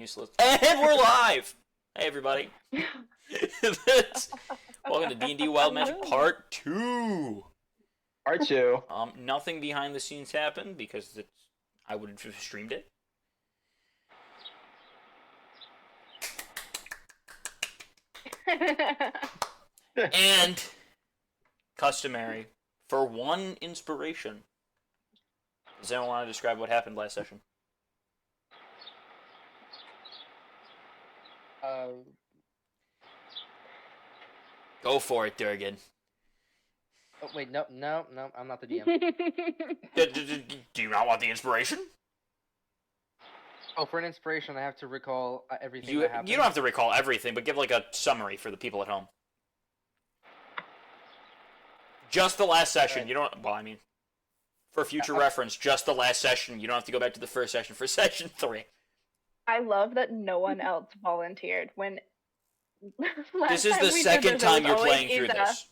Useless. And we're live! Hey, everybody. Welcome to D&D Wild Magic Part 2. Part 2. Nothing behind the scenes happened because I would have streamed it. And, customary, for one inspiration. Does anyone want to describe what happened last session? Go for it, Durgan. Oh, wait, no, I'm not the DM. Do you not want the inspiration? Oh, for an inspiration, I have to recall everything that happened. You don't have to recall everything, but give like a summary for the people at home. Just the last session. Right. You don't. Well, I mean, for future reference, just the last session. You don't have to go back to the first session for session 3. I love that no one else volunteered when. This is the second time you're playing through this.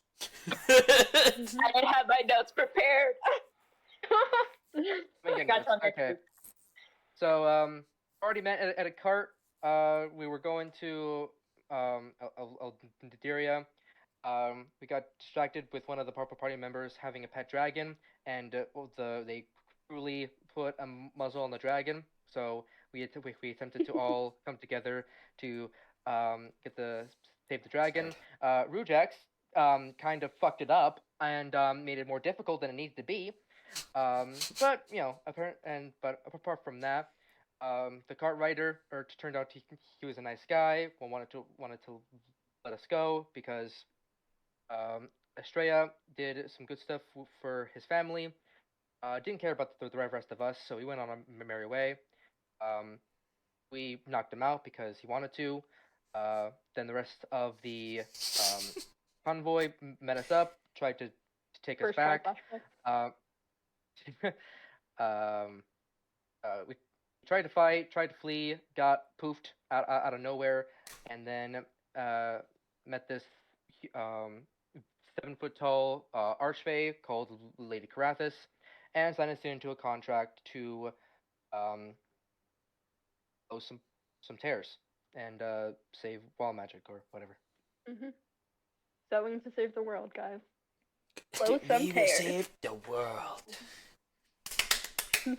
I didn't have my notes prepared. Okay. So, already met at a cart. We were going to Aldiria. We got distracted with one of the party members having a pet dragon, and they cruelly put a muzzle on the dragon. So we attempted to all come together to save the dragon. Rujax kind of fucked it up and made it more difficult than it needed to be. But you know, apart from that, the cart rider turned out he was a nice guy. Wanted to let us go because Estrella did some good stuff for his family. Didn't care about the rest of us, so he went on a merry way. We knocked him out because he wanted to. Then the rest of the convoy met us up, tried to take us back. We tried to fight, tried to flee, got poofed out of nowhere, and then met this 7-foot-tall archfey called Lady Carathis, and signed us into a contract to close some tears and save wild magic or whatever. Mm-hmm. Selling to save the world, guys. Close some tears. Save the world.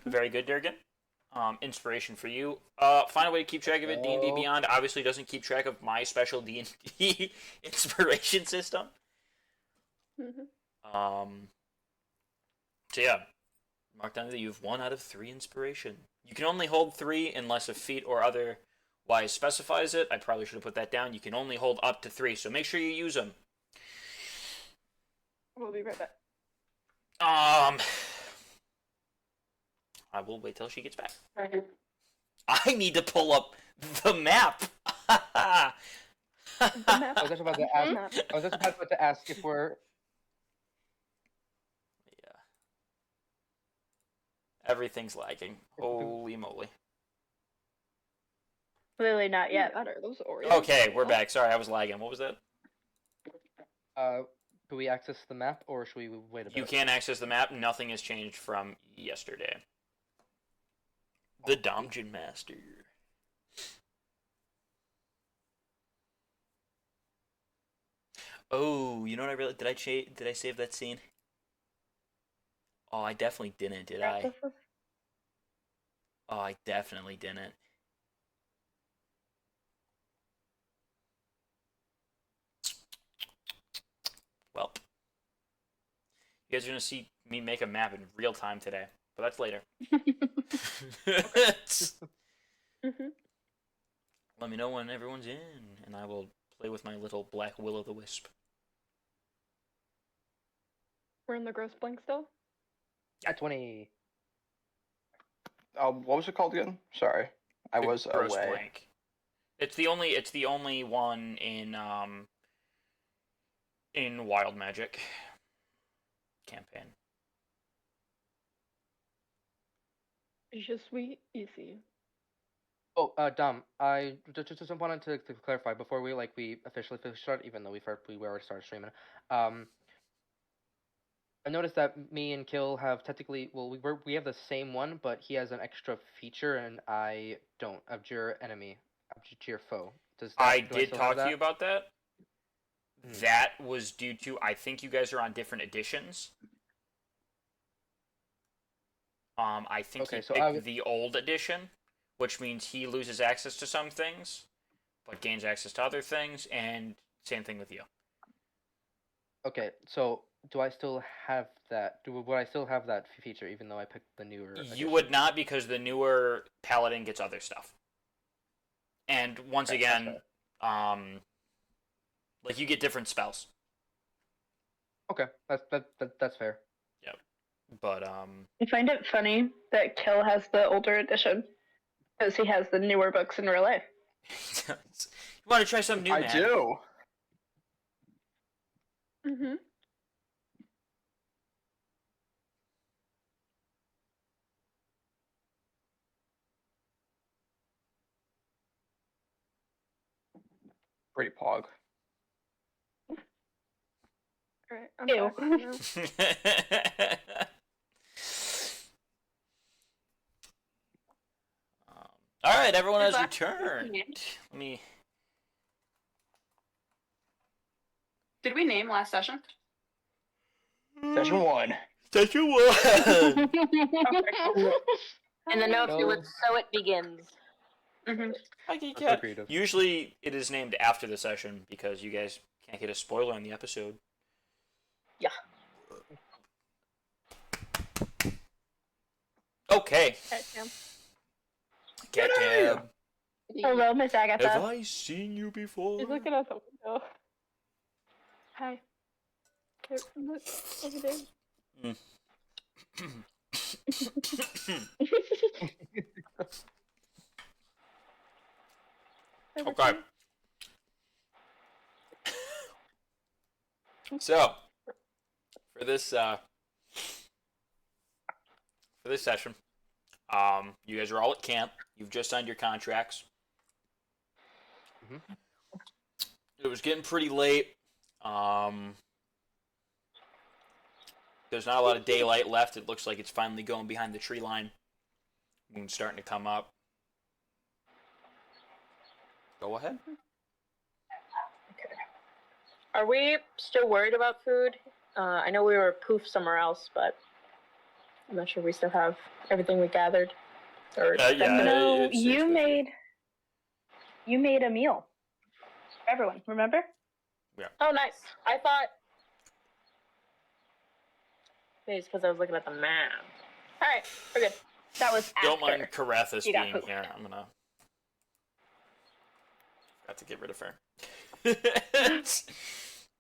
Very good, Durgan. Inspiration for you. Find a way to keep track of it. D&D Beyond obviously doesn't keep track of my special D&D inspiration system. Mm-hmm. So yeah, mark down that you have 1 out of 3 inspiration. You can only hold 3 unless a feat or otherwise specifies it. I probably should have put that down. You can only hold up to 3, so make sure you use them. We'll be right back. I will wait till she gets back. Right. I need to pull up the map. I was just about to ask if we're. Yeah. Everything's lagging. Holy moly. Clearly not yet. What are those Oreos? Okay, we're back. Sorry, I was lagging. What was that? Do we access the map, or should we wait a bit? You can't access the map. Nothing has changed from yesterday. The Dungeon Master. Oh, you know what I really... Did I save that scene? Oh, I definitely didn't, did I? Oh, I definitely didn't. Well, you guys are going to see me make a map in real time today, but that's later. Mm-hmm. Let me know when everyone's in, and I will play with my little black will-o'-the-wisp. We're in the gross blank still? At 20. What was it called again? Sorry, I was gross away. Blank. It's the only one in Wild Magic campaign. Je suis ici. Oh, Dom, I just wanted to clarify before we officially start, even though we already started streaming. I noticed that me and Kill have technically, well, we have the same one, but he has an extra feature, and I don't. Abjure enemy, abjure foe. Do I did still have talk to that? you about that. Hmm. That was due to, I think you guys are on different editions. I think he Okay, so picked the old edition, which means he loses access to some things, but gains access to other things, and same thing with you. okay, so do I still have that? Would I still have that feature even though I picked the newer You edition? would not, because the newer paladin gets other stuff. And once Okay, that's again, like you get different spells. Okay, that's fair. Yep. But I find it funny that Kill has the older edition because he has the newer books in real life. you want to try something new, I man? do. Mm-hmm. Pretty pog. Alright, I'm Ew. back now. All right, everyone has Goodbye. returned. Let me. Did we name last session? Session 1. Session 1. In the notes, it No. was so it begins. Mm-hmm. That's so creative. Usually, it is named after the session because you guys can't get a spoiler on the episode. Yeah. Okay. Catcam. Get him. Hello, Miss Have Agatha. I seen you before? He's looking out the window. Hi. Look, over there. Over Okay. there. So, for this session, you guys are all at camp. You've just signed your contracts. Mhm. It was getting pretty late. There's not a lot of daylight left. It looks like it's finally going behind the tree line. Moon's starting to come up. Go ahead. Are we still worried about food? I know we were poof somewhere else, but I'm not sure we still have everything we gathered. Or Yeah, No, it's you with made a meal for everyone. Remember? Oh, nice. I thought maybe it's because I was looking at the map. All right, we're good. That was after. Don't mind Carathis You got being pooped. here. I'm gonna. Got to get rid of her.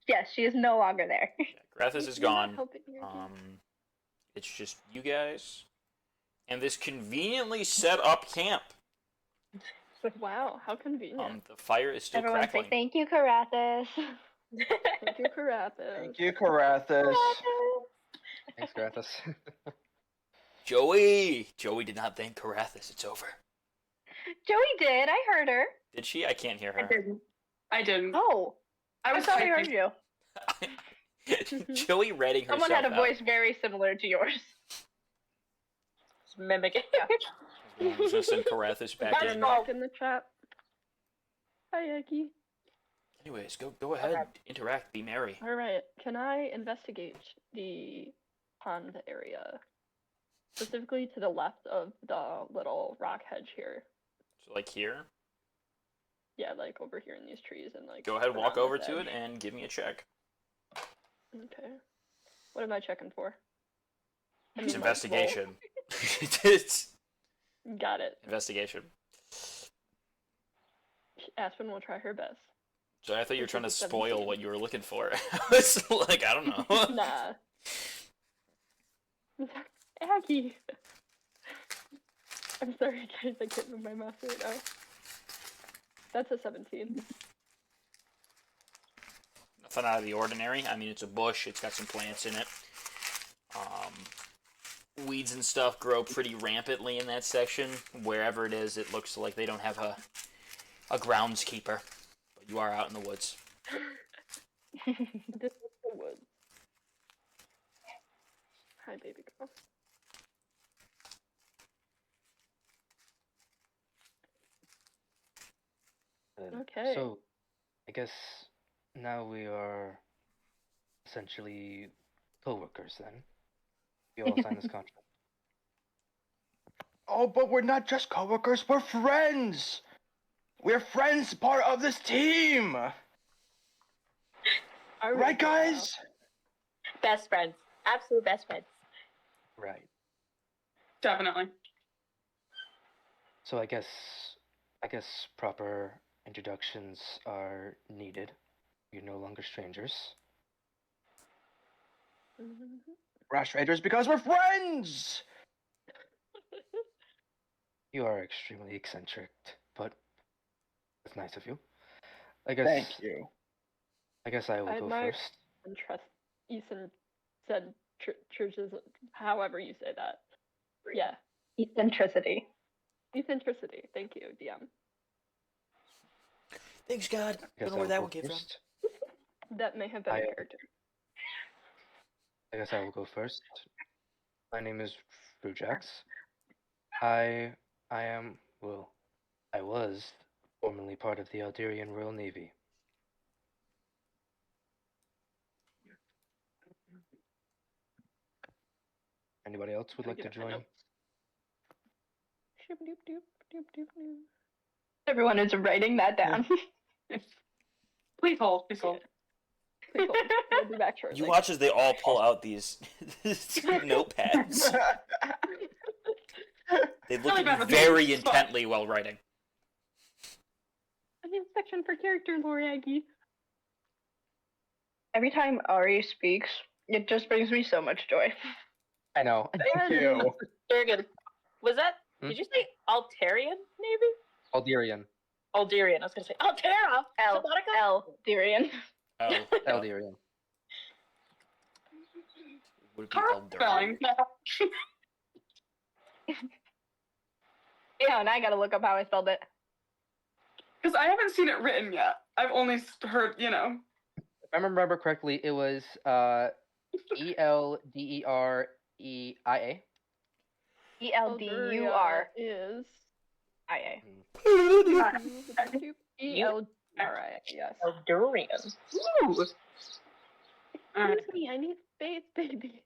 Yes, she is no longer there. Carathis is You're not gone. helping here, It's just you guys and this conveniently set up camp. Wow, how convenient. The fire is still Everyone crackling. say thank you, Carathis. Thank you, Carathis. Thank you, Carathis. Thanks, Grathis. Joey did not thank Carathis. It's over. Joey did. I heard her. Did she? I can't hear I her. didn't. I didn't. Oh, I I was thought I heard typing. you. Joey reading herself Someone had a out. voice very similar to yours. Just mimic it. I'm just gonna send Carathis back That's in. all. Back in the trap. Hi, Eggy. Anyways, go ahead, interact, be merry. Alright, can I investigate the pond area? Specifically to the left of the little rock hedge here. So like here, Yeah, like over here in these trees and like. go ahead, walk around over this to edge. it and give me a check. Okay. What am I checking for? I It's mean, like, roll. investigation. It's Got it. investigation. Aspen will try her best. So I thought you were Which trying to is a spoil 17. what you were looking for. I was like, I don't know. Nah. Aggie. I'm sorry, guys. I can't move my mouse right now. That's a 17. Nothing out of the ordinary. I mean, it's a bush. It's got some plants in it. Weeds and stuff grow pretty rampantly in that section. Wherever it is, it looks like they don't have a groundskeeper. But you are out in the woods. This is the woods. Hi, baby girl. Okay. So, I guess now we are essentially co-workers then. We all signed this contract. Oh, but we're not just coworkers, we're friends! We're friends, part of this team! Are we Right, now? guys? Best friends. Absolute best friends. Right. Definitely. So I guess proper introductions are needed. You're no longer strangers. Mhm. We're not strangers because we're friends! You are extremely eccentric, but that's nice of you. I guess Thank you. I guess I will I go admire first. and trust Ethan said churches, however you say that. Yeah, Eccentricity. eccentricity. Thank you, DM. Thanks, God. I guess Don't know I where will that go one came from. first. That may have been I- a character. I guess I will go first. My name is Frujax. I I was formerly part of the Alderian Royal Navy. Anybody else would Can I like to get a pen join? up? Shoop-doop-doop-doop-doop-doop. Everyone is writing that down. Please hold. Please hold. Please hold. We'll be back shortly. You watch as they all pull out these notepads. They look Really at bad you with very names, but- intently while writing. I have a section for character lore, Aggie. Every time Ari speaks, it just brings me so much joy. I know. Thank you. Very good. Was that? Hmm? Did you say Altarian? Maybe. Alderian. Alderian. I was gonna say Altera. L. Subnautica? L. Durian. Oh, Alderian. would it be Hard Eldar? spelling. Yeah, and I gotta look up how I spelled it. Because I haven't seen it written yet. I've only heard, you know. If I remember correctly, it was Eldereia. ELDUR. Is IA. ELDRI, yes. Alderian. Ooh. Alright. Excuse me, I need space, baby.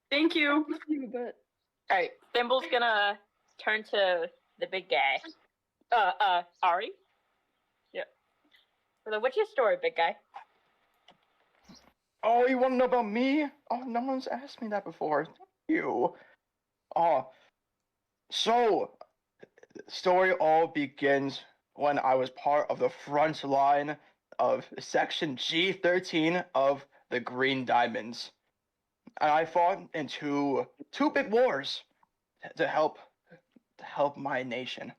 Thank you. You, but All right. Thimble's gonna turn to the big guy. Ari. Yeah. So what's your story, big guy? Oh, you want to know about me? Oh, no one's asked me that before. Thank you. Oh, so the story all begins when I was part of the front line of Section G13 of the Green Diamonds. And I fought in two big wars to help my nation.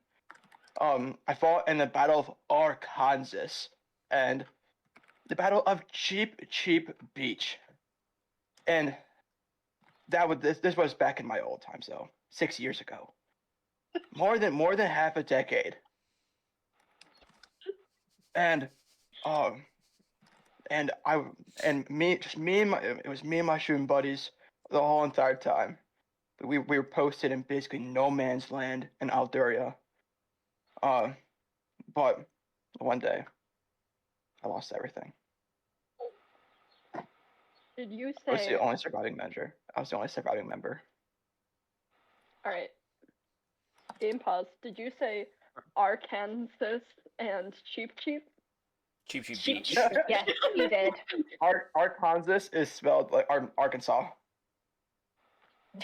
I fought in the Battle of Arkansas and the Battle of Cheap Beach. And this was back in my old times though, 6 years ago. More than half a decade. And and me and my shooting buddies the whole entire time. We were posted in basically no man's land in Alduria. But one day I lost everything. did you I was say? the only surviving member. I was the only surviving member. All right. Game pause. Did you say Arkansas and Cheap? Cheap Cheap Cheap Beach. Yes, you did. Arkansas is spelled like Arkansas.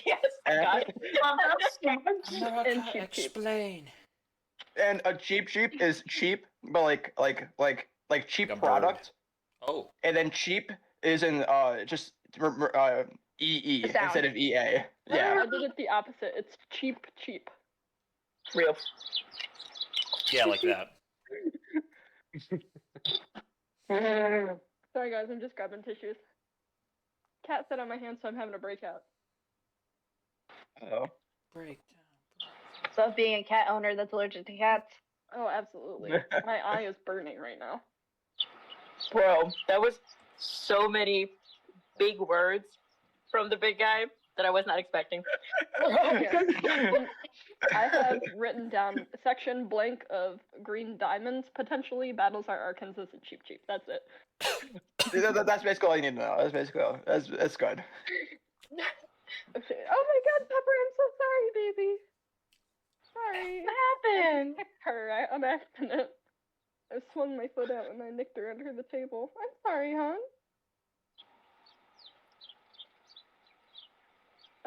Yes, I got it. And Cheap. Explain. And a cheap is cheap, but like cheap Like a bird. product. Oh, And then cheap is in just EE The sound. instead of EA. Yeah. I did it the opposite. It's cheap. Real. yeah, like that. Sorry guys, I'm just grabbing tissues. Cat sat on my hand, so I'm having a breakout. Oh. Breakdown. So being a cat owner that's allergic to cats. Oh, absolutely. My eye is burning right now. Bro, that was so many big words from the big guy. that I was not expecting. I have written down section blank of green diamonds, potentially battles are Arkansas and Cheap Cheap. That's it. That's basically all you need to know. That's basically all. That's good. Okay. Oh my god, Pepper, I'm so sorry, baby. Sorry. What happened? Her on accident. I swung my foot out and I nicked her under the table. I'm sorry, hon.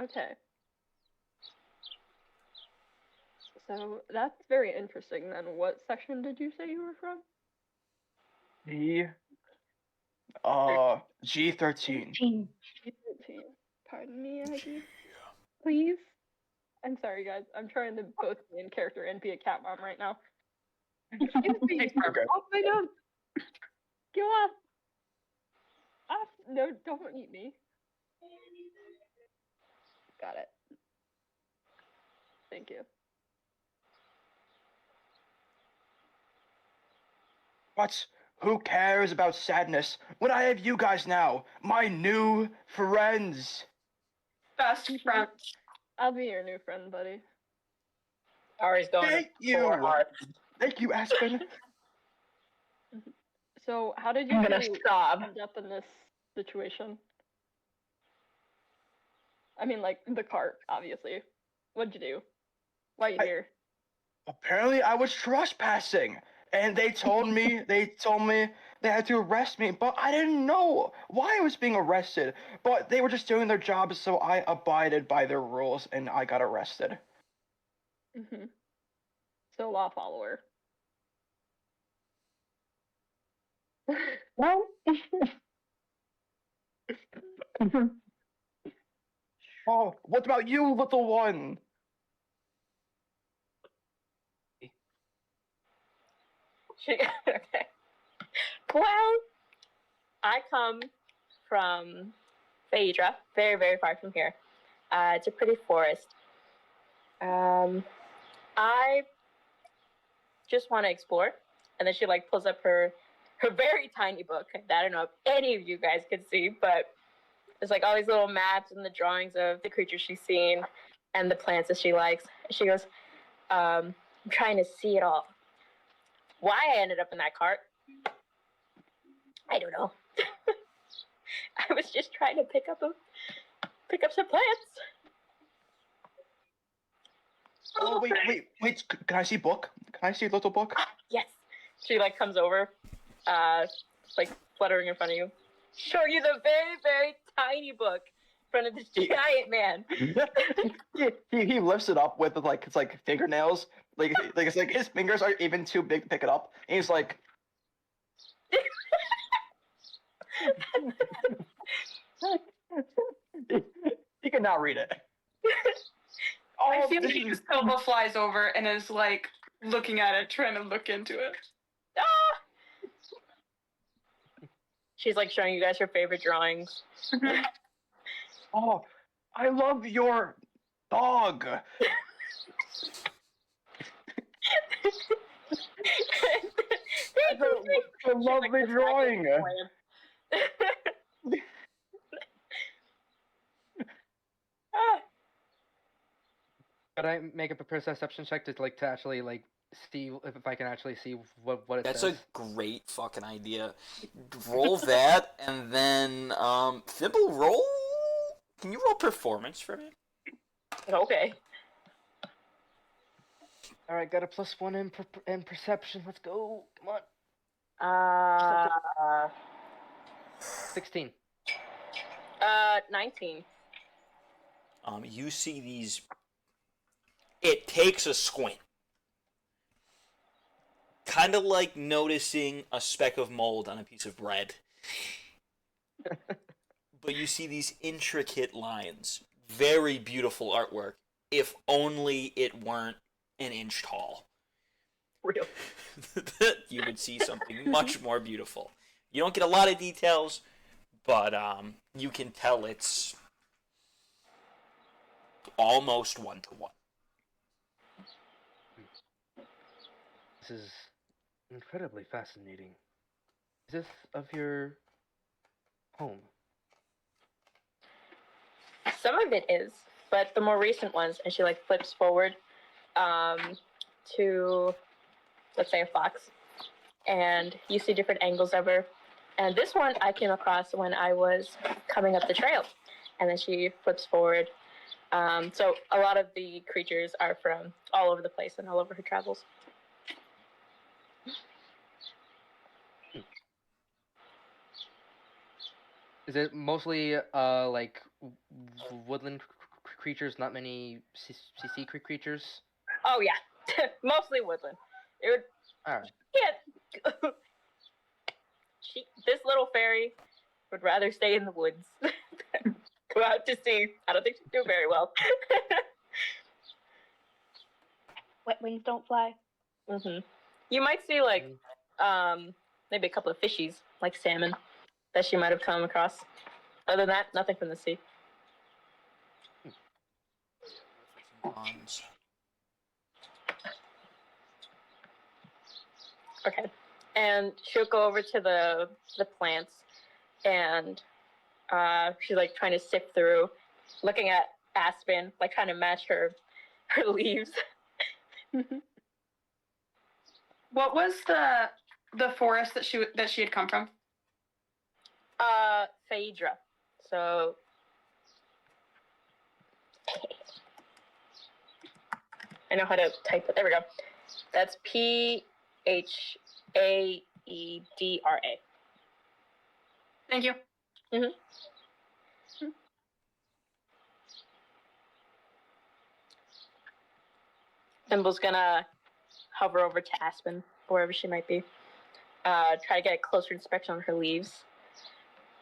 Okay. So that's very interesting then. What section did you say you were from? The G13. 13. 13. Pardon me, Aggie. Please? I'm sorry, guys. I'm trying to both be in character and be a cat mom right now. Excuse me. Takes forever. Okay. Oh my god. Go off. Off. No, don't eat me. Got it. Thank you. What? Who cares about sadness when I have you guys now, my new friends? Best friend. I'll be your new friend, buddy. Ari's going Thank to pour you. hearts. Thank you, Aspen. So, how did you I'm gonna two sob. end up in this situation? I mean, like, the cart, obviously. What'd you do? Why are you here? Apparently, I was trespassing, and they told me they had to arrest me, but I didn't know why I was being arrested. But they were just doing their job, so I abided by their rules, and I got arrested. Mm-hmm. So, law follower. Well, Oh, what about you, little one? Okay. Well, I come from Phaedra, very, very far from here. It's a pretty forest. I just want to explore. And then she like pulls up her very tiny book that I don't know if any of you guys can see, but there's like all these little maps and the drawings of the creatures she's seen and the plants that she likes. She goes, I'm trying to see it all. Why I ended up in that cart, I don't know. I was just trying to pick up some plants. Oh, wait, can I see book? Can I see little book? Yes. She like comes over, like fluttering in front of you, show you the very, very tiny book in front of this giant man. he lifts it up with like his like fingernails, like it's like his fingers are even too big to pick it up, and he's like, he can now read it. I feel this like is- Silva flies over and is like looking at it, trying to look into it. Ah! She's like showing you guys her favorite drawings. Oh, I love your dog. Thank you. It's a lovely drawing. Ah, Could I make a perception check to like to actually like see if I can actually see what it That's says? a great fucking idea. Roll that, and then Thimble, roll. Can you roll performance for me? okay. All right, got a +1 in perception. Let's go. Come on. 16. 19. You see these. It takes a squint. Kind of like noticing a speck of mold on a piece of bread. But you see these intricate lines. Very beautiful artwork. If only it weren't an inch tall. Real. You would see something much more beautiful. You don't get a lot of details, but you can tell it's almost 1-to-1. This is incredibly fascinating. Is this of your home? Some of it is, but the more recent ones, and she like flips forward to, let's say, a fox, and you see different angles of her. And this one I came across when I was coming up the trail, and then she flips forward. So a lot of the creatures are from all over the place and all over her travels. Is it mostly like woodland creatures, not many sea creatures? Oh yeah, mostly woodland. It would. All right. Yeah. This little fairy would rather stay in the woods. Go out to sea. I don't think she'd do very well. Wet wings don't fly. hmm You might see like maybe a couple of fishies, like salmon, that she might have come across. Other than that, nothing from the sea. Ponds. Okay. And she'll go over to the plants, and she's like trying to sift through, looking at Aspen, like trying to match her leaves. What was the forest that she had come from? Phaedra. So I know how to type it. There we go. That's Phaedra. Thank you. Thimble's gonna hover over to Aspen, wherever she might be. Try to get a closer inspection on her leaves.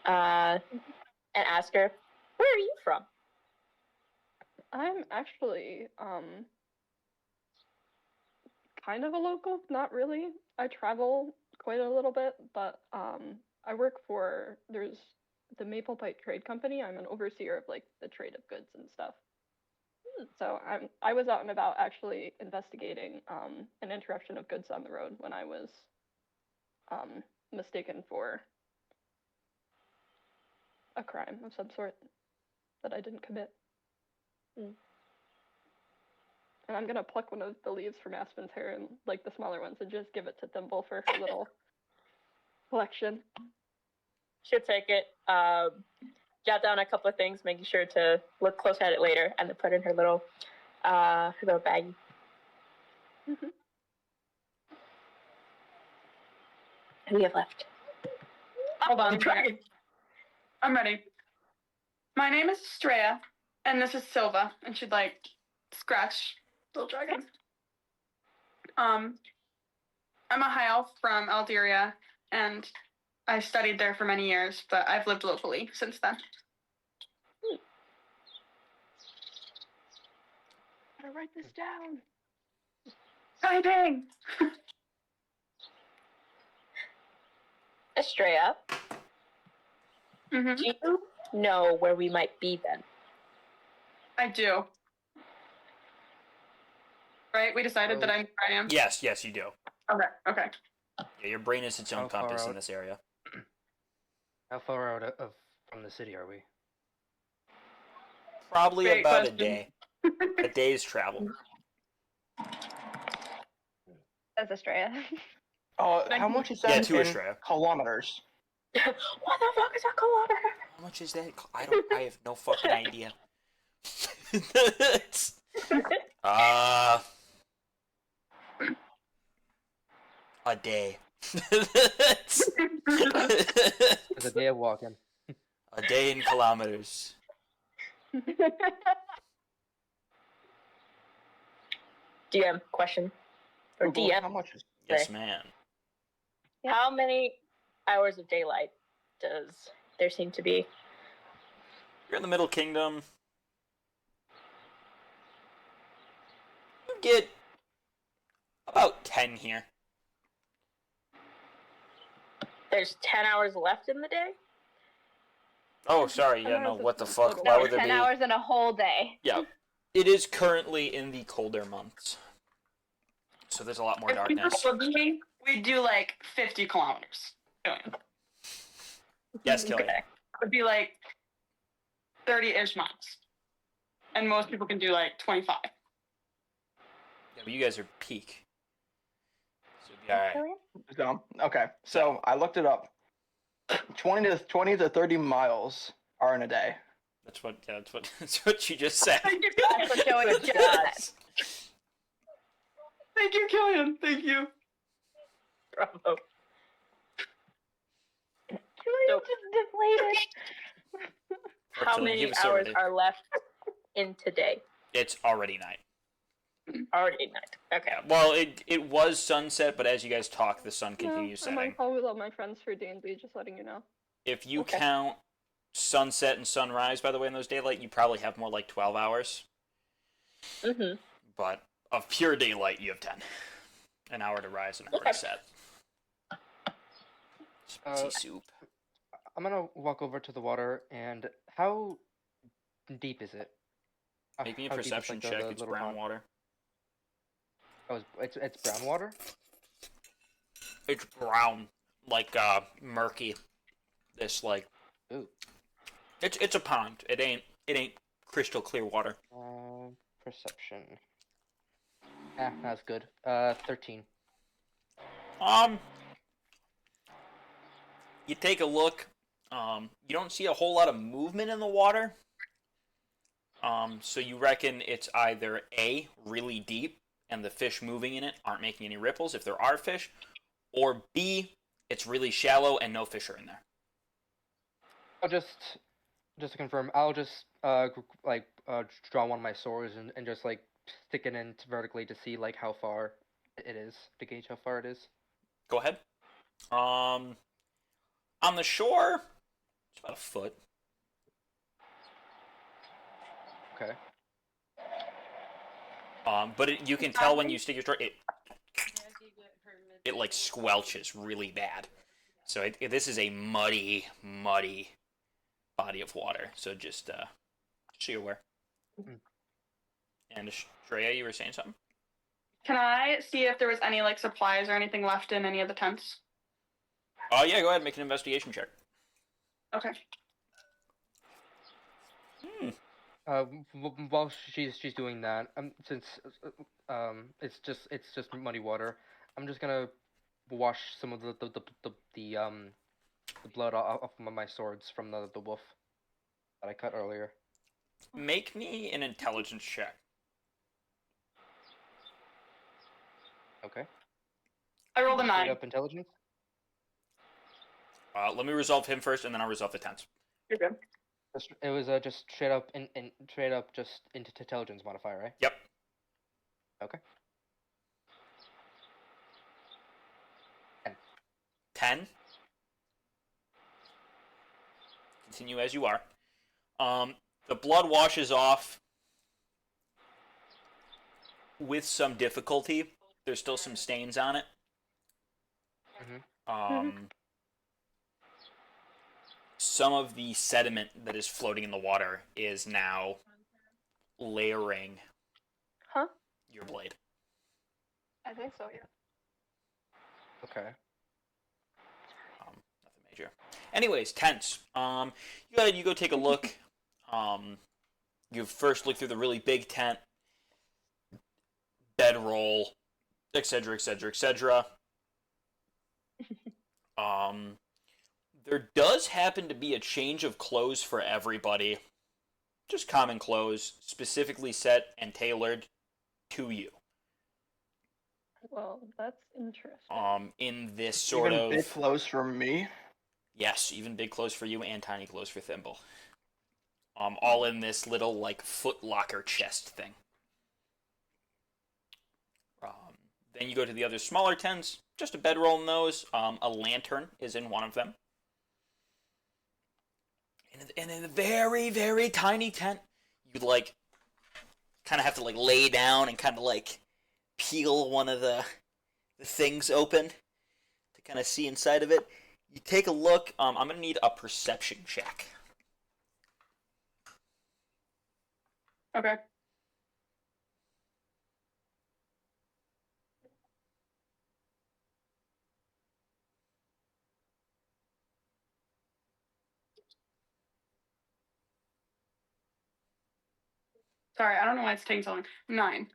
And ask her, where are you from? I'm actually kind of a local, not really. I travel quite a little bit, but I work for there's the Maple Pipe Trade Company. I'm an overseer of like the trade of goods and stuff. So I was out and about actually investigating an interruption of goods on the road when I was mistaken for a crime of some sort that I didn't commit. And I'm gonna pluck one of the leaves from Aspen's hair, and like the smaller ones, and just give it to Thimble for her little collection. She'll take it, jot down a couple of things, making sure to look close at it later, and then put it in her little baggie. And we have left. Hold on. The dragon. I'm ready. My name is Estrella, and this is Silva, and she'd like scratch little dragon. I'm a high elf from Alderia, and I studied there for many years, but I've lived locally since then. Gotta write this down. Typing! Estrella, Mm-hmm. do you know where we might be then? I do. Right? We decided that I'm where I am? Yes, you do. Okay. Yeah, your brain is its own How far compass in out? this area. How far out from the city are we? Probably Great about question. a day. A day's travel. That's Estrella. How much is that Yeah, to in Australia. kilometers? What the fuck is a kilometer? How much is that? I have no fucking idea. A day. It's a day of walking. A day in kilometers. DM question. Or Google, DM. how much is Yes, man. How many hours of daylight does there seem to be? You're in the Middle Kingdom. You get about 10 here. There's 10 hours left in the day? Oh, sorry. 10 Yeah, no. hours is What the the fuck? total. Why No, would there 10 be? hours in a whole day. Yeah. It is currently in the colder months. So there's a lot more If we darkness. were living, we'd do like 50 kilometers. Yes, Kelly. Okay. Would be like 30-ish miles. And most people can do like 25. Yeah, but you guys are peak. So it'd be all right. Killian? Okay, so I looked it up. 20 to 30 miles are in a day. That's what that's what you just said. Thank you, That's what Joey Killian. just said. Thank you, Killian. Thank you. Bravo. Killian So- just deflated. How Fortunately, many give us hours already. are left in today? It's already night. Already night. Okay. Yeah, well, it was sunset, but as you guys talk, the sun continues I'm on setting. call with all my friends for D&D, just letting you know. If you Okay. count sunset and sunrise, by the way, in those daylight, you probably have more like 12 hours. Mm-hmm. But of pure daylight, you have 10. An hour to rise, an hour Okay. to set. Spicy soup. I'm gonna walk over to the water, and how deep is it? Make me a How deep is, perception like, check. the It's little brown pond? water. Oh, it's brown water. It's brown, like murky. This like, Ooh. it's a pond. It ain't crystal clear water. Perception. That's good. 13. You take a look. You don't see a whole lot of movement in the water. So you reckon it's either A, really deep, and the fish moving in it aren't making any ripples if there are fish, or B, it's really shallow and no fish are in there. I'll just to confirm, I'll just draw one of my swords and just like stick it in vertically to see like how far it is, to gauge how far it is. Go ahead. On the shore, it's about a foot. Okay. But you can tell when you stick your sword, it like squelches really bad. So this is a muddy body of water. So just so you're aware. Mm. And Shreya, you were saying something? Can I see if there was any like supplies or anything left in any of the tents? Oh yeah, go ahead and make an investigation check. Okay. While she's doing that, since it's just muddy water, I'm just gonna wash some of the blood off of my swords from the wolf that I cut earlier. Make me an intelligence check. Okay. I rolled a Straight 9. up intelligence. Let me resolve him first, and then I'll resolve the tents. You're good. It was just straight up straight up just into intelligence modifier, right? Yep. Okay. 10. Continue as you are. The blood washes off with some difficulty. There's still some stains on it. Some of the sediment that is floating in the water is now layering Huh? your blade. I think so, yeah. Okay. Nothing major. Anyways, tents. You go take a look. You first look through the really big tent, bedroll, etc., etc., etc. There does happen to be a change of clothes for everybody. Just common clothes, specifically set and tailored to you. Well, that's interesting. In this sort Even of big clothes for me. yes, even big clothes for you and tiny clothes for Thimble. All in this little like foot locker chest thing. Then you go to the other smaller tents, just a bedroll in those. A lantern is in one of them. And in a very, very tiny tent, you like kind of have to like lay down and kind of like peel one of the things open to kind of see inside of it. You take a look. I'm gonna need a perception check. Okay. Sorry, I don't know why it's taking so long. 9.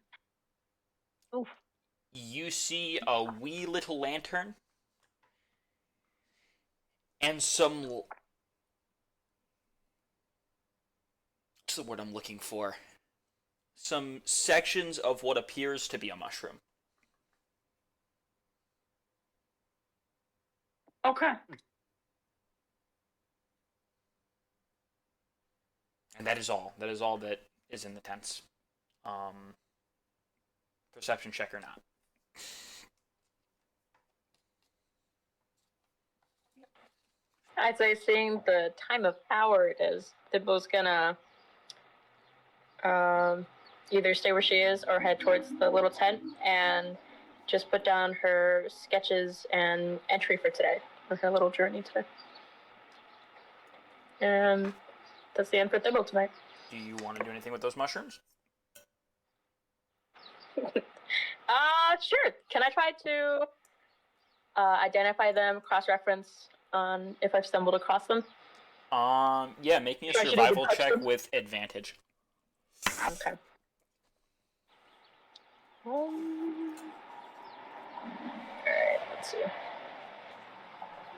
You see a wee little lantern and some. What's the word I'm looking for? Some sections of what appears to be a mushroom. Okay. And that is all. That is all that is in the tents. Perception check or not. I'd say seeing the time of hour it is, Thimbo's gonna either stay where she is or head towards the little tent and just put down her sketches and entry for today, for her little journey today. And that's the end for Thimble tonight. Do you want to do anything with those mushrooms? Sure. Can I try to identify them, cross-reference on if I've stumbled across them? Yeah, make me a Sure, I should survival even touch check them. with advantage. Okay. Alright, let's see.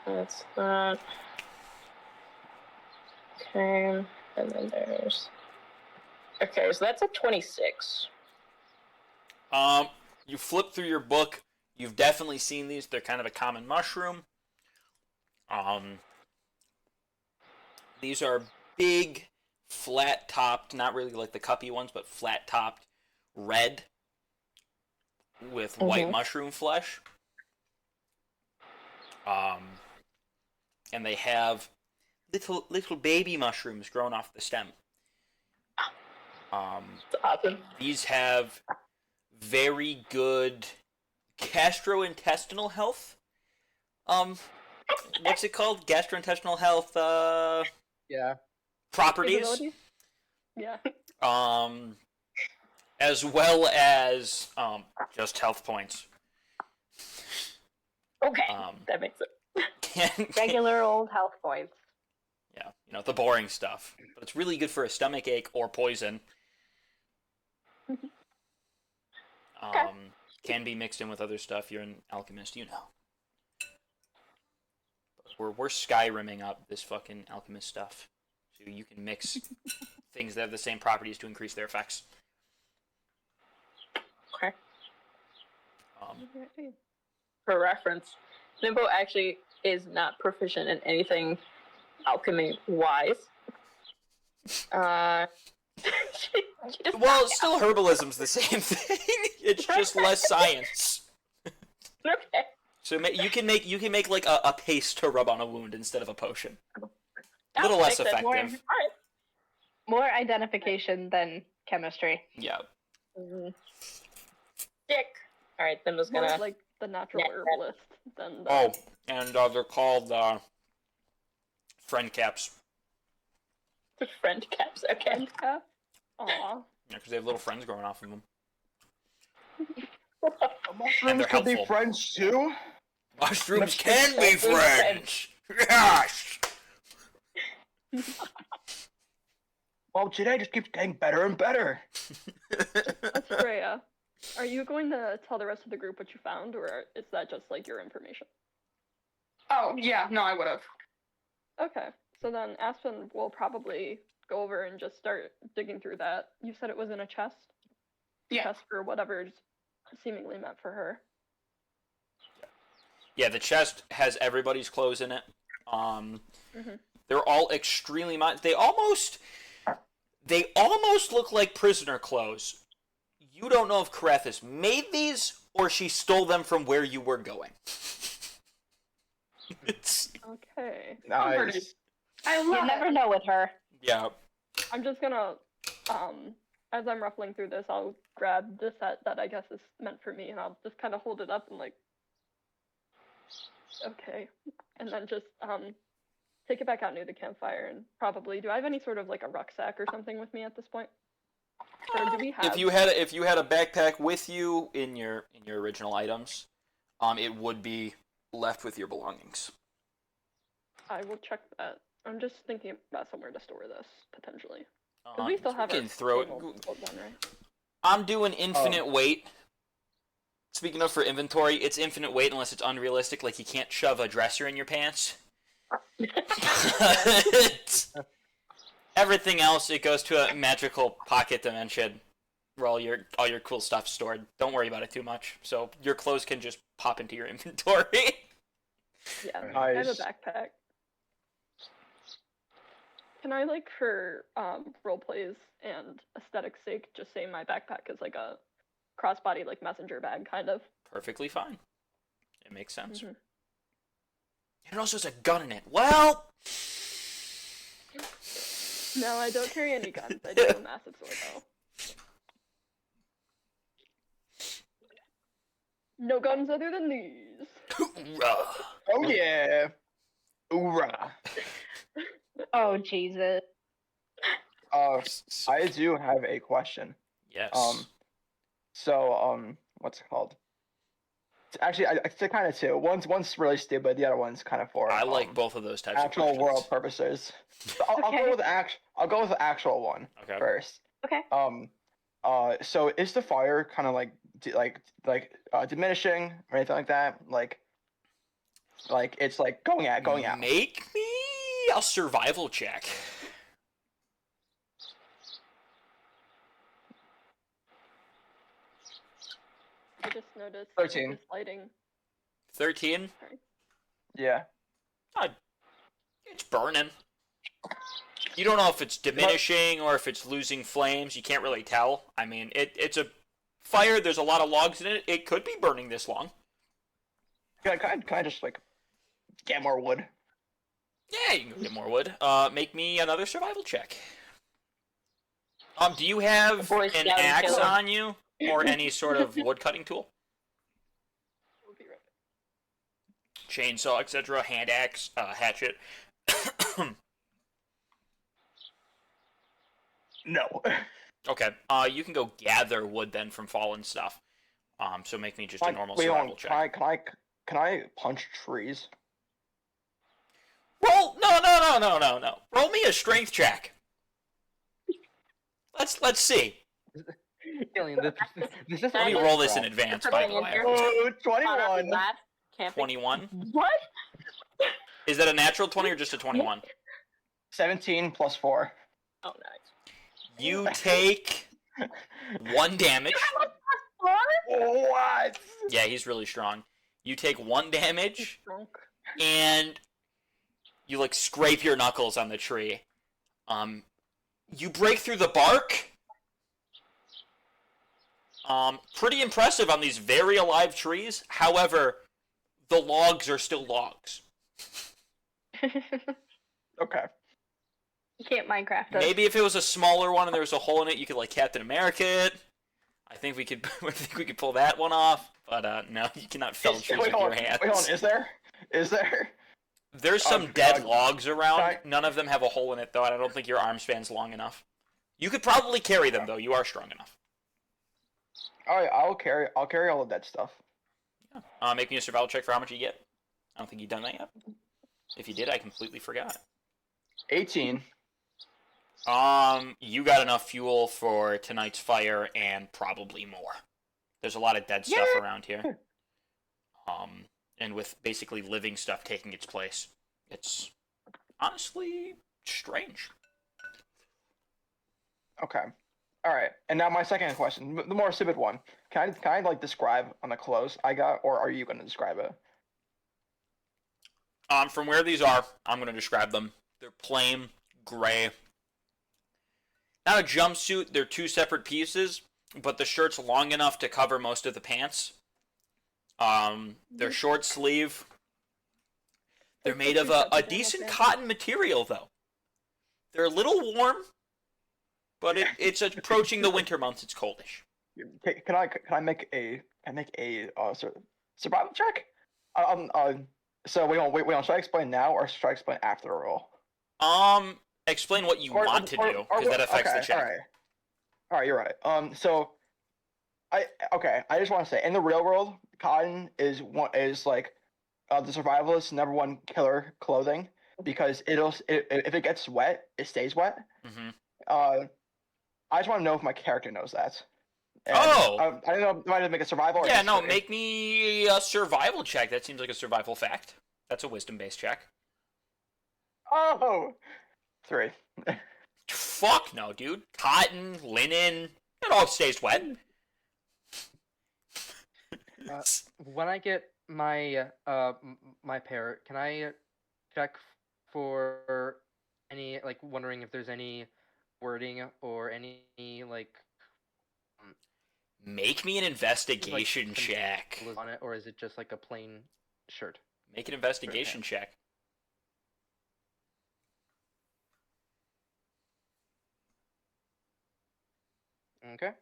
That's that. Okay, and then there's. Okay, so that's a 26. You flip through your book. You've definitely seen these. They're kind of a common mushroom. These are big, flat-topped, not really like the cuppy ones, but flat-topped, red with white mushroom flesh. And they have little baby mushrooms growing off the stem. Awesome. These have very good gastrointestinal health. What's it called? Gastrointestinal health, Yeah. properties. Capabilities? Yeah. As well as, just health points. Okay, Um, that makes it. Regular old health points. Yeah, the boring stuff. But it's really good for a stomach ache or poison. Can be mixed in with other stuff. You're an alchemist, you know. But we're Skyrimming up this fucking alchemist stuff. So you can mix things that have the same properties to increase their effects. Okay. Alrighty. For reference, Nimbo actually is not proficient in anything alchemy-wise. She does Well, not- still herbalism's the same thing. It's just less science. Okay. So you can make like a paste to rub on a wound instead of a potion. A little less Makes sense. effective. Alright. More identification than chemistry. Yeah. Dick. Alright, then was More gonna. like the natural Yeah. herbalist than the. Oh, and they're called friend caps. Friend caps. Okay. Friend cap? Aw. Yeah, because they have little friends growing off of them. Mushrooms they're could be helpful. friends too. Mushrooms can be friends. Yes. Well, today just keeps getting better and better. Estrella, are you going to tell the rest of the group what you found, or is that just like your information? Oh, yeah, no, I would have. Okay, so then Aspen will probably go over and just start digging through that. You said it was in a chest? Yeah. Chest for whatever's seemingly meant for her. Yeah, the chest has everybody's clothes in it. They're all extremely they almost look like prisoner clothes. You don't know if Karethis made these or she stole them from where you were going. It's Okay. Nice. I You love never it. know with her. yeah. I'm just gonna, as I'm ruffling through this, I'll grab the set that I guess is meant for me, and I'll just kind of hold it up and like, okay, and then just take it back out near the campfire and probably. Do I have any sort of like a rucksack or something with me at this point? Or do we have? If you had a backpack with you in your original items, it would be left with your belongings. I will check that. I'm just thinking about somewhere to store this potentially. 'Cause we still have our can throw table still done, right? I'm doing infinite weight. Speaking of for inventory, it's infinite weight unless it's unrealistic, like you can't shove a dresser in your pants. Everything else, it goes to a magical pocket dimension where all your cool stuff's stored. Don't worry about it too much. So your clothes can just pop into your inventory. Yeah, Nice. I have a backpack. Can I, like, for role plays and aesthetic's sake, just say my backpack is like a crossbody, like, messenger bag, kind of? Perfectly fine. It makes sense. Mhm. It also has a gun in it. Well, No, I don't carry any guns. I do have a massive sword, though. No guns other than these. Oh yeah. Hoorah. Oh Jesus. I do have a question. yes. What's it called? Actually, it's kind of two. One's really stupid. The other one's kind of for I like both of those types of actual questions. world purposes. So I'll Okay. go with I'll go with the actual one Okay. first. Okay. So is the fire kind of like diminishing or anything like that? Like it's like going out. Make me a survival check. I just noticed 13. this lighting. 13. Sorry. Yeah. It's burning. You don't know if it's diminishing or if it's losing flames. You can't really tell. I mean, it's a fire. There's a lot of logs in it. It could be burning this long. Can I just like get more wood? Yeah, you can go get more wood. Make me another survival check. Do you have Boy an Scout and axe killer. on you or any sort of wood cutting tool? We'll be right back. Chainsaw, etc., hand axe, hatchet. No. Okay. You can go gather wood then from fallen stuff. So make me just a normal Wait, hold survival on. check. Can I punch trees? Roll no. Roll me a strength check. Let's see. Alien, this is Let me Nice. roll this in advance, by the Something in way. here. Oh, Caught up 21. in that camping. 21. What? Is that a natural 20 or just a 21? 17 plus 4. Oh, nice. You take 1 damage. What? Yeah, he's really strong. You take 1 damage, Drunk. and you like scrape your knuckles on the tree. You break through the bark. Pretty impressive on these very alive trees. However, the logs are still logs. Okay. You can't Minecraft us. Maybe if it was a smaller one and there was a hole in it, you could like Captain America it. I think we could pull that one off. But no, you cannot fell trees with your hands. Wait, hold on. Is there? There's some dead God. logs around. Sorry. None of them have a hole in it though, and I don't think your arm span's long enough. You could probably carry them though. You are strong enough. All right, I'll carry all of that stuff. Make me a survival check for how much you get. I don't think you've done that yet. If you did, I completely forgot. 18. You got enough fuel for tonight's fire and probably more. There's a lot of dead stuff around here. And with basically living stuff taking its place, it's honestly strange. Okay. All right. And now my second question, the more stupid one. Can I like describe on the clothes I got, or are you going to describe it? From where these are, I'm going to describe them. They're plain gray. Not a jumpsuit. They're 2 separate pieces, but the shirt's long enough to cover most of the pants. They're short sleeve. They're made of a decent cotton material, though. They're a little warm, but it's approaching the winter months. It's coldish. Can I make a survival check? So wait on. Should I explain now or should I explain after the roll? Explain what you want to do, because that affects the check. All right, you're right. So I just want to say, in the real world, cotton is like the survivalist's number one killer clothing because if it gets wet, it stays wet. Mm-hmm. I just want to know if my character knows that. And, Oh! I don't know. Do I need to make a survival or Yeah, no, history? make me a survival check. That seems like a survival fact. That's a wisdom-based check. Oh, 3. Fuck no, dude. Cotton, linen, it all stays wet. When I get my my pair, can I check for any, like, wondering if there's any wording or any, like, Make me an investigation check. symbols on it, or is it just like a plain shirt? Make an investigation check. Okay.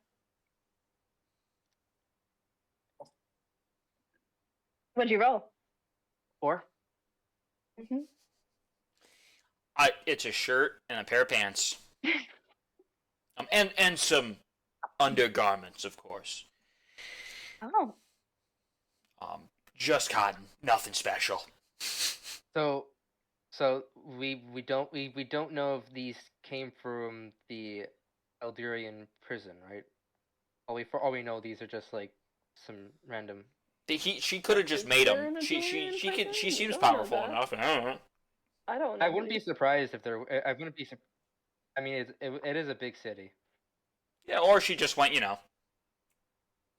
What'd you roll? 4. Mm-hmm. It's a shirt and a pair of pants. And some undergarments, of course. Oh. Just cotton, nothing special. So we don't know if these came from the Eldurian prison, right? All we know, these are just like some random. She could have just Is made there them. an She Eldurian she could. She prison? seems We don't know powerful that. enough. I don't know. I don't know. I wouldn't be surprised if there. I wouldn't be. I mean, it is a big city. Yeah, or she just went,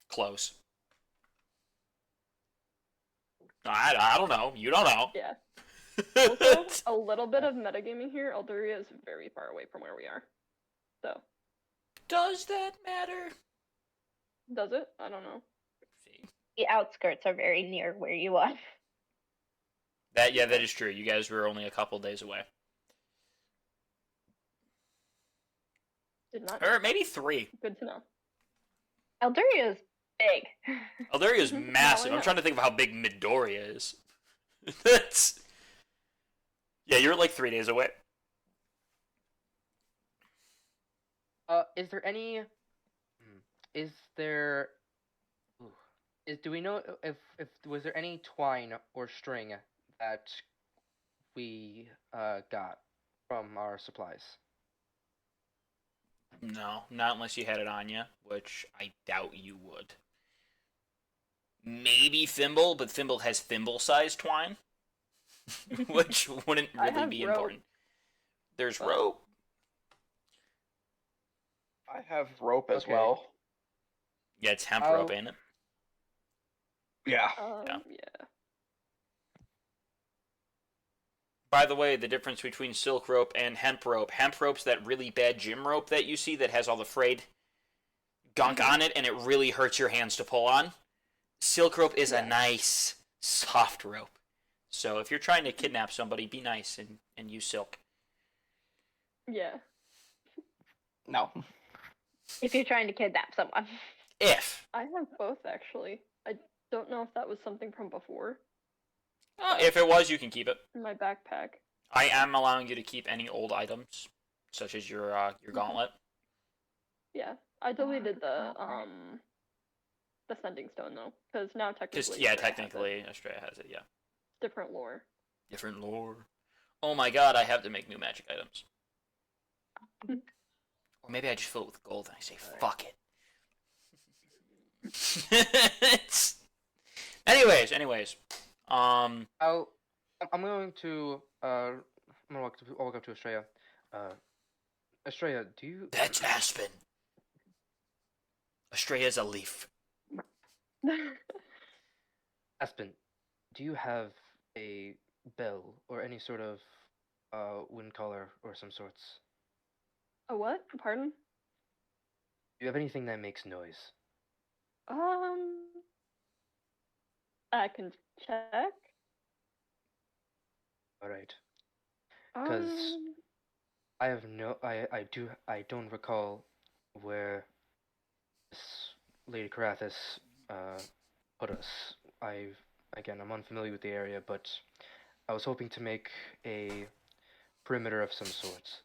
close. I don't know. You don't know. Yeah. Also, a little bit of metagaming here. Elduria is very far away from where we are. So, Does that matter? does it? I don't know. See. The outskirts are very near where you are. That is true. You guys were only a couple days away. Did not. Or maybe 3. Good to know. Elduria is big. Elduria is Mhm. massive. Now I I'm trying to think of how big Midoriya is. That's... Yeah, you're like 3 days away. Is there any? Is there? Do we know if was there any twine or string that we got from our supplies? No, not unless you had it on you, which I doubt you would. Maybe Thimble, but Thimble has thimble-sized twine, which wouldn't I really have be rope. important. There's But- rope. I have rope as Okay. well. Yeah, it's hemp I'll- rope, ain't it? Yeah. Yeah. By the way, the difference between silk rope and hemp rope's that really bad gym rope that you see that has all the frayed gunk on it, and it really hurts your hands to pull on. Silk rope is a Yeah. nice, soft rope. So if you're trying to kidnap somebody, be nice and use silk. Yeah. No. If you're trying to kidnap someone. If. I have both, actually. I don't know if that was something from before. If it was, you can keep it. In my backpack. I am allowing you to keep any old items, such as your gauntlet. Yeah. I deleted the sending stone, though. Because now technically... Because, yeah, Astrea has it. technically, Astrea has it, yeah. Different lore. Different lore. Oh my god, I have to make new magic items. Or maybe I just fill it with gold and I say, fuck it. Anyways. I'm going to walk up to Astrea. Astrea, do you? That's Aspen. Astrea's a leaf. Aspen, do you have a bell or any sort of wind collar or some sorts? A what? Pardon? Do you have anything that makes noise? I can check. All right. 'Cause I have I don't recall where this Lady Carathis put us. I'm unfamiliar with the area, but I was hoping to make a perimeter of some sort.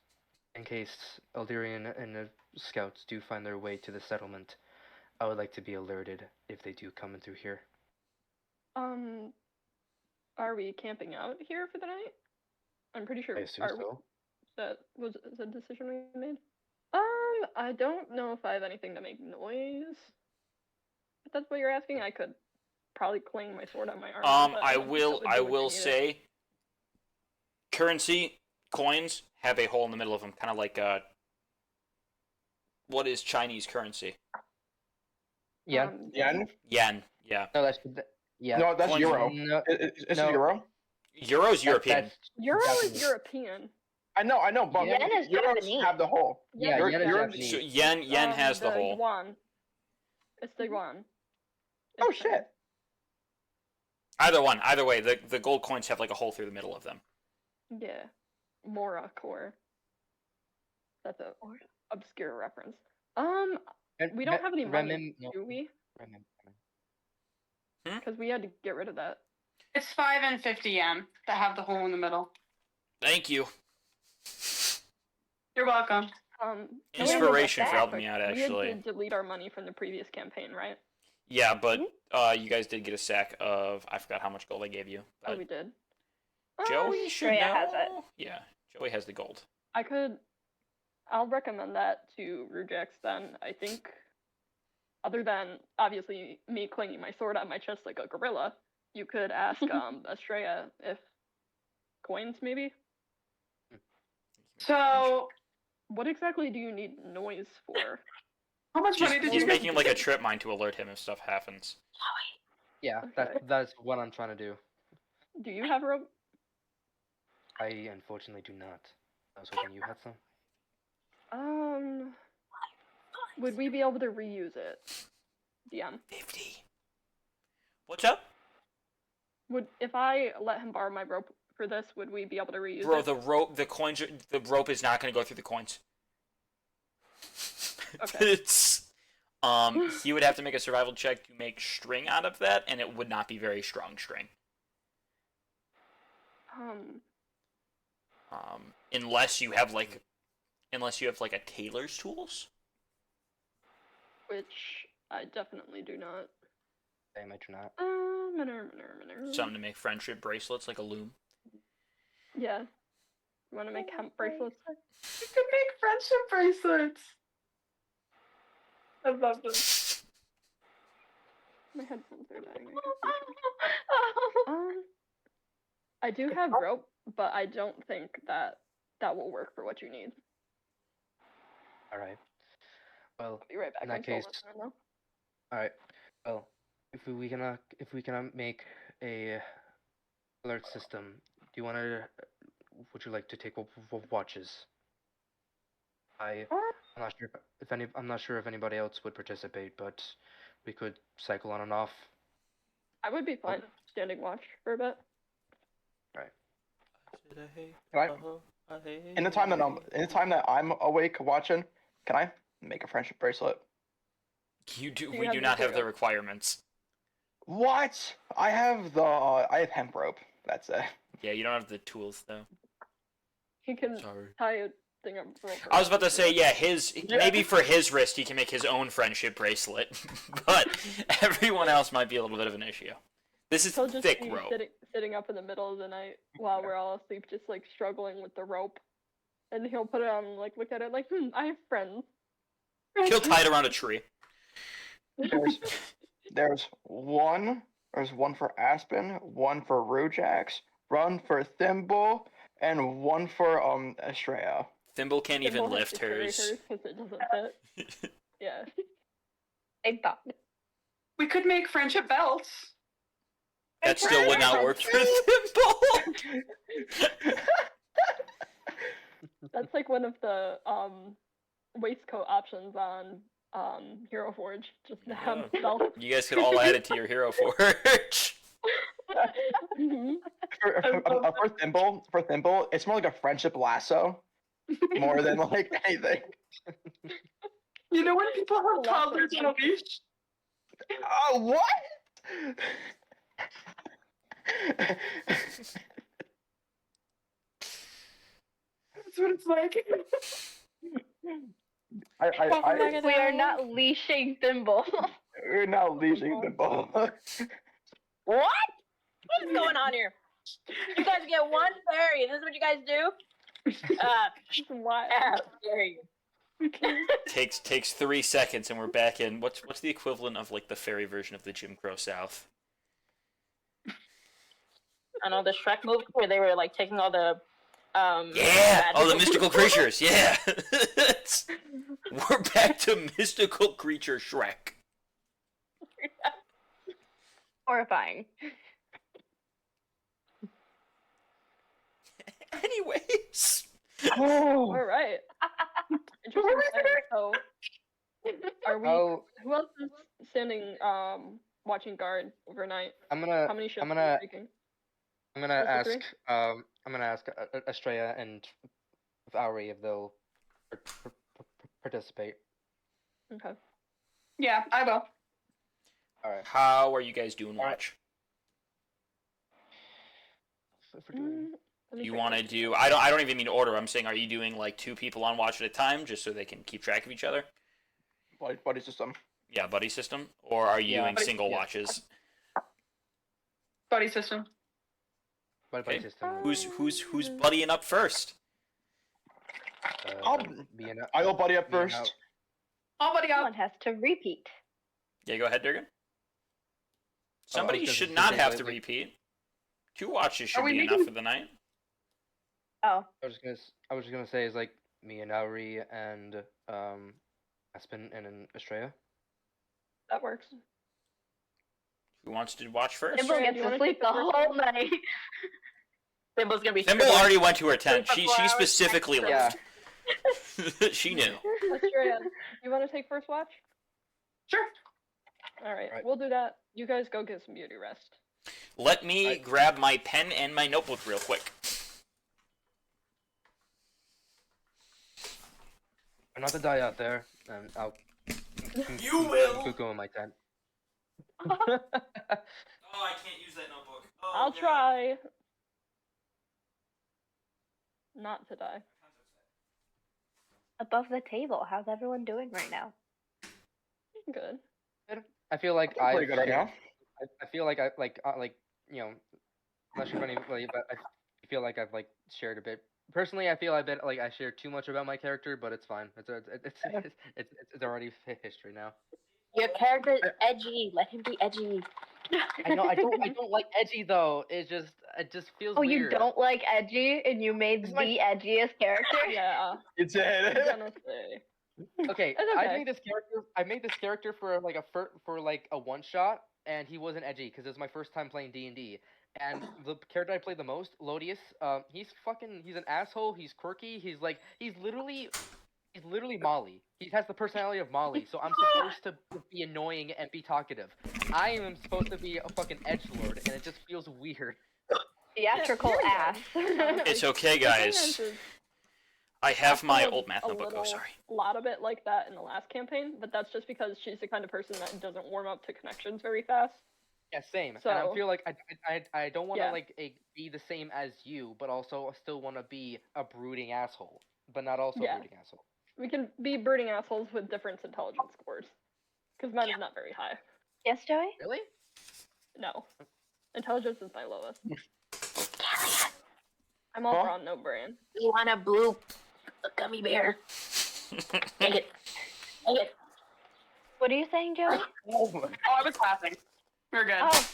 In case Eldurian and the scouts do find their way to the settlement, I would like to be alerted if they do come in through here. Are we camping out here for the night? I'm pretty sure. I assume Are we? so. That was a decision we made. I don't know if I have anything to make noise. If that's what you're asking, I could probably cling my sword on my arm. But I don't think that will. would I do what you will needed. say, currency coins have a hole in the middle of them, kind of like what is Chinese currency? Yeah. Yen? Yen. Yeah. No, yeah. No, that's Coins- euro. No, Is no. it euro? Euro's European. That's Euro is Japanese. European. I know, but Yen is euros Japanese. have the hole. Yeah, Yen yen is Euro- Japanese. So yen has the hole. Yuan. It's the yuan. Oh It's Chinese. shit! Either one. Either way, the gold coins have like a hole through the middle of them. Yeah. Mora core. That's a obscure reference. We don't have any money, do we? Because we had to get rid of that. It's 5 and 50 yen that have the hole in the middle. Thank you. You're welcome. Inspiration for that. helping me out, We actually. had to delete our money from the previous campaign, right? Yeah, but you guys did get a sack of, I forgot how much gold I gave you. Oh, But we did. Joey should Shreya know. has it. Yeah, Joey has the gold. I'll recommend that to Rujax then. I think, other than obviously me clinging my sword on my chest like a gorilla, you could ask Estrella if coins maybe. So, What exactly do you need noise for? how much money did He's you making like a trip mine to alert him if stuff happens. Yeah, Okay. that's what I'm trying to do. Do you have rope? I unfortunately do not. I was hoping you had some. Would we be able to reuse it? DM. 50. What's up? If I let him borrow my rope for this, would we be able to reuse Bro, it? the rope is not going to go through the coins. Okay. It's he would have to make a survival check to make string out of that, and it would not be very strong string. Unless you have like a tailor's tools. Which I definitely do not. Same, I do not. Something to make friendship bracelets, like a loom. Yeah. You want to make hemp bracelets? You could make friendship bracelets. I love this. My headphones are dying. I do have rope, but I don't think that will work for what you need. All right. Well, I'll be right back. in that I'm still case, listening, though. all right. Well, if we gonna make a alert system, do you want to? Would you like to take watches? I'm not sure I'm not sure if anybody else would participate, but we could cycle on and off. I would be fine standing watch for a bit. In the time that I'm awake watching, can I make a friendship bracelet? We do have not have the material? requirements. What? I have hemp rope. That's it. Yeah, you don't have the tools though. He can Sorry. tie a thing up. Rope I was about to say, yeah, Yeah. maybe for his wrist he can make his own friendship bracelet, but everyone else might be a little bit of an issue. This is He'll just thick be rope. sitting up in the middle of the night while we're all asleep, just like struggling with the rope. And he'll put it on, and, like, look at it, like, I have friends. He'll tie it around a tree. There's one for Aspen, one for Rujax, one for Thimble, and one for Estrella. Thimble can't even Thimble has lift to carry hers. because it doesn't fit. Yeah. Big thought. We could make friendship belts. That still would not work for Thimble. That's like one of the waistcoat options on Hero Forge. Just to have Yeah. belt. You guys could all add it to your hero forge. Mhm. For Thimble, it's more like a friendship lasso, more than like anything. You know when people have Lasso. toddlers on a leash? Oh, what? That's what it's like. I, We are not leashing Thimble. we're now leashing Thimble. What? What is going on here? You guys get one fairy. This is what you guys do? Why? How dare you? Takes 3 seconds and we're back in. What's the equivalent of like the fairy version of the Jim Crow South? I know the Shrek movie where they were like taking all the Yeah, all the magical mystical people. creatures. Yeah, we're back to mystical creature Shrek. Horrifying. Anyways, Oh, All right. Interesting. So, are we? Oh, Who else is standing, watching guard overnight? I'm gonna, How many shifts I'm are gonna, you taking? I'm gonna Just the ask, 3? I'm gonna ask Estrella and Valerie if they'll participate. Okay. Yeah, I will. All right. how are you guys doing All right. watch? If we're doing, Let me You check want to this. do? I don't even mean order. I'm saying, are you doing like 2 people on watch at a time, just so they can keep track of each other? buddy system. Yeah, buddy system, or are you Yeah. doing Buddy- single yeah. watches? Buddy system. buddy Okay. system. Who's buddying up first? Me and I'll buddy up me and first. All buddy up. Someone has to repeat. Yeah, go ahead, Durgan. Somebody just should gonna not say, have like- to repeat. 2 watches should we be making- enough for the night. Oh, I was just gonna say is like me and Valerie and Aspen and then Estrella. That works. Who wants to watch first? Thimble Fran, gets do you to wanna sleep take the the first whole one? night. Thimble's gonna be. Thimble scribbling. already went to her tent. 3 She for 4 hours. specifically Yeah. left. She knew. Estrella, you want to take first watch? Sure. All right, Alright. we'll do that. You guys go get some beauty rest. Let me Right. grab my pen and my notebook real quick. I'm not to die out there, and I'll. You will. Go in my tent. Oh, I can't use that notebook. Oh, I'll try not to die. Above the table. How's everyone doing right now? Good. I feel like I'm pretty good right now. I feel like I like you know, not sure if anybody, but I feel like I've like shared a bit. Personally, I feel I bet like I shared too much about my character, but it's fine. It's already history now. Your character is edgy. Let him be edgy. I know I don't like edgy though. It just feels Oh, weird. you don't like edgy, and you made It's the my- edgiest character? Yeah. You did. I'm gonna say. Okay, It's I okay. made this character. I made this character for like a one shot, and he wasn't edgy because it was my first time playing D&D. And the character I played the most, Lodius, he's an asshole. He's quirky. He's literally Molly. He has the personality of Molly. So I'm supposed to be annoying and be talkative. I am supposed to be a fucking edgelord, and it just feels weird. Theatrical You're ass. It's okay, The thing guys. is I have my Apple old is math a notebook. Oh, little- sorry. A lot of it like that in the last campaign, but that's just because she's the kind of person that doesn't warm up to connections very fast. Yeah, same. And I So- feel like I don't want to Yeah. be the same as you, but also I still want to be a brooding asshole, but not also Yeah. a brooding asshole. We can be brooding assholes with different intelligence scores. Because mine is not very high. Yes, Joey? Really? No. Intelligence is my lowest. I'm all Huh? brawn, no brain. You want a blue gummy bear? Take it. Take it. What are you saying, Joey? Oh, I was laughing. We're good. Oh,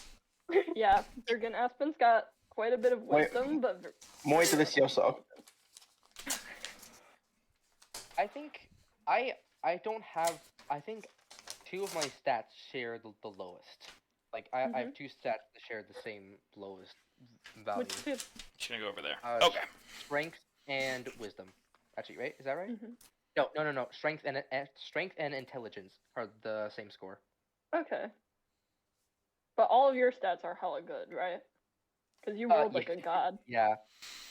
Yeah, Durgan Aspen's got quite a bit of Wait. wisdom, but Muy delicioso. I think I don't have. I think 2 of my stats share the lowest. Like I have 2 stats that share the same lowest value. which is Just gonna go over there. Uh, Okay. Strength and wisdom. Actually, right? Is that right? Mhm. No. Strength and intelligence are the same score. Okay. But all of your stats are hella good, right? Because you rolled like yeah. a god. Yeah.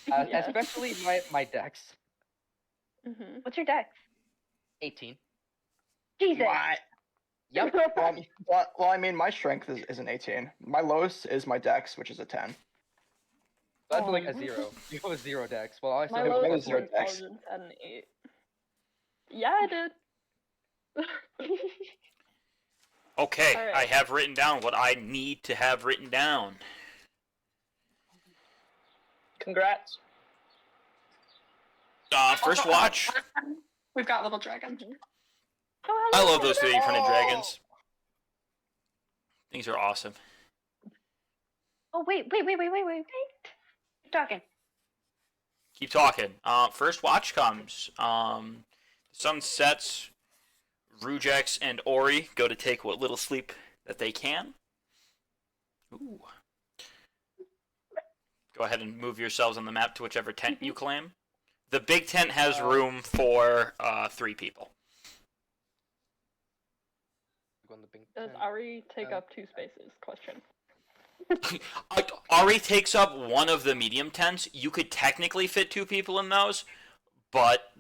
Yeah. Especially my dex. Hmm. what's your dex? 18. Jesus. What? Yep. Well, I mean, my strength is an 18. My lowest is my dex, which is a 10. That'd be like a Um, 0. You have a 0 dex. Well, I My still have lowest a lowest zero was dex. intelligence at an 8. Yeah, I did. Okay, Alright. I have written down what I need to have written down. Congrats. First watch. We've got little dragons. Oh, I hello. love those 3D printed dragons. Things are awesome. Oh wait. Keep talking. Keep talking. First watch comes. Sun sets. Rujex and Ori go to take what little sleep that they can. Ooh. Go ahead and move yourselves on the map to whichever tent you claim. The big tent has room for 3 people. Go on the pink Does tent. Ari take up 2 spaces? Question. Ari takes up one of the medium tents. You could technically fit 2 people in those, but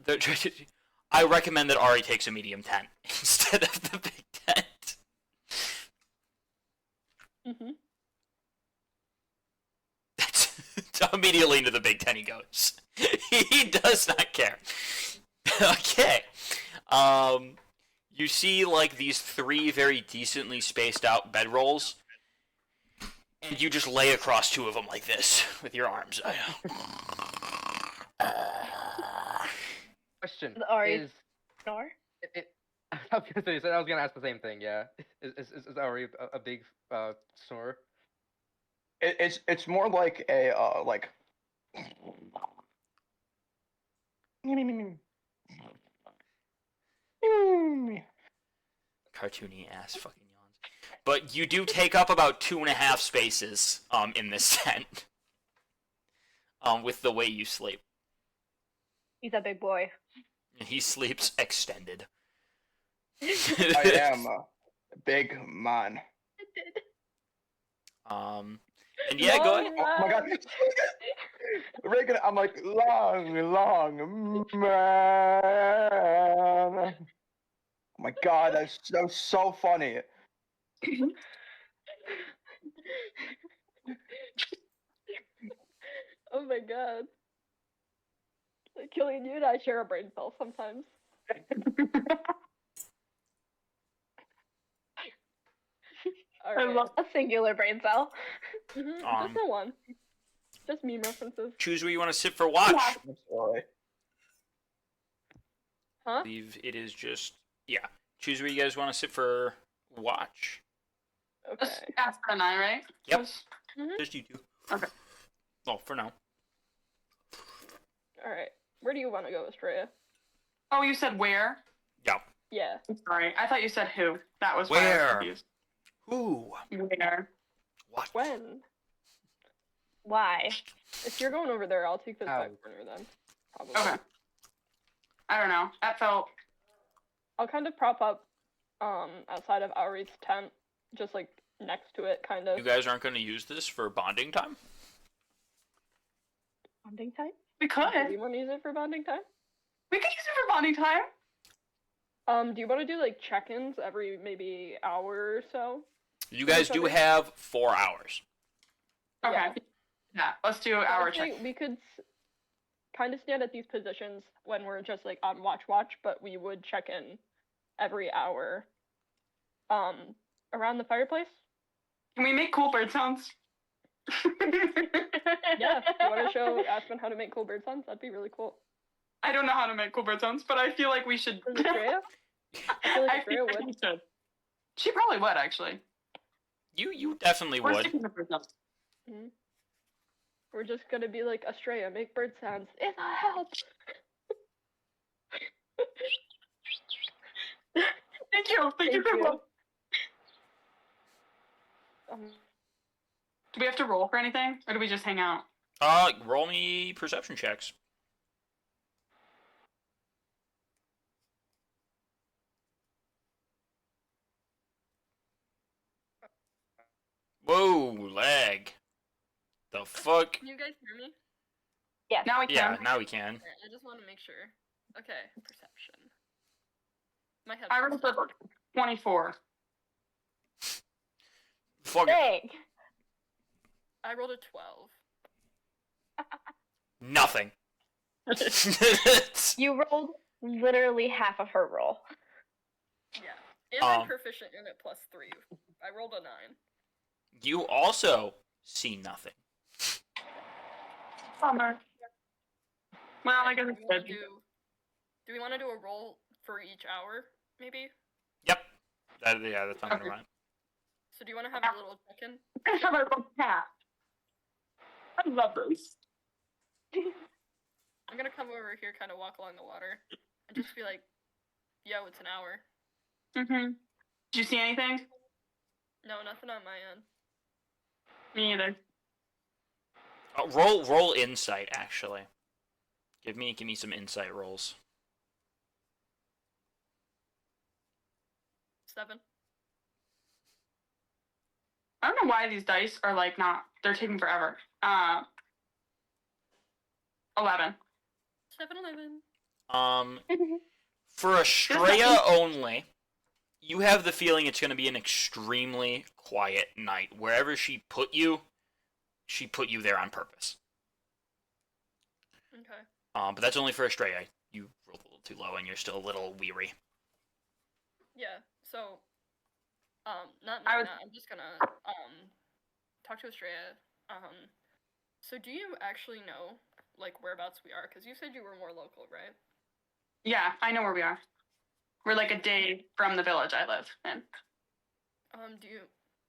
I recommend that Ari takes a medium tent instead of the big tent. Mm-hmm. Immediately into the big tent he goes. He does not care. Okay. You see like these 3 very decently spaced out bedrolls, and you just lay across 2 of them like this with your arms. Question Ari is snore? I was gonna ask the same thing. Yeah, is Ari a big snorer? It's more like a like. Cartoony ass fucking yawns. But you do take up about 2.5 spaces in this tent. With the way you sleep. He's a big boy. And he sleeps extended. I am a big man. And yeah, go ahead. Oh my god. Reagan, I'm like, long man. Oh my god, that's so funny. Oh my god. Killian, you and I share a brain cell sometimes. Alright. A singular brain cell. Just the one. Just meme references. Choose where you want to sit for watch. I'm sorry. Huh? I believe it is just, yeah. Choose where you guys want to sit for watch. Okay. Just Aspen and I, right? Yep. Mhm. Just you 2. Okay. Well, for now. Alright. Where do you want to go, Estrella? Oh, you said where? Yeah. Yeah. I'm sorry. I thought you said who. That was why I was Where? confused. Who? Where? What? When? Why? If you're going over there, I'll take the Ow. back burner then. Probably. Okay. I don't know. That felt. I'll kind of prop up outside of Ari's tent, just like next to it, kind of. You guys aren't going to use this for bonding time? Bonding time? We could. Do you want to use it for bonding time? We could use it for bonding time. Do you want to do like check-ins every maybe hour or so? You guys do Okay. have 4 hours. Okay. Yeah. Yeah. Let's do So our I'd say check. we could kind of stand at these positions when we're just like on watch, but we would check in every hour. Around the fireplace. Can we make cool bird sounds? Yeah. If you want to show Aspen how to make cool bird sounds, that'd be really cool. I don't know how to make cool bird sounds, but I feel like we should. Does Estrella? I feel like I feel Estrella like would. we should. She probably would actually. You definitely We're would. sticking to bird sounds. Mhm. We're just gonna be like Estrella, make bird sounds. It'll help. Thank you. Thank you for you. Do we have to roll for anything, or do we just hang out? Roll me perception checks. Whoa, lag. The fuck? Can you guys hear me? Now we can. Yeah, now we can. I just want to make sure. Okay, perception. My head. I rolled a 24. Fuck. Dang. I rolled a 12. Nothing. You rolled literally half of her roll. Yeah. And I'm Um, proficient in it plus 3. I rolled a 9. You also see nothing. Bummer. Well, I guess it's You wanna good. Do we want to do a roll for each hour, maybe? Yep. Yeah, that's not gonna Okay. run. So do you want to have a little check-in? I have a little cat. I love those. I'm gonna come over here, kind of walk along the water, and just be like, "Yo, it's an hour." Mm-hmm. Did you see anything? No, nothing on my end. Me either. Roll insight, actually. Give me some insight rolls. 7. I don't know why these dice are like not. They're taking forever. 11. 7-Eleven. For Estrella only, you have the feeling it's going to be an extremely quiet night. Wherever she put you there on purpose. Okay. But that's only for Estrella. You rolled a little too low, and you're still a little weary. Yeah. So, not. I'm just gonna talk to Estrella. So do you actually know like whereabouts we are? Because you said you were more local, right? Yeah, I know where we are. We're like a day from the village I live in. Do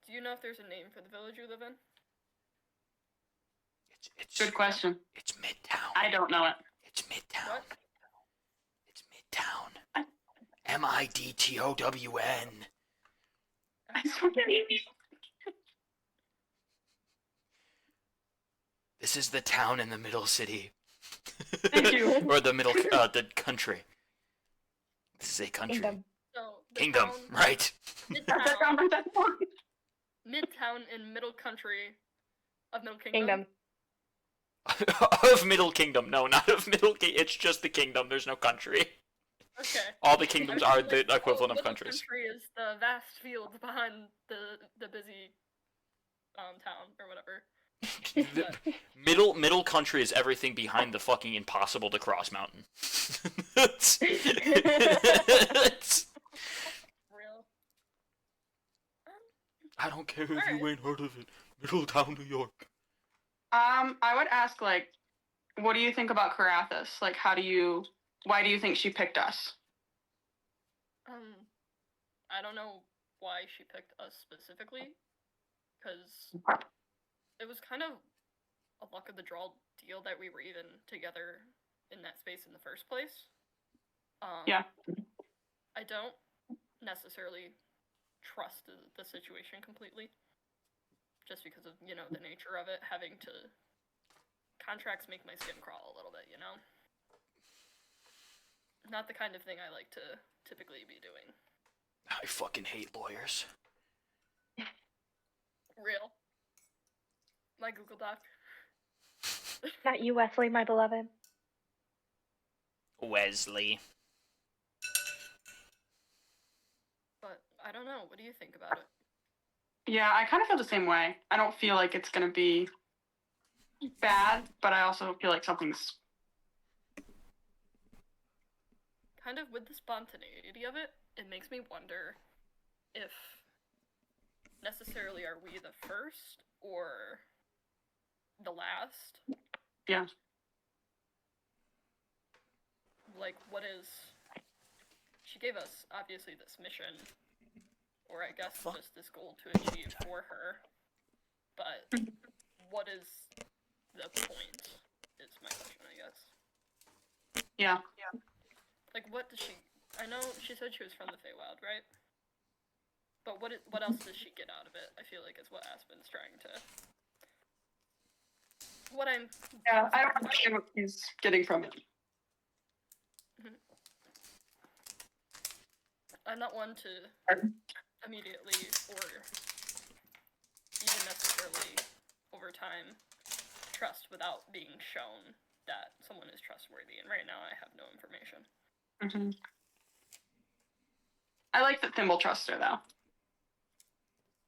you know if there's a name for the village you live in? It's Good question. It's Midtown. I don't know it. It's Midtown. What? It's Midtown. Midtown. I swear. This is the town in the middle city. Thank you. Or the middle, the country. This is a country. Kingdom. So the Kingdom, town, right? Midtown in Middle Country of Middle Kingdom. Kingdom. Of Middle Kingdom. No, not of Middle Kingdom. It's just the kingdom. There's no country. Okay. All the kingdoms are the Like, equivalent of Middle countries. Country is the vast fields behind the busy town or whatever. Middle country is everything behind the fucking impossible to cross mountain. Real. I don't care if Alright. you ain't heard of it. Middletown, New York. I would ask, like, what do you think about Carathis? Like, why do you think she picked us? I don't know why she picked us specifically, because it was kind of a luck of the draw deal that we were even together in that space in the first place. Yeah. I don't necessarily trust the situation completely, just because of, the nature of it, having to... Contracts make my skin crawl a little bit, Not the kind of thing I like to typically be doing. I fucking hate lawyers. Real. My Google Doc. Not you, Wesley, my beloved. Wesley. But I don't know. What do you think about it? Yeah, I kind of feel the same way. I don't feel like it's gonna be bad, but I also feel like something's... Kind of with the spontaneity of it, it makes me wonder if necessarily are we the first or the last? Yeah. Like, what is... She gave us, obviously, this mission, or I guess just this goal to achieve for her, but what is the point, is my question, I guess. Yeah. Like, what does she... I know she said she was from the Feywild, right? But what else does she get out of it? I feel like is what Aspen's trying to... Yeah, I don't understand what he's getting from it. I'm not one to immediately or even necessarily over time trust without being shown that someone is trustworthy, and right now I have no information. Mm-hmm. I like that Thimble trusts her, though.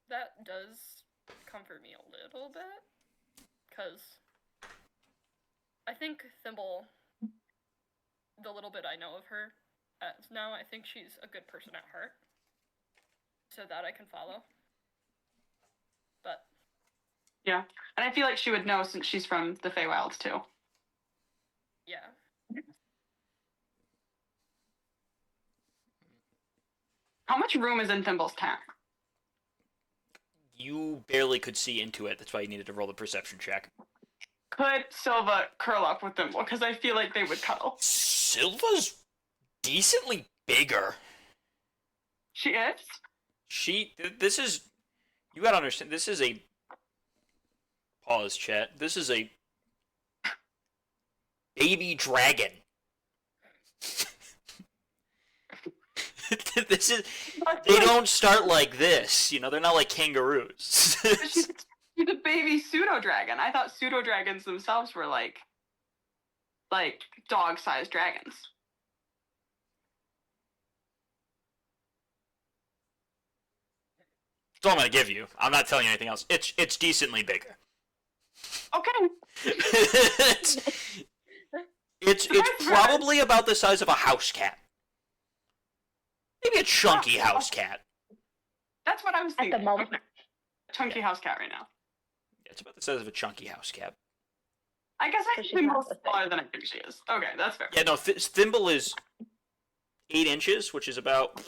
That does comfort me a little bit, because I think Thimble, the little bit I know of her as now, I think she's a good person at heart, so that I can follow. But yeah, and I feel like she would know since she's from the Feywilds too. yeah. How much room is in Thimble's tent? You barely could see into it. That's why you needed to roll the perception check. Could Silva curl up with Thimble? Because I feel like they would cuddle. Silva's decently bigger. She is? This is, you gotta understand, this is a, pause chat, this is a baby dragon. This is, they don't start like this, you know, they're not like kangaroos. She's a baby pseudo dragon. I thought pseudo dragons themselves were like dog-sized dragons. That's all I'm gonna give you. I'm not telling you anything else. It's decently bigger. Okay. it's probably about the size of a house cat. Maybe a chunky house cat. That's what I was At thinking. the moment. Okay. Chunky house cat right now. It's about the size of a chunky house cat. I guess I So she's think not Thimble's the thing. smaller than I think she is. Okay, that's fair. Yeah, no, Thimble is 8 inches, which is about...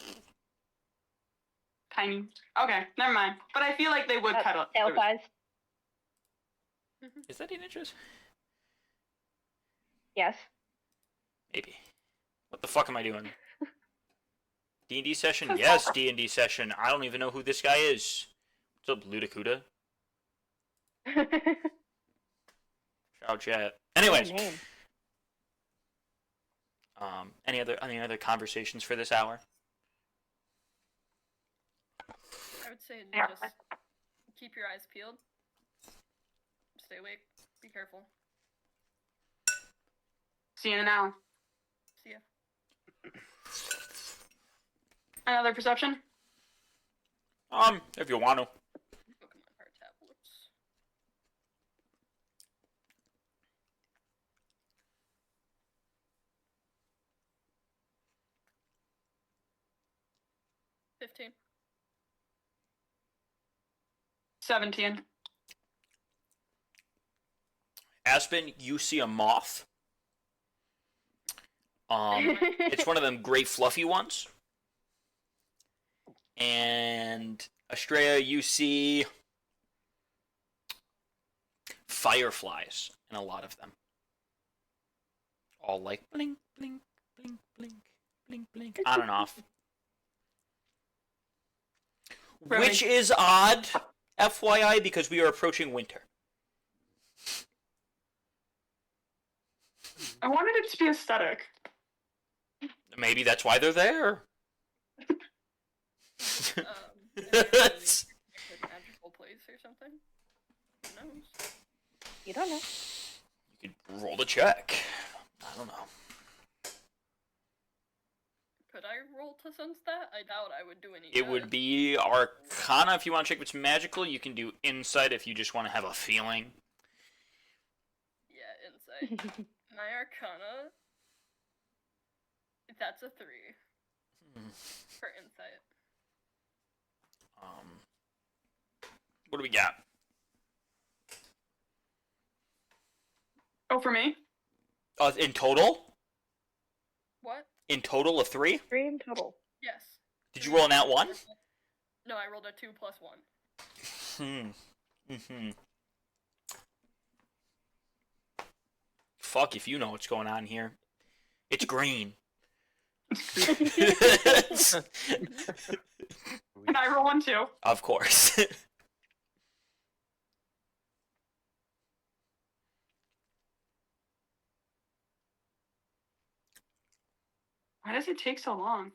Tiny. Okay, never mind. But I feel like they would cuddle. Tail size. Is that 8 inches? Yes. Maybe. What the fuck am I doing? D&D session? Yes, D&D session. I don't even know who this guy is. What's up, Ludacuda? Ciao, chat. Anyways, Name. any other conversations for this hour? I would say Yeah. just keep your eyes peeled. Stay awake. Be careful. See you in an hour. See ya. Another perception? If you want to. Pokemon card tablets. $15. 17. Aspen, you see a moth. It's one of them gray fluffy ones. And Estrella, you see fireflies, and a lot of them. All like blink, blink, blink, blink, blink, blink, on and off. Really? Which is odd, FYI, because we are approaching winter. I wanted it to be aesthetic. Maybe that's why they're there. Maybe it's like a magical place or something. Who knows? You don't know. You could roll the check. I don't know. Could I roll to sense that? I doubt I would do any It good. would be Arcana if you want to check if it's magical. You can do Insight if you just want to have a feeling. Yeah, insight. My Arcana. That's a 3 for insight. What do we got? Oh, for me? In total? What? In total, a 3? 3 in total. Yes. Did you roll an at 1? No, I rolled a 2 plus 1. Fuck if you know what's going on here. It's green. Can I roll one too? Of course. Why does it take so long?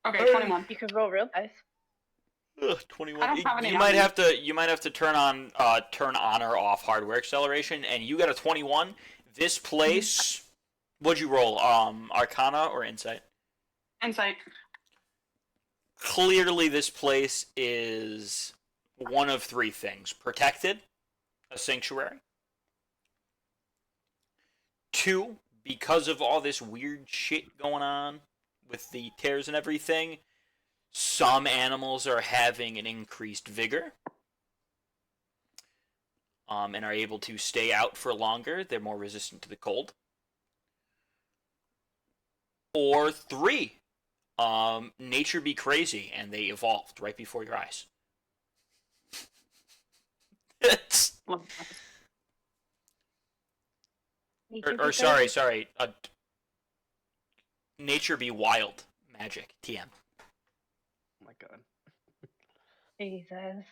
Okay, 21. You could roll real dice. Ugh, 21. I don't have any You on might me. have to turn on or off hardware acceleration, and you got a 21. This place, what'd you roll? Arcana or Insight? Insight. Clearly, this place is one of 3 things: protected, a sanctuary. 2, because of all this weird shit going on with the tears and everything, some animals are having an increased vigor. And are able to stay out for longer. They're more resistant to the cold. Or 3, Nature be crazy, and they evolved right before your eyes. or sorry. Nature be wild. Magic. TM. Oh my god. Jesus.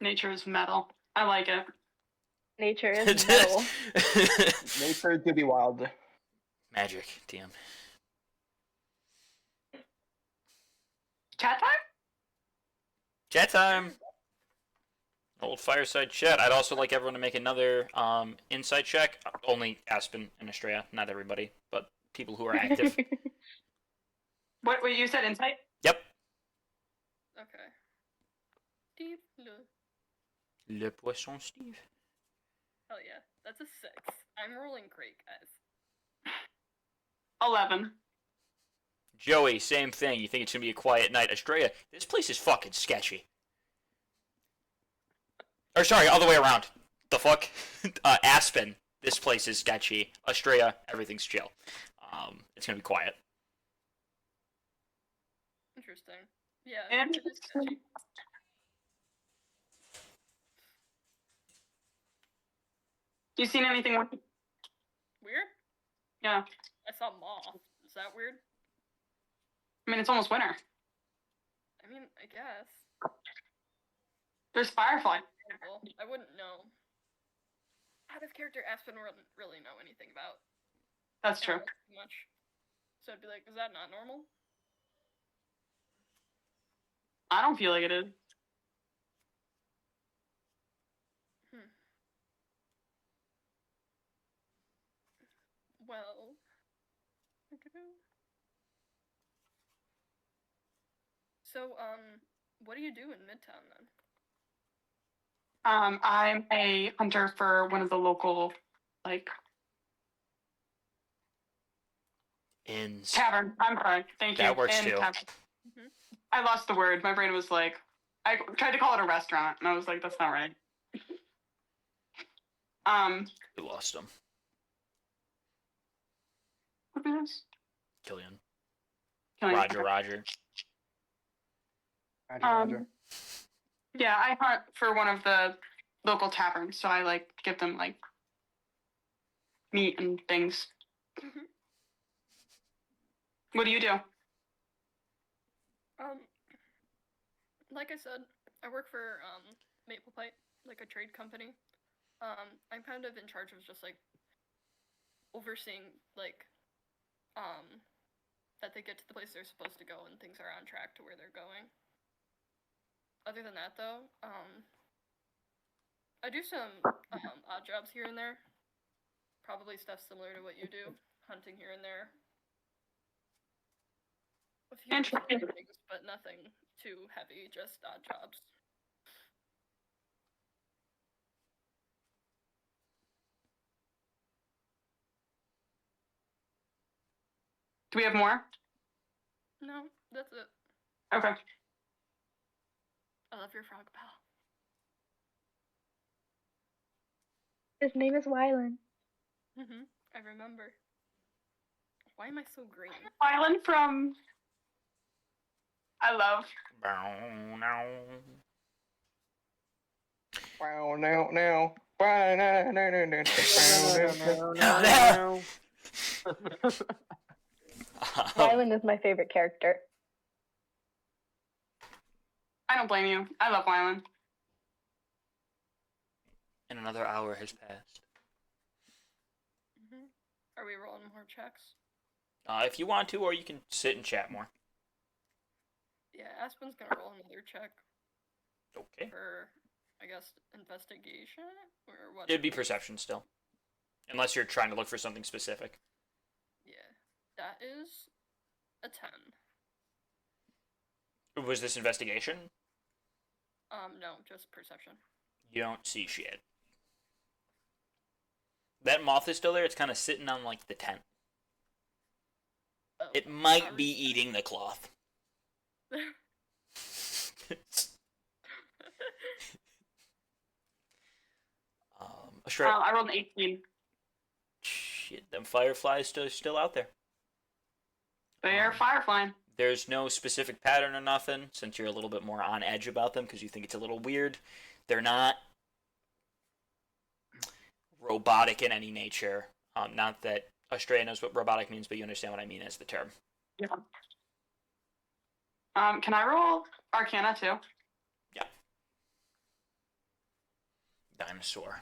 Nature is metal. I like it. Nature is metal. Nature to be wild. Magic. TM. Chat time? Chat time. Old fireside chat. I'd also like everyone to make another insight check. Only Aspen and Estrella, not everybody, but people who are active. What you said? Insight? Yep. Okay. Steve, Le Poisson Steve. hell yeah, that's a 6. I'm rolling great, guys. 11. Joey, same thing. You think it's gonna be a quiet night. Estrella, this place is fucking sketchy. Or sorry, other way around. The fuck? Aspen, this place is sketchy. Estrella, everything's chill. It's gonna be quiet. Interesting. Yeah, And- it is sketchy. You seen anything? Weird? Yeah. I saw moth. Is that weird? I mean, it's almost winter. I mean, I guess. There's firefly. Well, I wouldn't know. Out of character, Aspen wouldn't really know anything about. That's true. Too much. So I'd be like, is that not normal? I don't feel like it is. Well. So, what do you do in Midtown then? I'm a hunter for one of the local, like, Inns. tavern. I'm sorry. Thank you. That works And too. tavern. Mhm. I lost the word. My brain was like, I tried to call it a restaurant, and I was like, that's not right. We lost him. What is this? Killian. Killing- Roger. Roger. Yeah, I hunt for one of the local taverns, so I like give them like meat and things. Mhm. What do you do? Like I said, I work for Maple Pipe, like a trade company. I'm kind of in charge of just like overseeing like that they get to the place they're supposed to go and things are on track to where they're going. Other than that, though, I do some odd jobs here and there. Probably stuff similar to what you do, hunting here and there. A few Interesting. things, but nothing too heavy, just odd jobs. Do we have more? No, that's it. Okay. I love your frog pal. His name is Wylan. I remember. Why am I so green? Island from I love. Wow, no. Wow, no. Wylan is my favorite character. I don't blame you. I love Wyland. And another hour has passed. Are we rolling more checks? If you want to, or you can sit and chat more. Yeah, Aspen's gonna roll another check Okay. for, I guess, investigation or what? It'd be perception still. Unless you're trying to look for something specific. Yeah, that is a 10. Was this investigation? No, just perception. You don't see shit. That moth is still there. It's kind of sitting on, like, the tent. Oh, It might be eating the cloth. I rolled an 18. Shit, them fireflies still out there. They are fireflying. There's no specific pattern or nothing, since you're a little bit more on edge about them because you think it's a little weird. They're not robotic in any nature. Not that Australia knows what robotic means, but you understand what I mean as the term. Yeah. Can I roll Arcana too? Yeah. Dinosaur.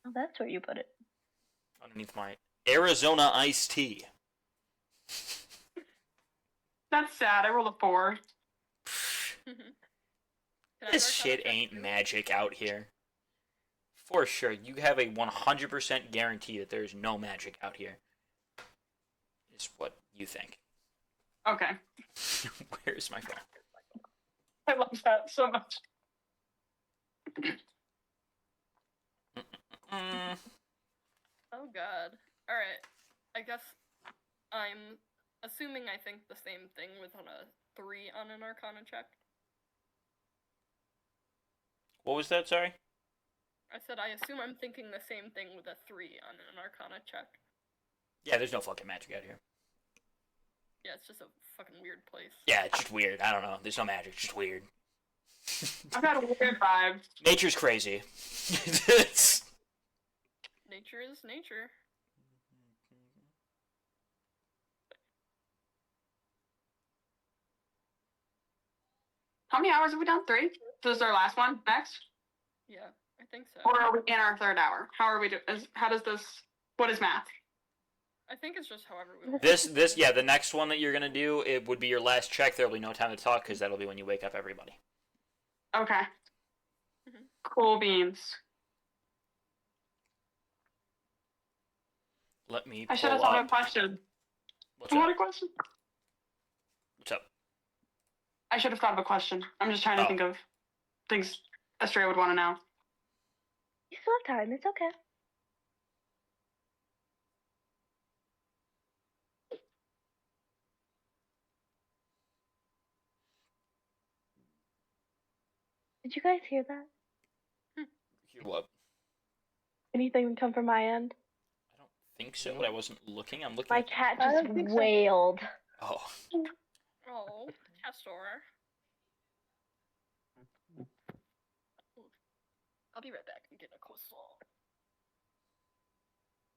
Oh, that's where you put it. Underneath my Arizona iced tea. That's sad. I rolled a 4. Can I This mark shit on a ain't check too? magic out here. For sure, you have a 100% guarantee that there's no magic out here. Is what you think. Okay. Where's my phone? I love that so much. Mm, Oh god. Alright. I guess I'm assuming I think the same thing with on a 3 on an Arcana check. what was that, sorry? I said I assume I'm thinking the same thing with a 3 on an Arcana check. Yeah, there's no fucking magic out here. Yeah, it's just a fucking weird place. Yeah, it's just weird. I don't know. There's no magic. It's just weird. I've got a weird vibe. Nature's crazy. It's- Nature is nature. How many hours have we done? 3? This is our last one. Next, Yeah, I think so. or are we in our 3rd hour? How are we doing? How does this? What is math? I think it's just however we want. yeah, the next one that you're gonna do, it would be your last check. There'll be no time to talk because that'll be when you wake up everybody. Okay. Mhm. Cool beans. Let me I should pull have thought of a up. question. What's What up? a question. What's up? I should have thought of a question. I'm just trying to Oh. think of things Estrella would want to know. You still have time. It's okay. Did you guys hear that? Hear what? Anything come from my end? I don't think so, but I wasn't looking. I'm looking. My At... cat I just don't think so. wailed. Oh. Oh, Castor. I'll be right back. I'm getting a coleslaw.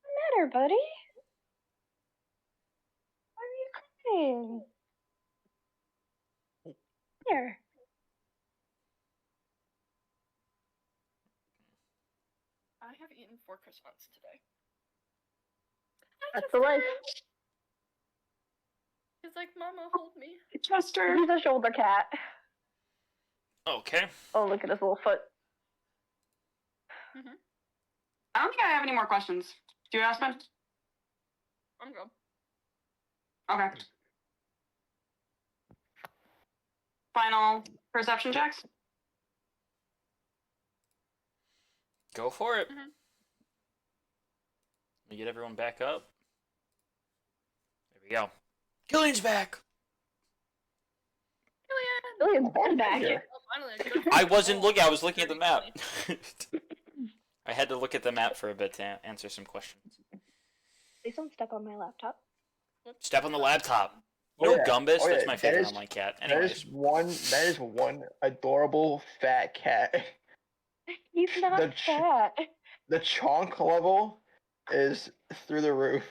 What's the matter, buddy? Why are you crying? Here. I have eaten 4 croissants today. That's the life. He's like, Mama, hold me. Chester. He's a shoulder cat. Okay. Oh, look at his little foot. I don't think I have any more questions. Do you, Aspen? I'm good. Okay. Final perception checks? Go for it. Mhm. Let me get everyone back up. There we go. Killian's back. Killian! Killian's been back. Here. Oh, finally, a good I wasn't roll. looking. I was looking at the map. Very I had to look at the map for a bit to answer some questions. Please don't step on my laptop. Step on the laptop. You Oh, know yeah. Gumbus? Oh, That's yeah. my That favorite is- online cat. That Anyways. is one adorable fat cat. He's not The ch- fat. The chonk level is through the roof.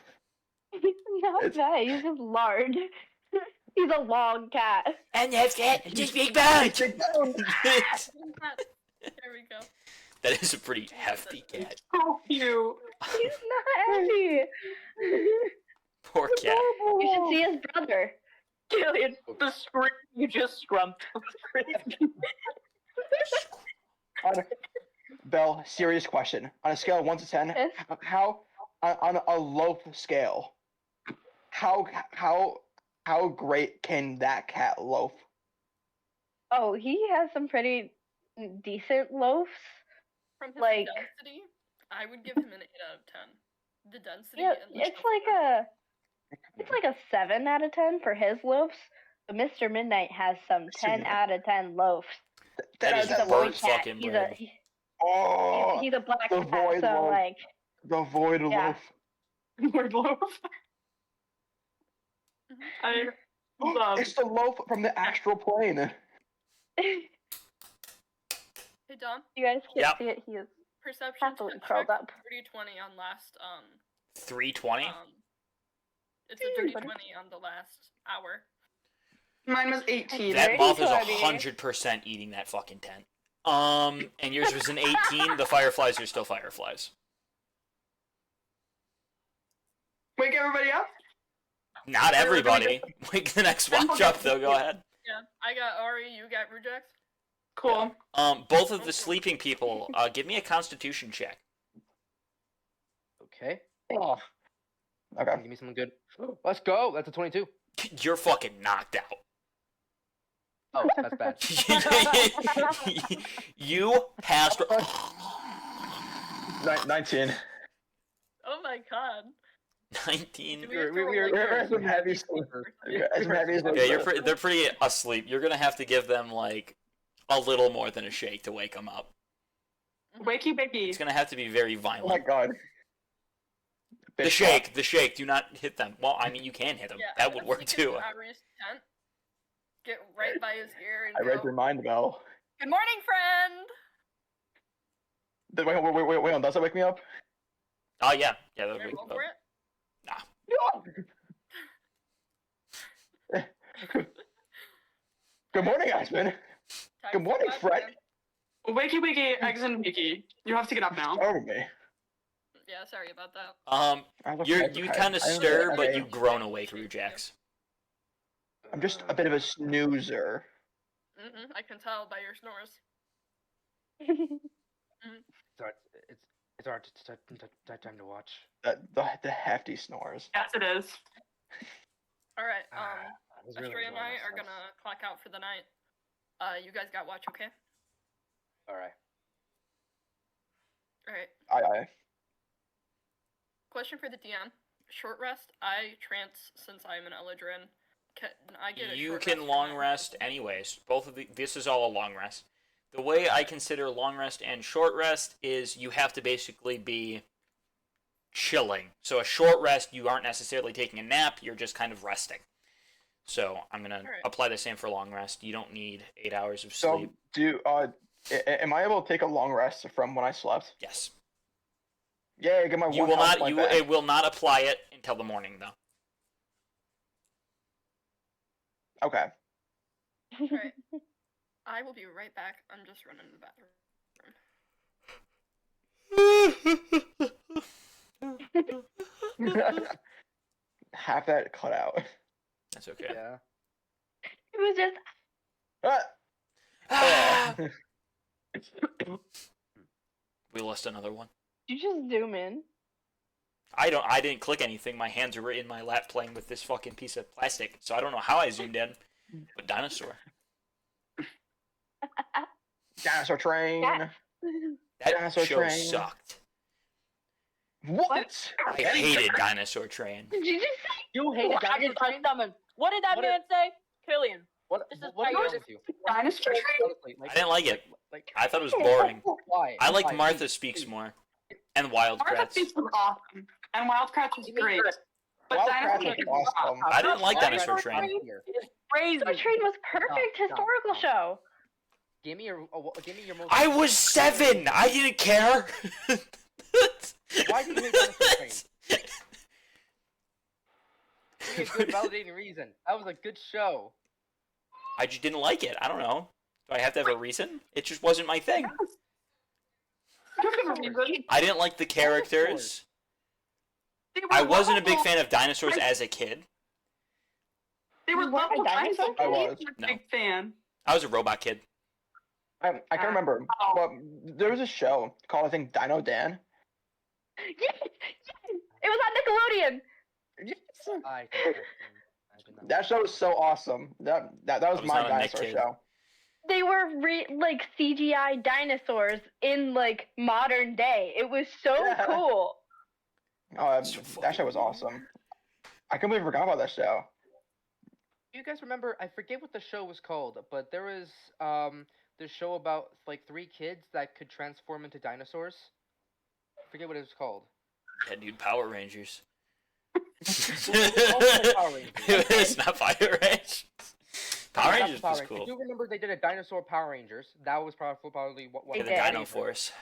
He's not It's- fat. He's just large. He's a long cat. And that's it. Just big bunch. There we go. That is a pretty hefty cat. Oh, cute. He's not happy. Poor cat. You should see his brother. Killian, the scream you just scrumped. Belle, serious question. On a scale of 1 to 10, Yes. how on a loaf scale, how great can that cat loaf? Oh, he has some pretty decent loafs. From his Like- density, I would give him an 8 out of 10. The density Yeah, and the it's like a 7 out of 10 for his loafs. But Mr. Midnight has some 10 out of 10 loafs. That is He's a burnt white cat. fucking He's bread. Oh, he's a black the cat, void so loaf. like the void Yeah. loaf. Word loaf. I love. It's the loaf from the astral plane. Hey Dom, You guys can't Yep. see it. He is perception happily check curled up. 30/20 on last 320. it's a 30/20 on the last hour. Mine was 18. That moth is 30-20. 100% eating that fucking tent. And yours was an 18. The fireflies are still fireflies. Wake everybody up. Not everybody. Wake the next watch up though. Go ahead. Yeah, I got Ari, you got Reject. Cool. Both of the sleeping people, give me a Constitution check. Okay. Oh. Okay. Give me something good. Let's go. That's a 22. You're fucking knocked out. Oh, that's bad. You passed. 19. Oh my god. 19. Do we have to We roll, are- like, we're a- some heavy or Yeah, as heavy as Yeah, they're pretty asleep. You're gonna have to give them like a little more than a shake to wake them up. Wakey wakey. It's gonna have to be very Oh my violent. god. The shake. Do not hit them. Well, I mean, you can hit them. Yeah, That would work sneak too. into Ari's tent, get right by his ear and I read go, your mind, Bell. "Good morning, friend." Wait, does that wake me up? Oh yeah, that would Can I be. roll for it? Good morning, Aspen. Time Good morning, for Fred. man. Wakey wakey, eggs and wakey. You have to get up now. Over me. Yeah, sorry about that. You kind of stir, but you groan awake, Rujax. I'm just a bit of a snoozer. I can tell by your snores. It's our time to watch. The hefty snores. Yes, it is. All right. I was really Astrea and enjoying I are myself. gonna clock out for the night. You guys got watch, okay? All right. All right. Aye. Question for the DM: short rest. I trance since I'm an Eladrin. Can I get a You short can rest long tonight? rest anyways. This is all a long rest. The way I consider long rest and short rest is you have to basically be chilling. So a short rest, you aren't necessarily taking a nap, you're just kind of resting. So I'm gonna Alright. apply the same for long rest. You don't need 8 hours of So, sleep. am I able to take a long rest from when I slept? Yes. Yeah, get my You one will health not. point You back. it will not apply it until the morning though. Okay. Alright. I will be right back. I'm just running to the bathroom. Have that cut out. That's okay. Yeah. It was just Ah! We lost another one. you just zoom in. I didn't click anything. My hands were in my lap playing with this fucking piece of plastic, so I don't know how I zoomed in. But dinosaur. Dinosaur train. Yeah. That Dinosaur show Train. sucked. What? I hated Dinosaur Train. Did you just say? You hated I Dinosaur just Train? summon. What did that What man say? Killian. What? This is What is why wrong you're with you? Dinosaur Train? Honestly, I didn't like it. Like, I thought it was boring. why? I like Why? Martha Speaks More. And Wild Martha Kratts. Speaks was awesome, and Wild Kratts was great. But Wild Dinosaur Kratts Train was was awesome. I didn't like Dinosaur Dinosaur Train. It's crazy. The train was perfect No, historical no. show. Give me your most. I was 7! I didn't care! Why do you hate Dinosaur Train? Give me a good validating reason. That was a good show. I just didn't like it. I don't know. Do I have to have a reason? It just wasn't my thing. You don't have a reason. I didn't like the characters. They were I wasn't a big lovable- fan of dinosaurs as a kid. They were You weren't a lovable dinosaur dinosaurs. I I was. was a No. big fan. I was a robot kid. I can't remember, Oh. but there was a show called, I think, Dino Dan. Yes, it was on Nickelodeon. I did not. That show was so awesome. That was was my not a Nick dinosaur kid. show. They were like CGI dinosaurs in like modern day. It was so Yeah. cool. Oh, So that show was awesome. I completely forgot about that show. Do you guys remember? I forget what the show was called, but there was this show about like 3 kids that could transform into dinosaurs. I forget what it was called. Yeah, dude, Power Rangers. Power Rangers. It's not Fire Rangers. Power Not the Rangers was Rangers. I cool. do remember they did a dinosaur Power Rangers. That was probably what They Yeah, the did. Dino Force.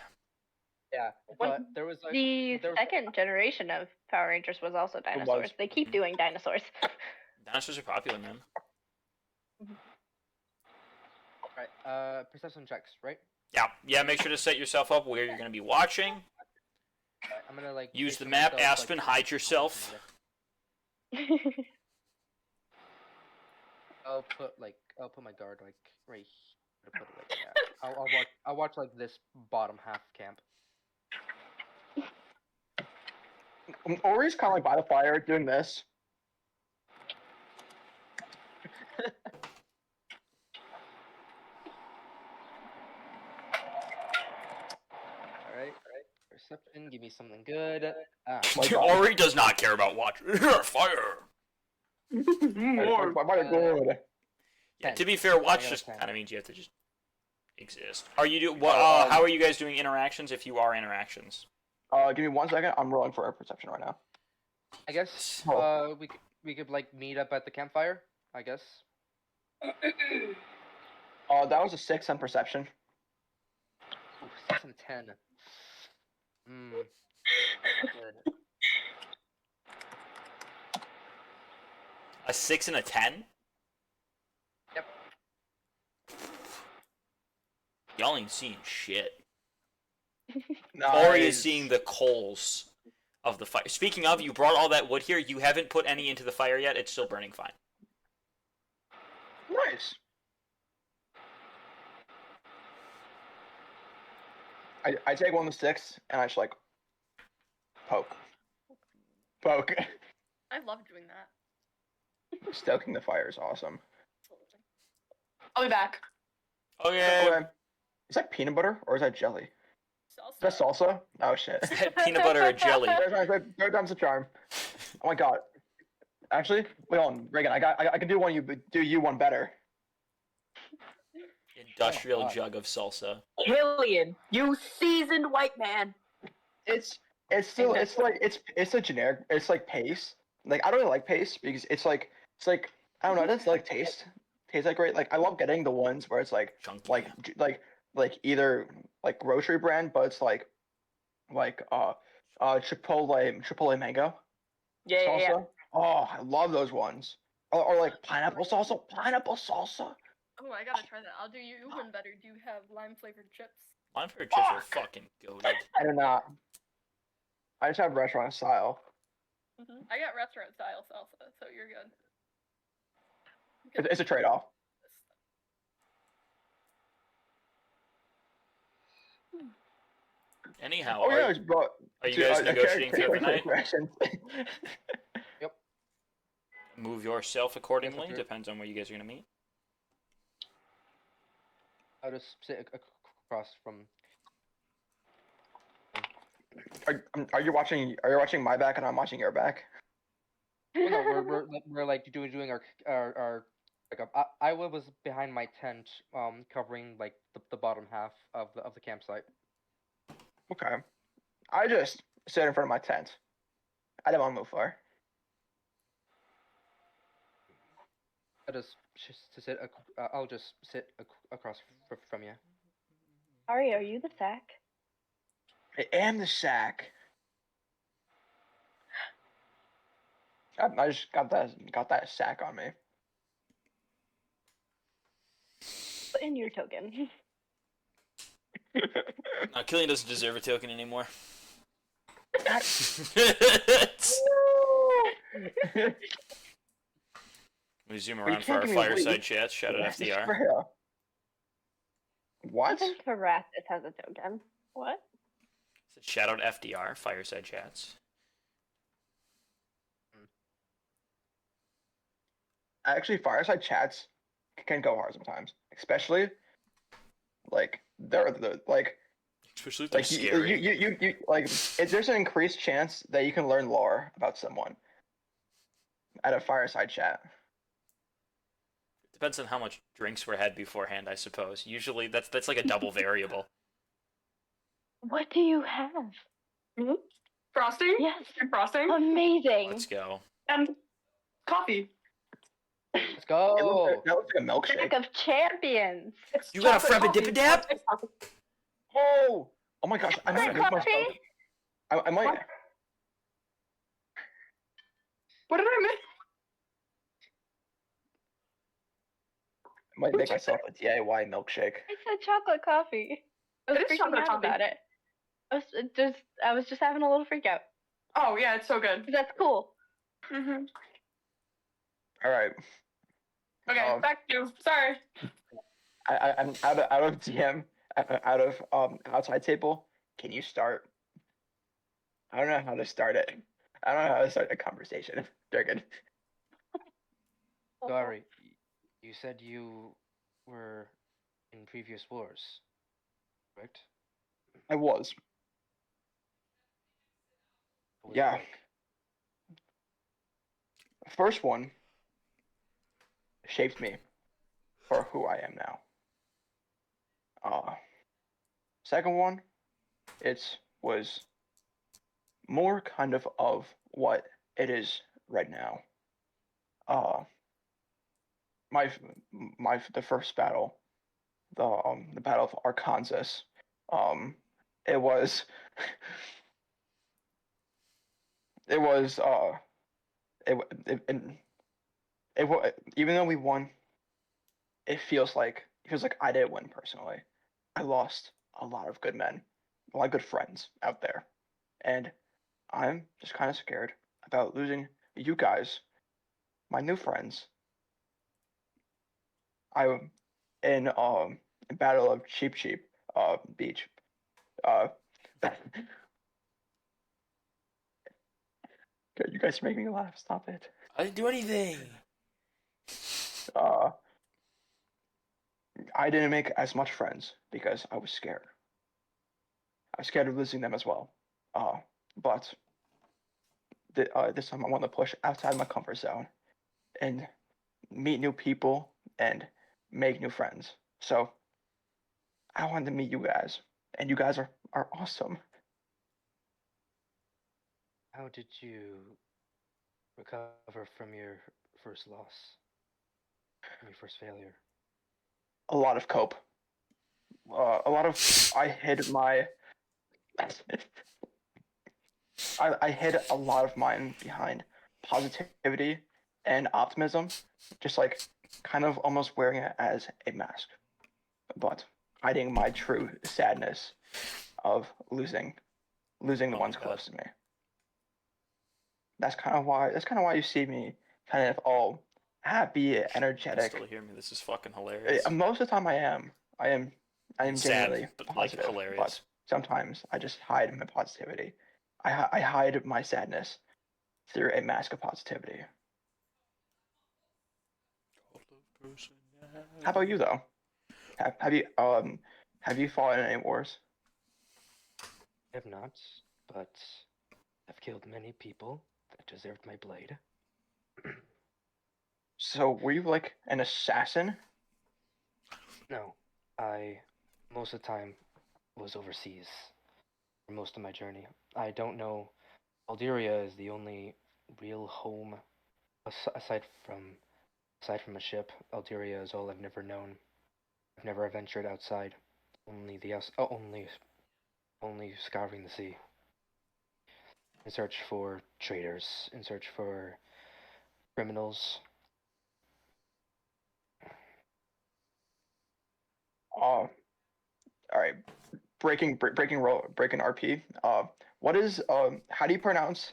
Yeah, When but there was like The there was- second generation of Power Rangers was also dinosaurs. They keep doing dinosaurs. Dinosaurs are popular, man. right. Perception checks, right? Yeah. Make sure to set yourself up where you're gonna be watching. Alright, I'm gonna like Use the picture map, myself, Aspen. Hide yourself. I'll put my guard like right here. Put it like I'll watch like this bottom half camp. Ori's kind of like by the fire doing this. Alright. Perception, give me something good. My God. Ori does not care about watching. Fire. More. My God. Yeah, 10. to be fair, watch got a just 10. kind of means you have to just exist. Are you do? How are you guys doing interactions? If you are interactions, Give me 1 second. I'm rolling for a perception right now. I guess Oh. we could like meet up at the campfire, I guess. That was a 6 on perception. Ooh, 6 and 10. Good. a 6 and a 10. Yep. Y'all ain't seeing shit. Nice. Ori is seeing the coals of the fire. Speaking of, you brought all that wood here. You haven't put any into the fire yet. It's still burning fine. Nice. I take 1 to 6 and I just like poke. I love doing that. Stoking the fire is awesome. I'll be back. Okay. Okay. Is that peanut butter or is that jelly? Is that salsa? Oh shit. Peanut butter or jelly. Third time's the charm. Oh my god. Actually, wait on, Reagan. I can do you one better. Industrial Oh, God. jug of salsa. Killian, you seasoned white man. It's still it's a generic. It's like paste. Like I don't really like paste because it's like I don't know. It doesn't like taste like great. Like I love getting the ones where it's like Chunky. like either like grocery brand, but it's like Chipotle mango Yeah, salsa. yeah. Oh, I love those ones. Or like pineapple salsa. Oh, I gotta try that. I'll do you one better. Do you have lime flavored chips? Mine for chips are fucking goated. I do not. I just have restaurant style. I got restaurant style salsa, so you're good. It's a trade off. Anyhow, Oh yeah, are you guys negotiating throughout the night? Yep. Move yourself accordingly. Yes, Depends on where you guys are gonna meet. I'll just sit across from. Are you watching my back and I'm watching your back? Well, no, we're like doing our I was behind my tent, covering like the bottom half of the campsite. Okay. I just sit in front of my tent. I don't want to move far. I'll just sit across from you. Ari, are you the sack? I am the sack. I just got that sack on me. Put in your token. No, Killian doesn't deserve a token anymore. We zoom you around for can't our give me a fireside lead. chats. Shout out FDR. What? Even Karathis has a token. What? Shout out FDR, fireside chats. Actually, fireside chats can go hard sometimes, especially like they're the like Especially if they're like scary. you like there's an increased chance that you can learn lore about someone at a fireside chat. Depends on how much drinks were had beforehand, I suppose. Usually that's like a double variable. What do you have? Frosting? Yes. And frosting? Amazing. Let's go. and coffee. Let's go. That looks like a milkshake. Pack of champions. It's You got a chocolate Frappa coffee, Dip Dap? not iced coffee. Oh! Oh my gosh, I might Chocolate make coffee? myself. I might. What? What did I miss? I might make myself a DIY milkshake. I said chocolate coffee. I was It is freaking chocolate out coffee. about it. I was just having a little freak out. Oh yeah, it's so good. That's cool. Mhm. All right, Okay, back to you. Sorry. I'm out of DM, out of outside table. Can you start? I don't know how to start it. I don't know how to start a conversation. Durgan. Sorry, you said you were in previous wars, correct? I was. What was it Yeah. like? First one shaped me for who I am now. Second one, it was more kind of what it is right now. Uh, the first battle, the Battle of Arkansas, it was it was it was even though we won, it feels like I didn't win personally. I lost a lot of good men, a lot of good friends out there, and I'm just kind of scared about losing you guys, my new friends. I in Battle of Cheap Cheap Beach. Uh, you guys are making me laugh. Stop it. I didn't do anything. Uh, I didn't make as much friends because I was scared. I was scared of losing them as well. But this time I want to push outside my comfort zone and meet new people and make new friends. So I wanted to meet you guys, and you guys are awesome. How did you recover from your first loss, from your first failure? A lot of cope. A lot of I hid my. I hid a lot of mine behind positivity and optimism, just like kind of almost wearing it as a mask, but hiding my true sadness of losing the Oh ones my God. close to me. That's kind of why you see me kind of all happy, You can energetic. still hear me. This is fucking hilarious. Most of the time I am Sad, genuinely but like positive, hilarious. but sometimes I just hide my positivity. I hide my sadness through a mask of positivity. How about you though? Have you fought in any wars? I have not, but I've killed many people that deserved my blade. So were you like an assassin? No, I most of the time was overseas for most of my journey. I don't know. Algeria is the only real home aside from a ship. Algeria is all I've never known. I've never ventured outside. Only only scouring the sea in search for traders, in search for criminals. All right. Breaking RP. What is how do you pronounce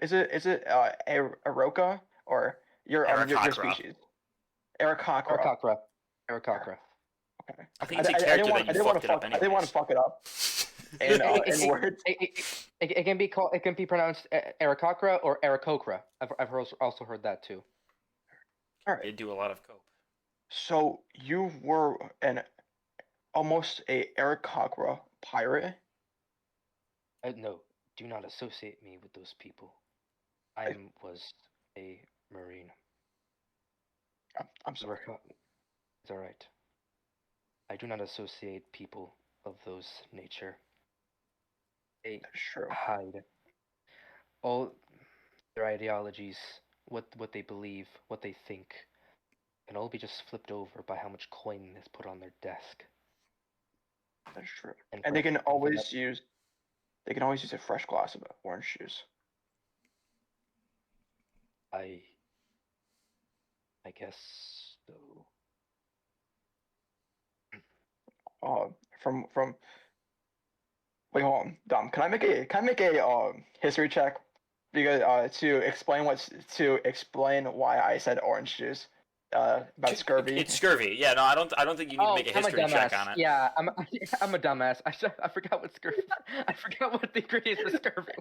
is it Aroka or your Aarakocra. species? Aarakocra. Arakakra. Arakakra. Okay. I think it's a character that you fucked it up I didn't want anyways. to fuck it up in words. It can be called. It can be pronounced Arakakra or Arakokra. I've also heard that too. All They right. do a lot of cope. So you were an almost a Aarakocra pirate. No, do not associate me with those people. I was a marine. I'm sorry. It's all right. I do not associate people of those nature. They That's true. hide. All their ideologies, what they believe, what they think, can all be just flipped over by how much coin is put on their desk. That's true. And And they for- can and for always that- use a fresh glass of orange juice. I guess so. From wait, hold on, Dom. Can I make a history check because to explain why I said orange juice about scurvy. It's scurvy. Yeah, no, I don't think you need to make a history check on it. Yeah, I'm a dumbass. I forgot what scurvy. I forgot what the ingredients for scurvy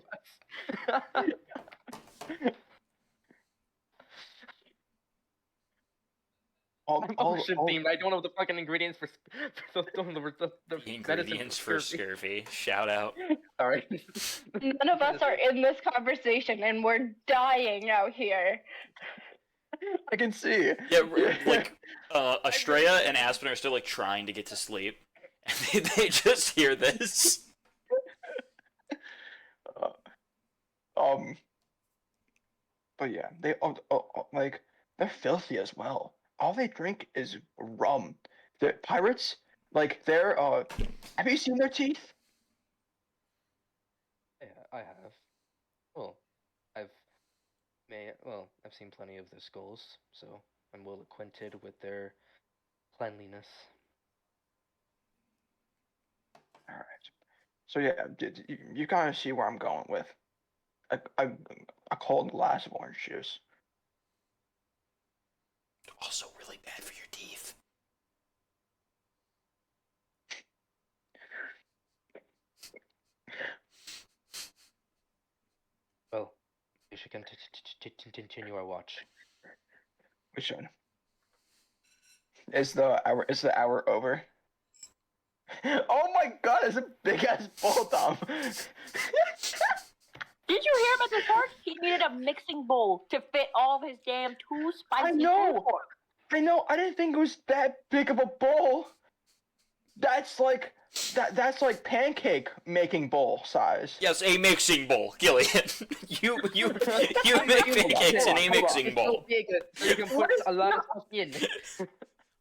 was. I'm ocean themed. I don't know the fucking ingredients for the Ingredients for scurvy. Shout out. Sorry. None of us are in this conversation, and we're dying out here. I can see. Yeah, like Estrella and Aspen are still like trying to get to sleep, and they just hear this. But yeah, they like they're filthy as well. All they drink is rum. The pirates, like they're have you seen their teeth? Yeah, I have. Well, I've seen plenty of their skulls, so I'm well acquainted with their cleanliness. All right. So yeah, you kind of see where I'm going with a cold glass of orange juice. Also, really bad for your teeth. Well, we should continue our watch. We should. Is the hour over? Oh my god, it's a big ass bowl, Tom. Did you hear about the shark? He needed a mixing bowl to fit all of his damn too spicy I know. food pork. I know. I didn't think it was that big of a bowl. That's like pancake making bowl size. Yes, a mixing bowl, Gillian. you make pancakes in a mixing bowl. Big, so you can put a lot of stuff in.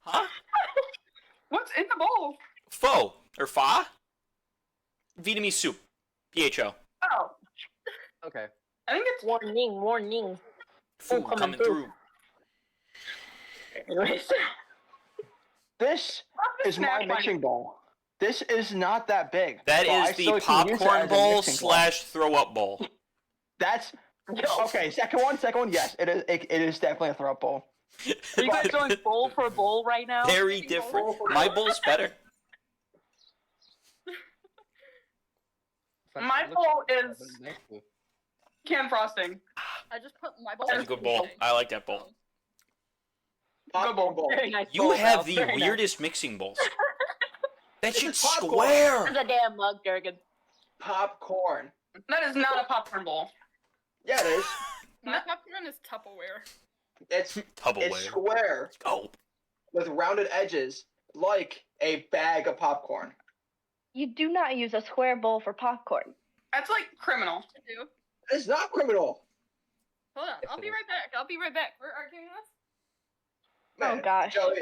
Huh? What's in the bowl? Pho or fa? Vietnamese soup. PHO. Oh, Okay. I think it's Warning. Food coming coming through. through. Anyways. This is my snack mixing bowl. This is not that big. That so I is the still can use it popcorn as a bowl mixing bowl. / throw up bowl. That's okay. Second one. Yes, it is. It is definitely a throw up bowl. Are you guys going bowl for bowl right now? Very different. My bowl's better. My bowl is canned frosting. I just put my bowl. That's a good bowl. I like that bowl. Popcorn bowl. Very nice You bowl, have Ralph. the Very nice. weirdest mixing bowls. That This shit's is popcorn. square. That's a damn mug, Durgan. Popcorn. That is not a popcorn bowl. Yeah, it is. My popcorn is Tupperware. It's Tupperware. square Oh, with rounded edges, like a bag of popcorn. You do not use a square bowl for popcorn. That's like criminal. I do. It's not criminal. Hold on. Yes, I'll it be is. right back. We're arguing this. Oh, gosh. Joey,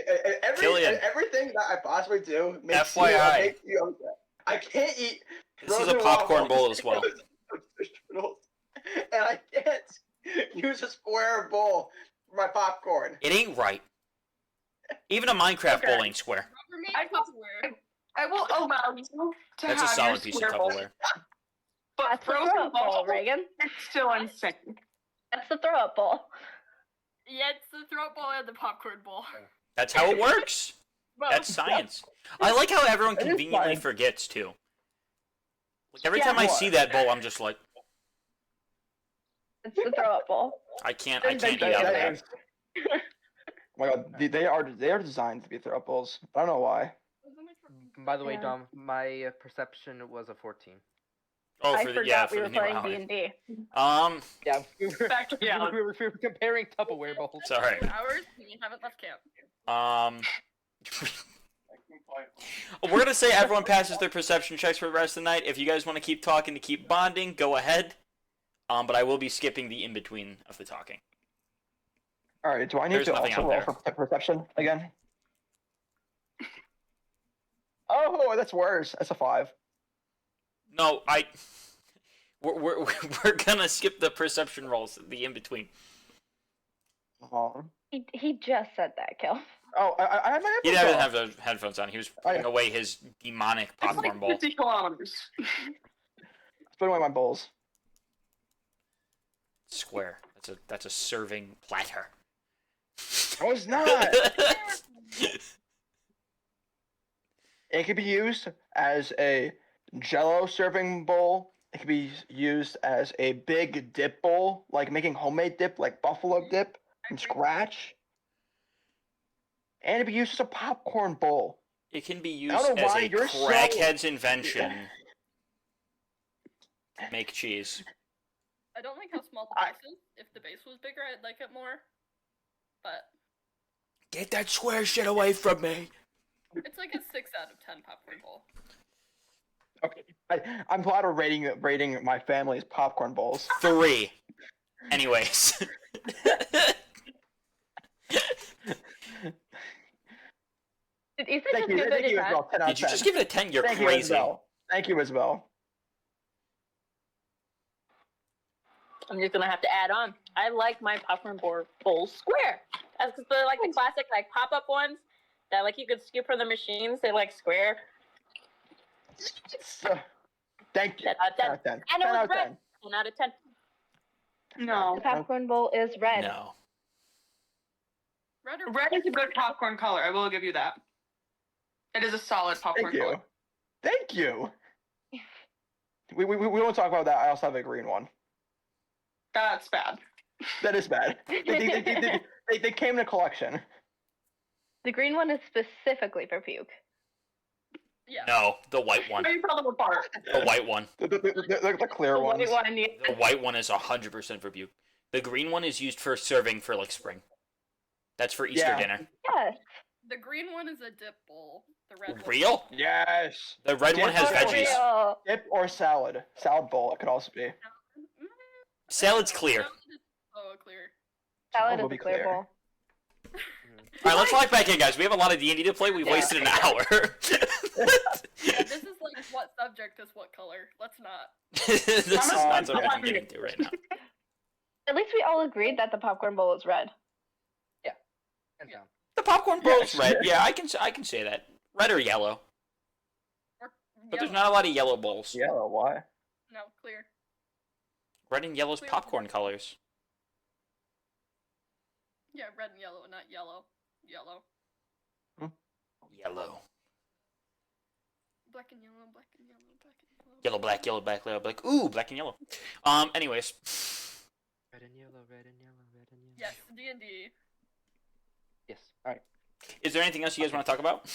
Killian. everything that I possibly do makes FYI. makes you upset. I can't eat. this is a frozen popcorn waffles bowl as well. and I can't use a square bowl for my popcorn. It ain't right. Even a Minecraft Okay. bowl ain't square. Rubbermaid I- Tupperware. I will allow you to That's a have solid your piece of square bowl, Tupperware. but That's the frozen throw up bowl, bowl Reagan. is still insane. That's the throw up bowl. Yeah, it's the throat bowl and the popcorn bowl. That's how it works. Both. That's science. I like how everyone It is conveniently science. forgets too. Like every Yeah, time I what? see that bowl, I'm just like, It's the throw up bowl. I can't eat That- out of that that. is- Oh my god, they are designed to be throw up bowls. I don't know why. By the way, Yeah. Dom, my perception was a 14. Oh, I for the forgot we for were the new playing Halloween. D&D. Yeah, we were, Back to reality. we were comparing Tupperware bowls. Sorry. 4 hours and you haven't left camp. We're gonna say everyone passes their perception checks for the rest of the night. If you guys want to keep talking to keep bonding, go ahead. But I will be skipping the in-between of the talking. Alright, do I need There's to nothing also out roll there. for perception again? Oh, that's worse. That's a 5. No, we're gonna skip the perception rolls, the in-between. He just said that, Kel. Oh, I had my He headphones didn't off. have the headphones on. He was Oh, putting yeah. away his demonic It's popcorn like bowl. 50 kilometers. Put away my bowls. Square. That's a serving platter. No, it's not. It could be used as a Jello serving bowl. It could be used as a big dip bowl, like making homemade dip, like buffalo dip from scratch. And it could be used as a popcorn bowl. It can be I don't used know as why a you're so- crackhead's invention. Make cheese. I don't like how small the base is. If the base was bigger, I'd like it more. But Get that square shit away from me. it's like a 6 out of 10 popcorn bowl. Okay, I'm glad we're rating my family's popcorn bowls. 3. Anyways. Is it Thank just you, give thank it you, a 10? Isabel. 10 out of Did you 10. just give it a 10? You're Thank you, crazy. Isabel. Thank you, Isabel. I'm just gonna have to add on. I like my popcorn bowl square. That's because they're like the classic like pop-up ones that like you could scoop from the machines. They like square. Thank you. 10 out of 10. 10 out of 10. And it 10 was out of red. 10. 10 out of 10. No. The popcorn bowl is red. No. Red or Red is a good popcorn color. I will give you that. It is a solid popcorn Thank you. color. Thank you. We won't talk about that. I also have a green one. That's bad. That is bad. They came in a collection. The green one is specifically for puke. Yeah. No, the white one. How do you tell them apart? The white one. The clear The ones. white one, yeah. The white one is 100% for puke. The green one is used for serving for like spring. That's for Easter Yeah. dinner. Yes. The green one is a dip bowl. The red one. Real? Yes. The red one has Dip or- veggies. Real. Dip or salad. Salad bowl. It could also be. Salad's clear. Salad is clear. Salad will is be a clear clear. bowl. All right, let's log back in, guys. We have a lot of D&D to play. We've Yeah. wasted an hour. Yeah, this is like what subject is what color. Let's not. This is not something we can get into right now. At least we all agreed that the popcorn bowl is red. Hands down. The popcorn bowl's Yes. red. Yeah, I can say that. Red or yellow. Or But there's yellow. not a lot of yellow bowls. Yellow. Why? No, clear. Red and yellow's popcorn colors. Yeah, red and yellow, not yellow. Yellow. Yellow. Black and yellow, black and yellow, black and yellow. Yellow, black, yellow, black, yellow, black. Ooh, black and yellow. Anyways. Red and yellow, red and yellow, red and yellow. Yes, D&D. Yes. All right. Is there anything else you guys want to talk about?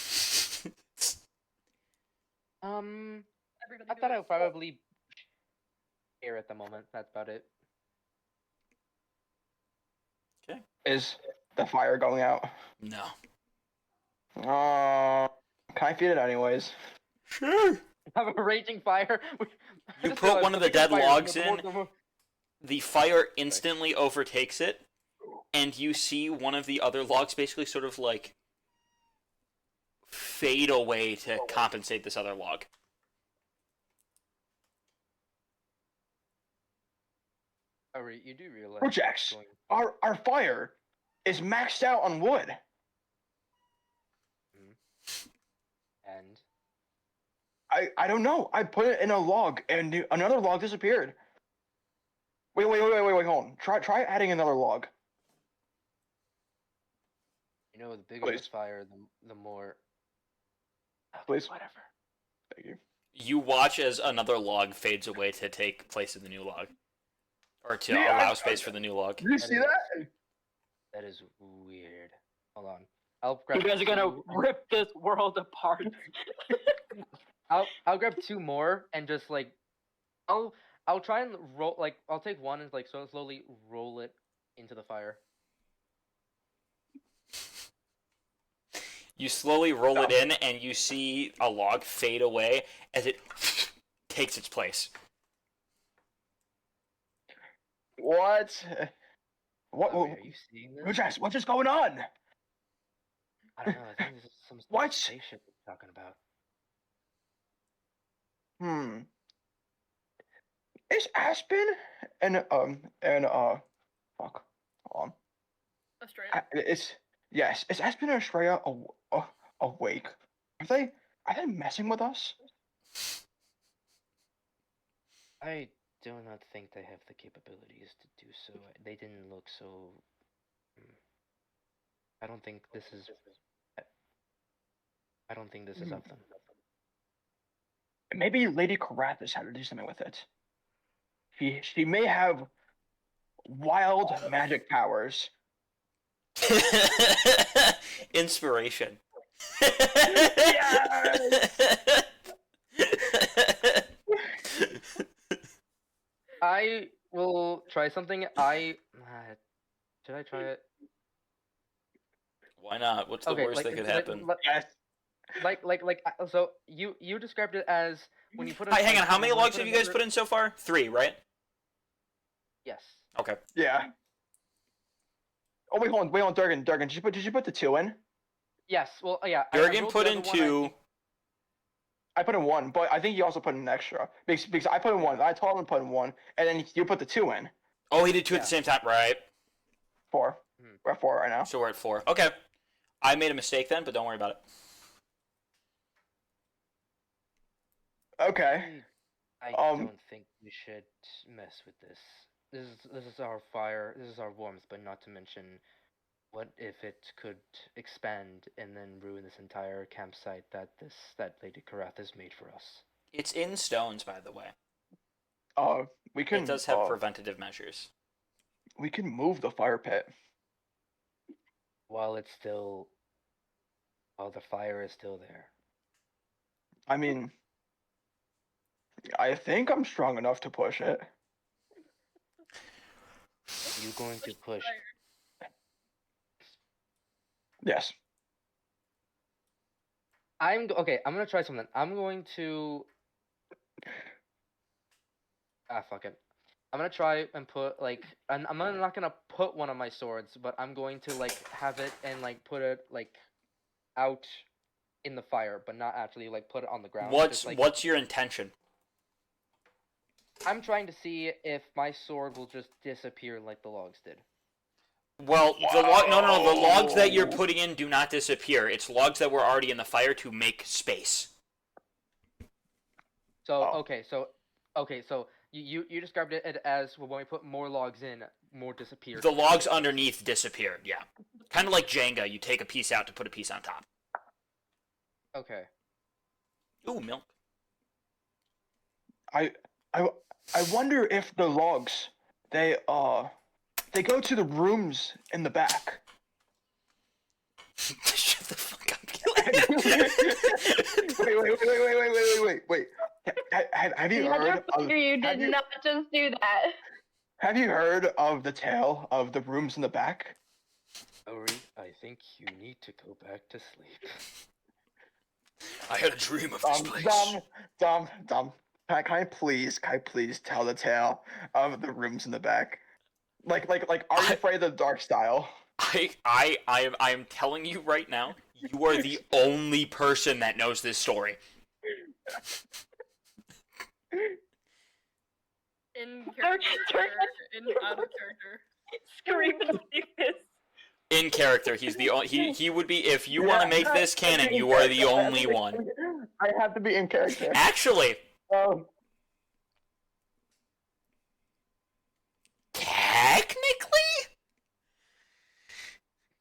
Everybody I thought go. I would probably here at the moment. That's about it. Is the fire going out? No. Can I feed it anyways? Sure. Have a raging fire. You Just put like, one of the bigger dead fire, logs the more- in. the more- The fire instantly overtakes it, and you see one of the other logs basically sort of like fade away to compensate this other log. Alright, you do realize. Projects. going- Our fire is maxed out on wood. And I don't know. I put it in a log and another log disappeared. Wait, hold on. Try adding another log. you know, the bigger Please. the fire, the more. Okay, Please. Whatever. Thank you. You watch as another log fades away to take place of the new log. Or to Yeah, allow I- space for the new log. Did you see that? That is weird. Hold on. I'll grab. You guys are gonna two- rip this world apart. I'll grab two more and just like, I'll try and roll like I'll take one and like so slowly roll it into the fire. You slowly roll it in, and you see a log fade away as it takes its place. What? What? Are you seeing this? What's just going on? I don't know. I think this is some sort What? of spaceship we're talking about. Is Aspen fuck. Australia. Yes. Is Aspen and Australia awake? Are they messing with us? I do not think they have the capabilities to do so. They didn't look so. I don't think this is. I don't think this is of them. Maybe Lady Carathis had to do something with it. She may have wild magic powers. Inspiration. I will try something. Should I try it? Why not? What's the worst that could happen? Yes. So you described it as when you put. Hi, hang on. How many logs have you guys put in so far? 3, right? Yes. Okay. Yeah. Oh wait, hold on, Durgan. Did you put the 2 in? Yes. Well, yeah. Durgan put in 2. I put in 1, but I think you also put in an extra because I put in 1. I told him to put in 1, and then you put the 2 in. Oh, he did 2 at the same time, right? 4. We're at 4 right now. So we're at 4. Okay. I made a mistake then, but don't worry about it. Okay. I don't think we should mess with this. This is our fire. This is our warmth, but not to mention, what if it could expand and then ruin this entire campsite that Lady Karath has made for us? It's in stones, by the way. We can. It does have preventative measures. We can move the fire pit. While the fire is still there. I mean, I think I'm strong enough to push it. Are you going to push? Yes. Okay. I'm gonna try something. I'm going to. Fuck it. I'm gonna try and put I'm not gonna put one of my swords, but I'm going to have it and put it out in the fire, but not actually put it on the ground. What's your intention? I'm trying to see if my sword will just disappear like the logs did. Well, the logs that you're putting in do not disappear. It's logs that were already in the fire to make space. So okay, so you described it as when we put more logs in, more disappeared. The logs underneath disappeared, yeah. Kind of like Jenga, you take a piece out to put a piece on top. Okay. Ooh, milk. I wonder if the logs they go to the rooms in the back. Shut the fuck up. Wait. Have you heard of, You did not just do that. Have you heard of the tale of the rooms in the back? Ori, I think you need to go back to sleep. I had a dream of this place. Dumb. Can I please tell the tale of the rooms in the back? Like, are you afraid of the dark style? I am telling you right now, you are the only person that knows this story. In character, out of character. Scream like this. In character, he's the only. He would be, if you want to make this canon, you are the only one. I have to be in character. Actually, Oh. technically,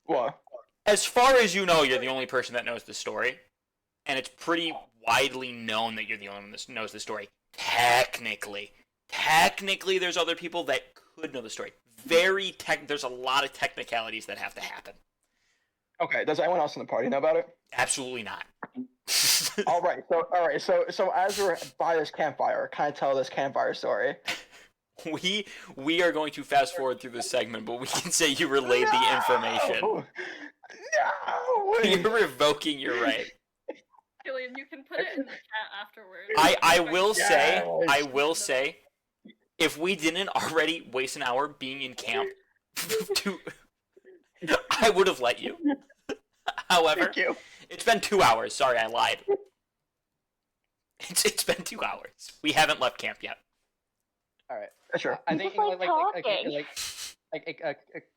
What? as far as you know, you're the only person that knows the story, and it's pretty widely known that you're the only one that knows the story. Technically, there's other people that could know the story. There's a lot of technicalities that have to happen. Okay. Does anyone else in the party know about it? Absolutely not. All right. So as we're by this campfire, can I tell this campfire story? We are going to fast forward through this segment, but we can say you relayed the information. No! You're revoking your right. Killian, you can put it in the chat afterwards. I will say, if we didn't already waste an hour being in camp, I would have let you. However, Thank you. it's been 2 hours. Sorry, I lied. It's been 2 hours. We haven't left camp yet. All right. Sure. I I'm think just, like, talking.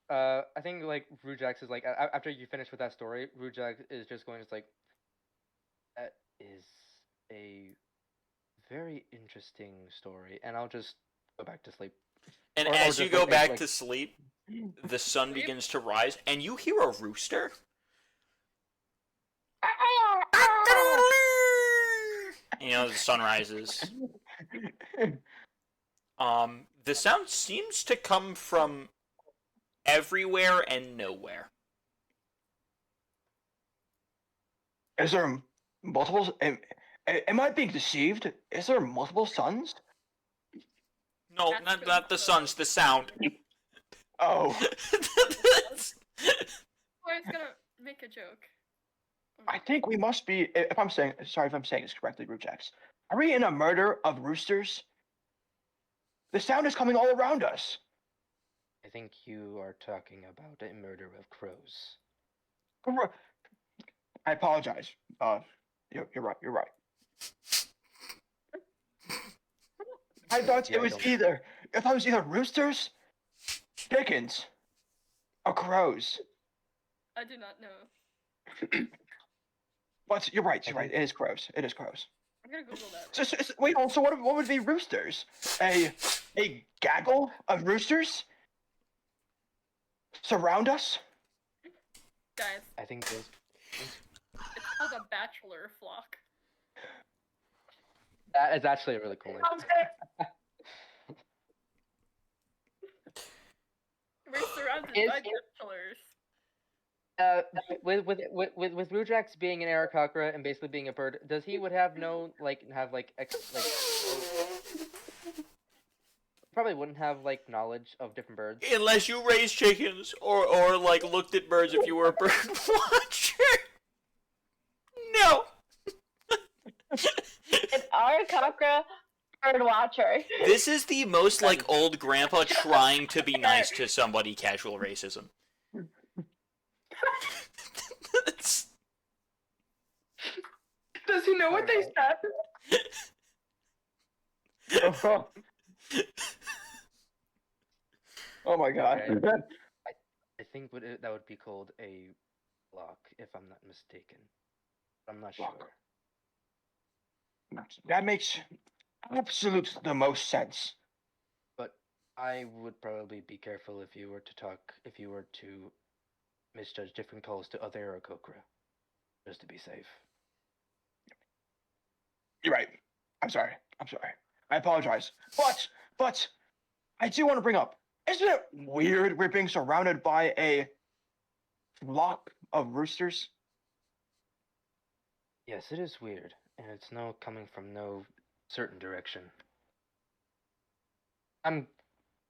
I think like Rujax is like after you finish with that story, Rujax is just going to like, that is a very interesting story, and I'll just go back to sleep. And Or as you just, go like, back like- to sleep, the sun begins to rise, and you hear a rooster. You know, the sun rises. The sound seems to come from everywhere and nowhere. Is there multiple? Am I being deceived? Is there multiple suns? No, That's not, good. not the sun's the sound. Oh, I was gonna make a joke. I think we must be. If I'm saying, sorry if I'm saying this correctly, Rujax. Are we in a murder of roosters? The sound is coming all around us. I think you are talking about a murder of crows. I apologize. You're right. You're right. I thought Yeah, it was don't- either. If I was either roosters, chickens, or crows. I do not know. But you're right. I You're right. think- It is crows. It is crows. I'm gonna Google that. Wait. Also, what would be roosters? A gaggle of roosters surround us. Guys, I think those. it's called a bachelor flock. That is actually a really cool name. We're surrounded Is by it- bachelors. With Rujax being an Aarakocra and basically being a bird, does he would have no probably wouldn't have like knowledge of different birds. Unless you raise chickens or like looked at birds if you were a bird watcher. No. An Arakakra bird watcher. This is the most like old grandpa trying to be nice to somebody casual racism. It's- Does he know what they said? Oh my god. Okay. I think that would be called a block, if I'm not mistaken. I'm not Block. sure. That makes absolute the most sense. But I would probably be careful if you were to misjudge different calls to other Aarakocra, just to be safe. You're right. I'm sorry. I apologize. But I do want to bring up, isn't it weird we're being surrounded by a flock of roosters? Yes, it is weird, and it's coming from no certain direction. I'm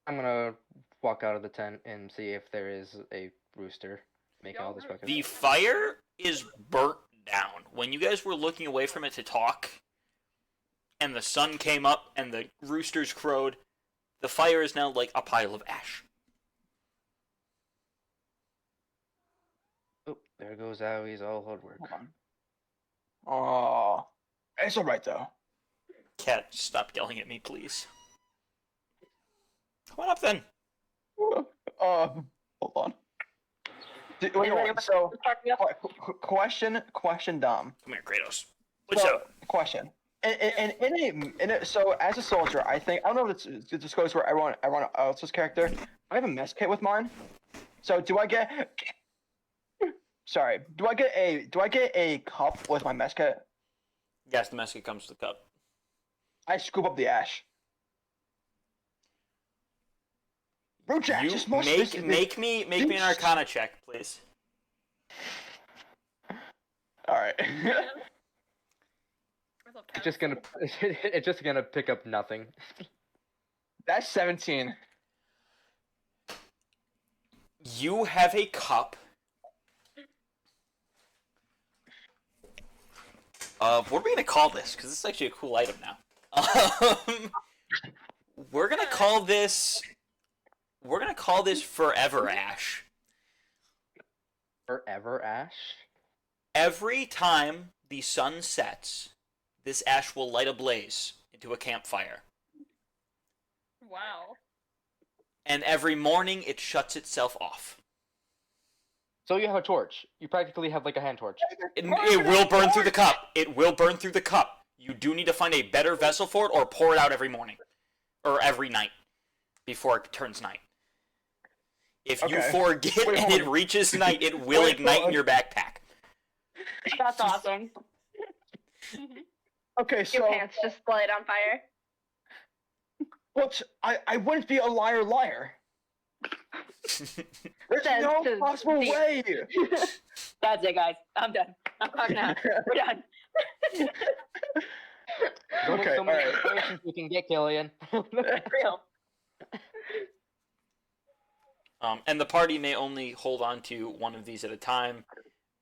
gonna walk out of the tent and see if there is a rooster making all this ruckus. The fire is burnt down. When you guys were looking away from it to talk, and the sun came up and the roosters crowed, the fire is now like a pile of ash. Oh, there goes Owie's all hard work. Hold on. Oh, it's all right though. Cat, stop yelling at me, please. Come on up then. Hold on. Wait, so question, Dom. Come here, Kratos. What's So, up? question. So as a soldier, I think I don't know if it's disclosed where everyone else's character. I have a mess kit with mine. So do I get? Sorry. Do I get a cup with my mess kit? Yes, the mess kit comes with the cup. I scoop up the ash. Rujax, You this must make me an Arcana check, please. All right. It's just gonna pick up nothing. That's 17. You have a cup of, what are we gonna call this? Because this is actually a cool item now. We're gonna call this. We're gonna call this Forever Ash. Forever Ash? Every time the sun sets, this ash will light a blaze into a campfire. Wow. And every morning it shuts itself off. So you have a torch. You practically have like a hand torch. It will burn through the cup. It will burn through the cup. You do need to find a better vessel for it or pour it out every morning. Or every night. Before it turns night. If you Okay. forget Wait, and hold it on. reaches night, it will Wait, ignite hold in on. your backpack. That's awesome. Mm-hmm. Okay, Your so pants just light on fire. what? I wouldn't be a liar. There's Says no to possible the- way. That's it, guys. I'm done. I'm clocking out. We're done. There's only Okay, so many alright. inspirations you can get, Killian. Real. And the party may only hold on to one of these at a time.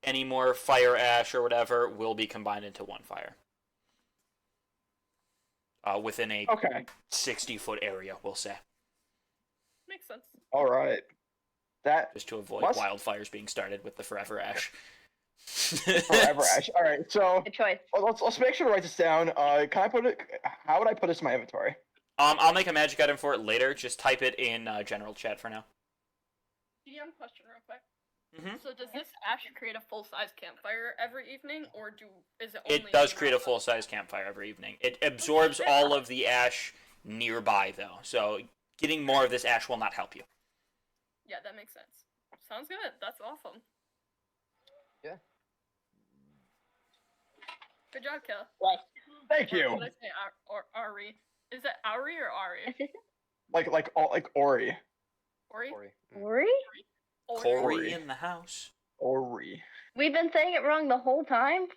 Any more fire ash or whatever will be combined into one fire. Within a Okay, 60-foot area, we'll say. Makes sense. all right. That Just to avoid Must- wildfires being started with the forever ash. forever ash. All right, so Good choice. let's make sure to write this down. Can I put it? How would I put this in my inventory? I'll make a magic item for it later. Just type it in general chat for now. DM question real quick. Mhm. So does this ash create a full-size campfire every evening, or is it only? It does in create a the- full-size campfire every evening. It absorbs all of the ash nearby, though. So getting more of this ash will not help you. Yeah, that makes sense. Sounds good. That's awesome. Yeah. Good job, Kill. Right. Thank Or you. Did I say Ari? Is it Ari or Ari? Like Ori. Ori? Ori. Ori? Corey in the house. Ori. We've been saying it wrong the whole time.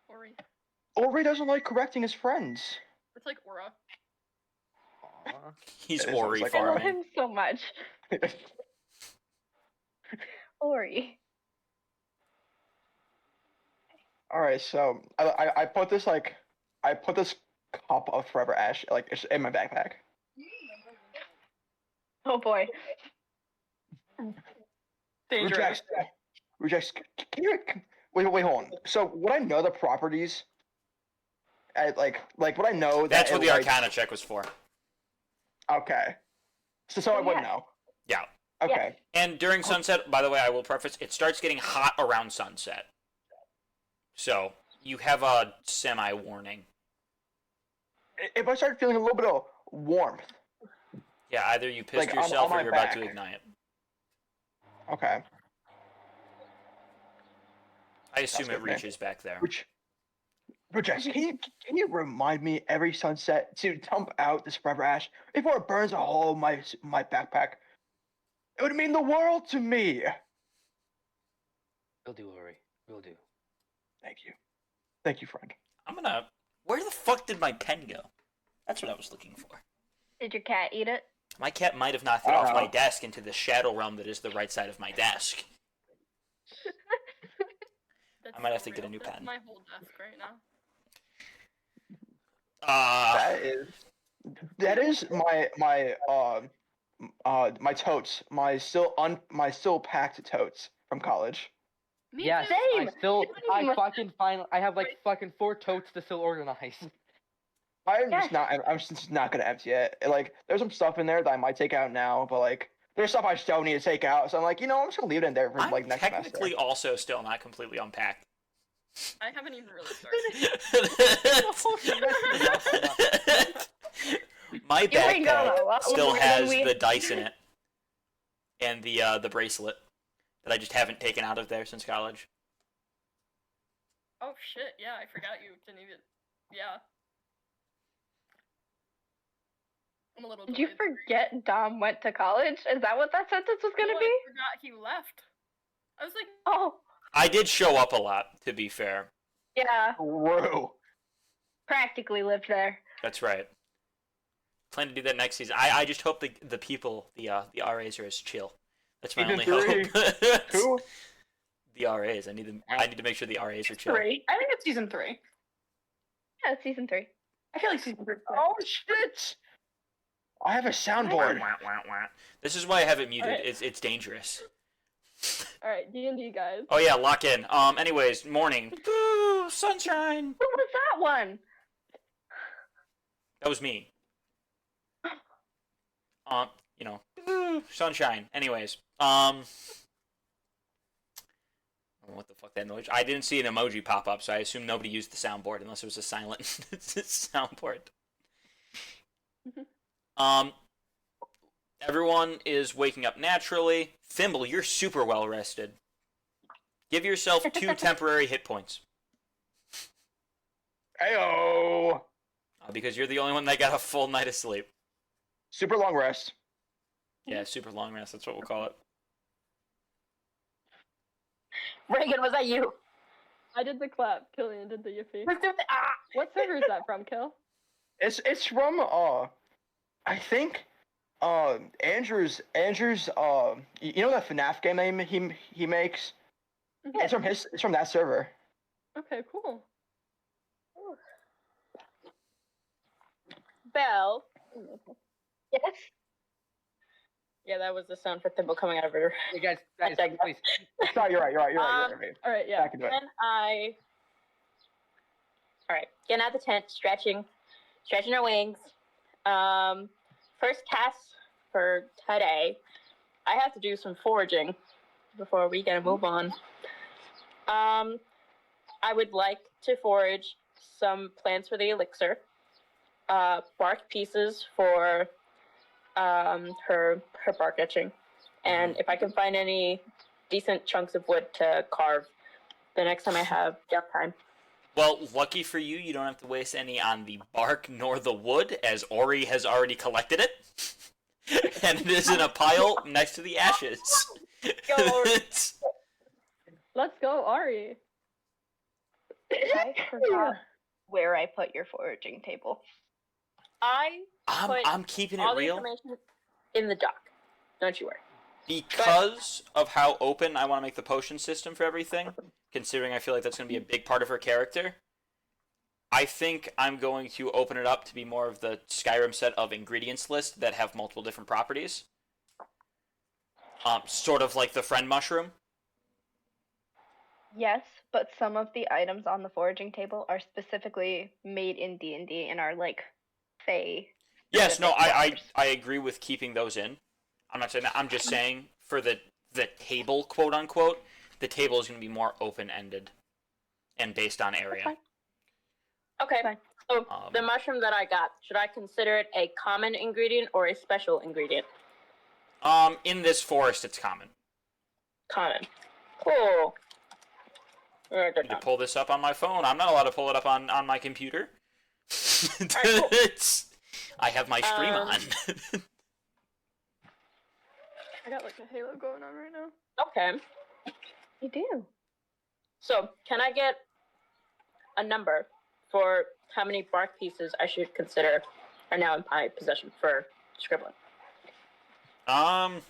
Ori. Ori doesn't like correcting his friends. It's like Aura. Aw. He's It sounds Ori like I love farming. him so much. Ori. All right, so I put this cup of forever ash like it's in my backpack. Oh boy. Dangerous. Rejects. Can you wait? Hold on. So would I know the properties? Like would I know That's that what it, the like- Arcana check was for. Okay. So I wouldn't Yeah. know. Yeah. Okay. And during sunset, by the way, I will preface, it starts getting hot around sunset. So you have a semi-warning. If I start feeling a little bit of warmth. Yeah, either you pissed Like, on yourself or my you're about to back. ignite. Okay. I assume good it to me. reaches back there. Rejects. Can you remind me every sunset to dump out this forever ash before it burns a hole in my backpack? It would mean the world to me. Will do, Ori. Will do. Thank you. Thank you, friend. I'm gonna... Where the fuck did my pen go? That's what I was looking for. Did your cat eat it? My cat might have knocked it off my Uh-oh. desk into the shadow realm that is the right side of my desk. That's I might have so to get a real. new That's pen. my whole desk right now. That is my totes, my still packed totes from college. Me Yes, too. Same. I have like fucking 4 totes to still organize. I'm Yes. just not gonna empty it. Like there's some stuff in there that I might take out now, but like there's stuff I still need to take out. So I'm like, I'm just gonna leave it in there for I'm like next semester. technically also still not completely unpacked. I haven't even really started. My You ain't got backpack a lot still more than has we- the dice in it, and the bracelet that I just haven't taken out of there since college. Oh shit, yeah, I forgot you didn't even. Yeah. I'm a little Did you delayed. forget Dom went to college? Is that what that sentence was gonna No, be? I forgot he left. I was like, Oh, I did show up a lot, to be fair. yeah. True. Practically lived there. That's right. Plan to do that next season. I just hope the people, the RAs are as chill. That's my Season only 3. hope. Who? The RAs. I need to make sure the RAs are chill. 3. I think it's season 3. Yeah, it's season 3. I feel like season 3. Oh shit! I have a soundboard. Wah, wah, wah. This is why I have it muted. Alright. It's dangerous. All right, D&D guys. Oh yeah, lock in. Anyways, morning. Ooh, sunshine. What was that one? That was me. Ooh, sunshine. Anyways, what the fuck that noise? I didn't see an emoji pop up, so I assume nobody used the soundboard unless it was a silent soundboard. Everyone is waking up naturally. Thimble, you're super well rested. Give yourself 2 temporary hit points. Ayo! Because you're the only one that got a full night of sleep. Super long rest. Yeah, super long rest, that's what we'll call it. Reagan, was that you? I did the clap. Killian did the yiffy. Let's do the What server is that from, Kill? It's from I think Andrew's you know that FNAF game that he makes? Mhm. It's from that server. Okay, cool. Belle. Yes. Yeah, that was the sound for Thimble coming out of her. Hey guys, Exactly. please. Sorry, you're right. Um, All right, yeah. Back into it. Then Alright, getting out the tent, stretching her wings. First task for today, I have to do some foraging before we gotta move on. I would like to forage some plants for the elixir, bark pieces for her bark etching, and if I can find any decent chunks of wood to carve the next time I have downtime. Well, lucky for you, you don't have to waste any on the bark nor the wood, as Ori has already collected it. And it is in a pile next to the ashes. Go. Let's go, Ari. I forgot where I put your foraging table. I'm keeping it All the real information in the dock. Don't you worry. because of how open I want to make the potion system for everything, considering I feel like that's going to be a big part of her character. I think I'm going to open it up to be more of the Skyrim set of ingredients list that have multiple different properties. Sort of like the friend mushroom. Yes, but some of the items on the foraging table are specifically made in D&D and are like Fey. Yes, no, specific I flowers. agree with keeping those in. I'm not saying that. I'm just saying for the table, quote unquote, the table is going to be more open ended and based on area. fine. Okay. Fine. So the mushroom that I got, should I consider it a common ingredient or a special ingredient? In this forest, it's common. Common. Cool. I need to pull this up on my phone. I'm not allowed to pull it up on my computer. cool. I have my stream on. I got like a halo going on right now. Okay. You do. So can I get a number for how many bark pieces I should consider are now in my possession for scribbling? D6?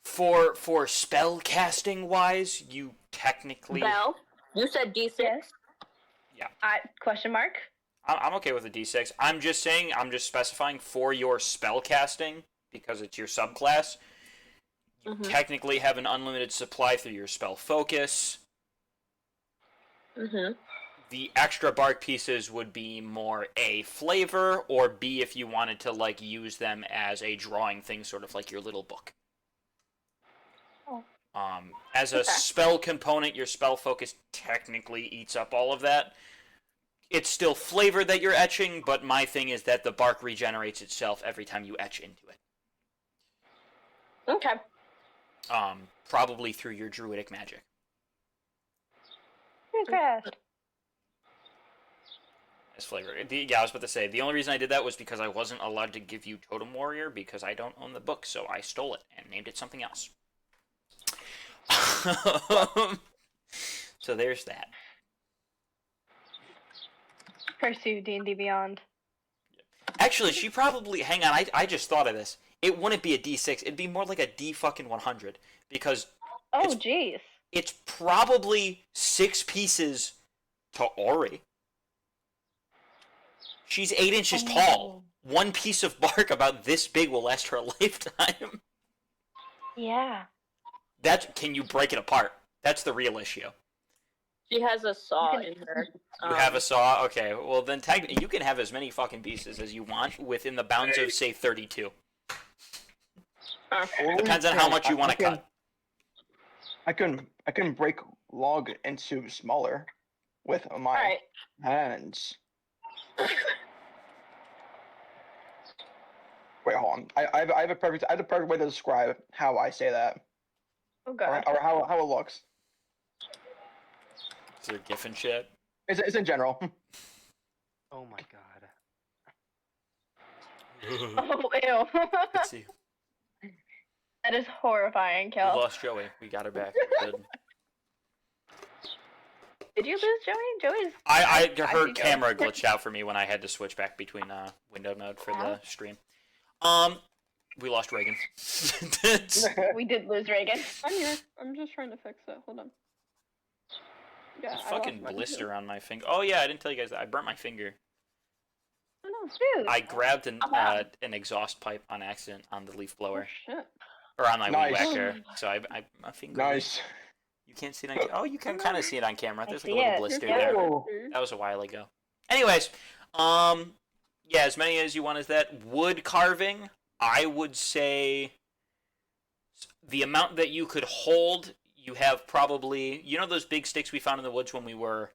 For spell casting wise, you technically. Belle, you said D6. Yes. Yeah. Question mark? I'm okay with a D6. I'm just saying, I'm just specifying for your spell casting, because it's your subclass, you technically have an unlimited supply through your spell focus. The extra bark pieces would be more A, flavor, or B, if you wanted to like use them as a drawing thing, sort of like your little book. Oh. As a spell component, your spell focus technically eats up all of that. It's still flavor that you're etching, but my thing is that the bark regenerates itself every time you etch into it. Okay. Probably through your druidic magic. Craft. As flavor. Yeah, I was about to say, the only reason I did that was because I wasn't allowed to give you Totem Warrior because I don't own the book, so I stole it and named it something else. So there's that. Pursue D&D Beyond. Actually, she probably... Hang on, I just thought of this. It wouldn't be a D6. It'd be more like a D-fucking-100. Because... Oh, jeez. It's probably 6 pieces to Ori. She's 8 inches tall. one piece of bark about this big will last her a lifetime. Yeah. Can you break it apart? That's the real issue. She has a saw in her. You have a saw? Okay, well then technically you can have as many fucking pieces as you want within the bounds of, say, 32. Depends on how much you want to cut. I can break log into smaller with my hands. Wait, hold on. I have a perfect way to describe how I say that. Oh god. Or how it looks. Is there GIF and shit? It's in general. Oh my god. Oh ew. Let's see. That is horrifying, We Kel. lost Joey. We got her back. We're good. Did you lose Joey? Joey's. I I her see Joey. camera glitched out for me when I had to switch back between window mode for the stream. We lost Reagan. We did lose Reagan. I'm here. I'm just trying to fix it. Hold on. Yeah, There's I fucking lost mine, blister too. on my finger. Oh yeah, I didn't tell you guys that. I burnt my finger. Oh no. Dude. I grabbed an exhaust pipe on accident on the leaf Oh blower. shit. Or on my weed Nice. whacker. So my finger. Nice. You can't see it on camera. Oh, you can kind of see it on camera. I There's like see a little it. blister Yeah. there. Oh. That was a while ago. Anyways, yeah, as many as you want as that. Wood carving, I would say the amount that you could hold, you have probably, you know those big sticks we found in the woods when we were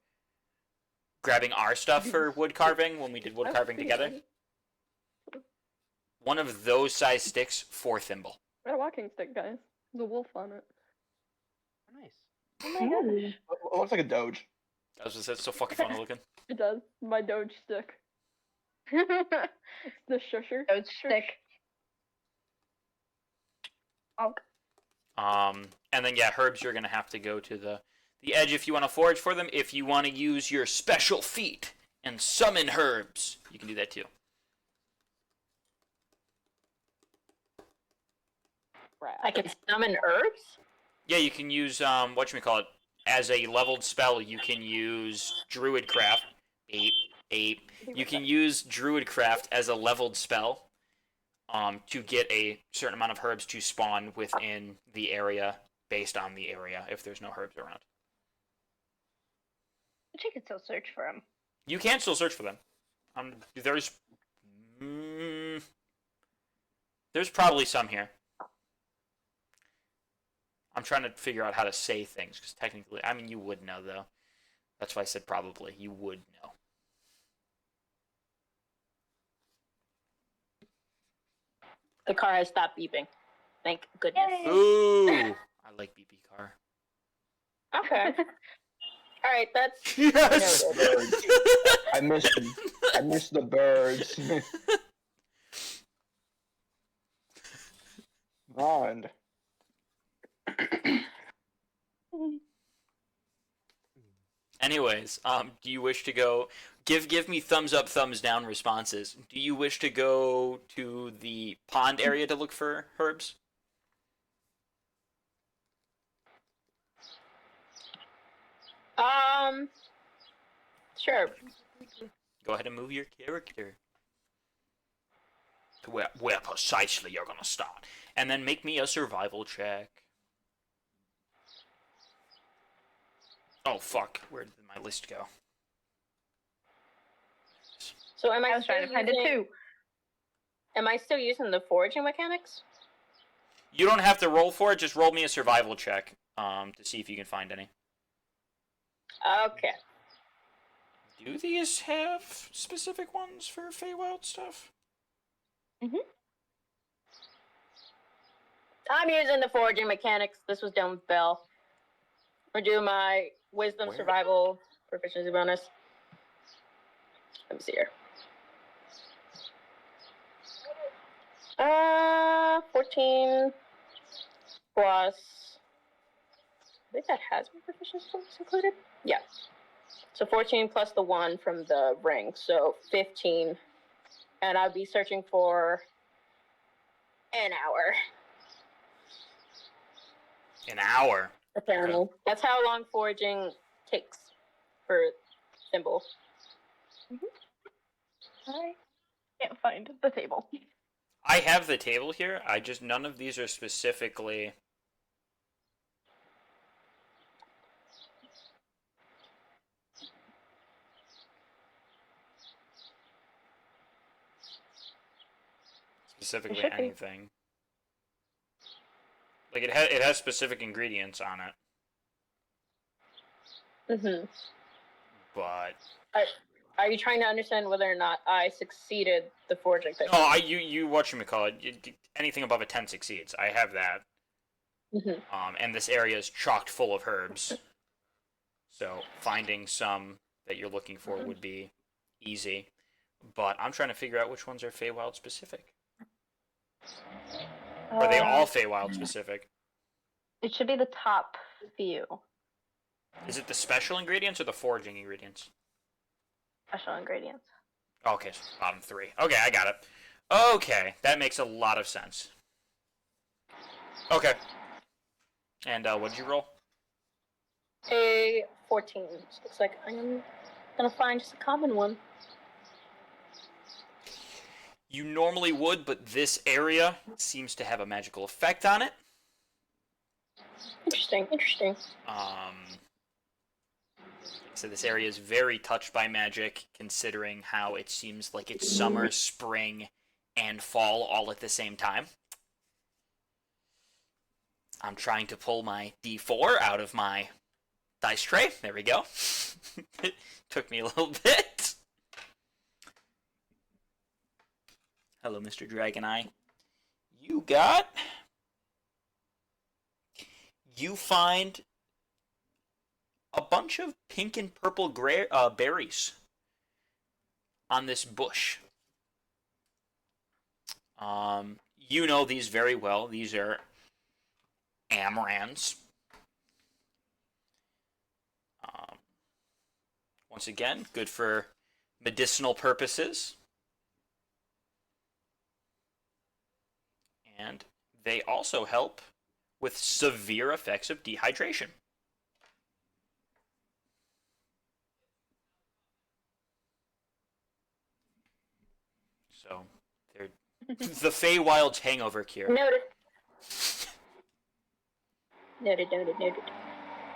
grabbing our stuff for wood carving, when we did wood That's carving pretty together? heavy. One of those size sticks, 4 thimble. Got a walking stick, guys. There's a wolf on it. Nice. Oh my gosh. It looks like a doge. That's so fucking funny looking. It does. My Doge stick. It's the shusher. Doge stick. And then yeah, herbs, you're gonna have to go to the edge if you want to forage for them. If you want to use your special feat and summon herbs, you can do that too. I can summon herbs? Yeah, you can use whatchamacallit, as a leveled spell. You can use Druidcraft. You can use Druidcraft as a leveled spell, to get a certain amount of herbs to spawn within the area based on the area if there's no herbs around. But you could still search for him. You can still search for them. There's probably some here. I'm trying to figure out how to say things, because technically, I mean, you would know, though. That's why I said probably. You would know. The car has stopped beeping. Thank goodness. Yay. Ooh! I like BP car. Okay. All right, that's Yes! noted. I miss the birds. And Anyways, do you wish to go... Give me thumbs up, thumbs down responses. Do you wish to go to the pond area to look for herbs? Sure. Go ahead and move your character to where precisely you're gonna start. And then make me a survival check. Oh, fuck. Where did my list go? So am I, I was still trying to find it using- too. Am I still using the foraging mechanics? You don't have to roll for it, just roll me a survival check to see if you can find any. Okay. Do these have specific ones for Feywild stuff? I'm using the foraging mechanics. This was done with Bell. We're doing my wisdom Where? survival proficiency bonus. Let me see here. 14 plus. I think that has my proficiency bonus included. Yeah. So 14 plus the 1 from the ring, so 15. And I'll be searching for an hour. An hour. Apparently. That's how long foraging takes for Thimble. Alright. Can't find the table. I have the table here. None of these are specifically. Specifically anything. Like it has specific ingredients on it. Mm-hmm. But Are you trying to understand whether or not I succeeded the forging thing? no, you whatchamacallit, anything above a 10 succeeds. I have that. Mm-hmm. And this area is chocked full of herbs. So finding some that you're looking for would be easy. But I'm trying to figure out which ones are Feywild specific. Are they all Feywild specific? It should be the top few. Is it the special ingredients or the foraging ingredients? Special ingredients. Okay, so bottom 3. Okay, I got it. Okay, that makes a lot of sense. Okay. And what did you roll? A 14. Looks like I'm gonna find just a common one. You normally would, but this area seems to have a magical effect on it. Interesting. So this area is very touched by magic, considering how it seems like it's summer, spring, and fall all at the same time. I'm trying to pull my D4 out of my dice tray. There we go. It took me a little bit. Hello, Mr. Dragon Eye. You find a bunch of pink and purple berries on this bush. You know these very well. These are amarants. Once again, good for medicinal purposes. And they also help with severe effects of dehydration. So, they're the Feywild's hangover cure. Noted.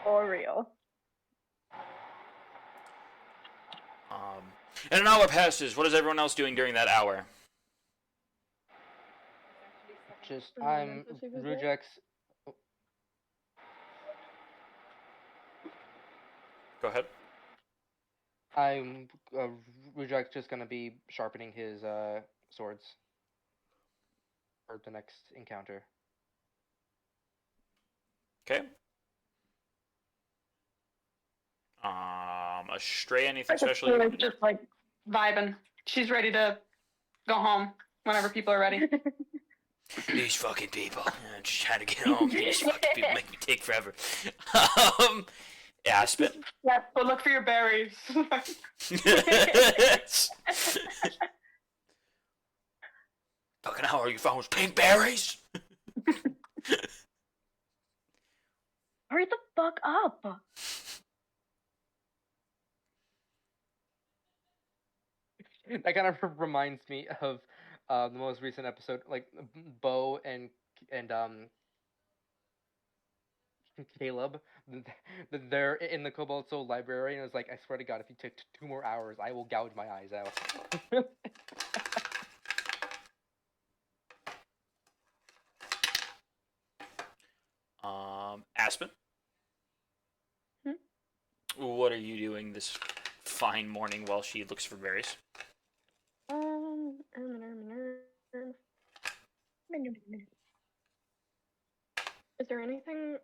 For real. And an hour passes. What is everyone else doing during that hour? I'm Rujek's. Go ahead. I'm Rujak's just gonna be sharpening his swords for the next encounter. Okay. Astray, anything special? Just like vibing. She's ready to go home whenever people are ready. These fucking people. I'm just trying to get home. These fucking people make me take forever. Aspen. Yeah, but look for your berries. Fucking hell, are you found with pink berries? Hurry the fuck up. That kind of reminds me of the most recent episode, like Bo and Caleb. They're in the Cobalt Soul library, and it's like, I swear to God, if you took 2 more hours, I will gouge my eyes out. Aspen? What are you doing this fine morning while she looks for berries? Is there anything,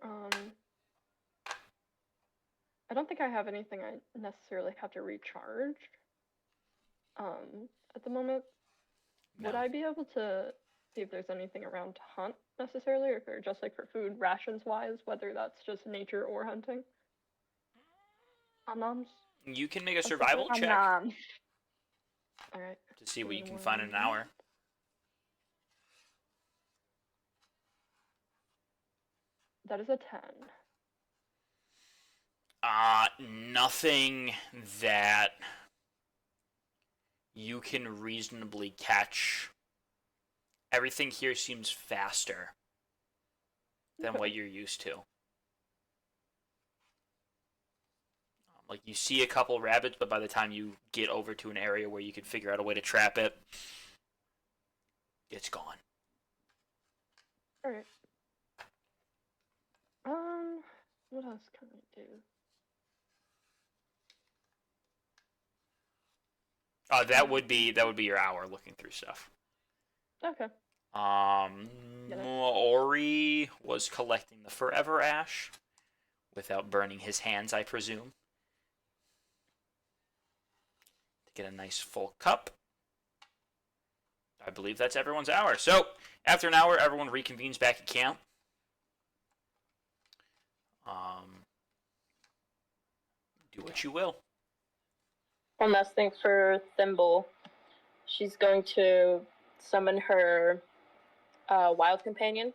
I don't think I have anything I necessarily have to recharge, at the moment. No. Would I be able to see if there's anything around to hunt necessarily, or if they're just like for food rations wise, whether that's just nature or hunting? Noms? You can make a survival check Nom. Alright. to see what you can find in an hour. That is a 10. Nothing that you can reasonably catch. Everything here seems faster than what you're used to. Like, you see a couple rabbits, but by the time you get over to an area where you can figure out a way to trap it, it's gone. Alright. What else can I do? That would be your hour looking through stuff. Okay. Ori was collecting the forever ash without burning his hands, I presume. To get a nice full cup. I believe that's everyone's hour. So, after an hour, everyone reconvenes back at camp. Do what you will. One last thing for Thimble. She's going to summon her wild companion,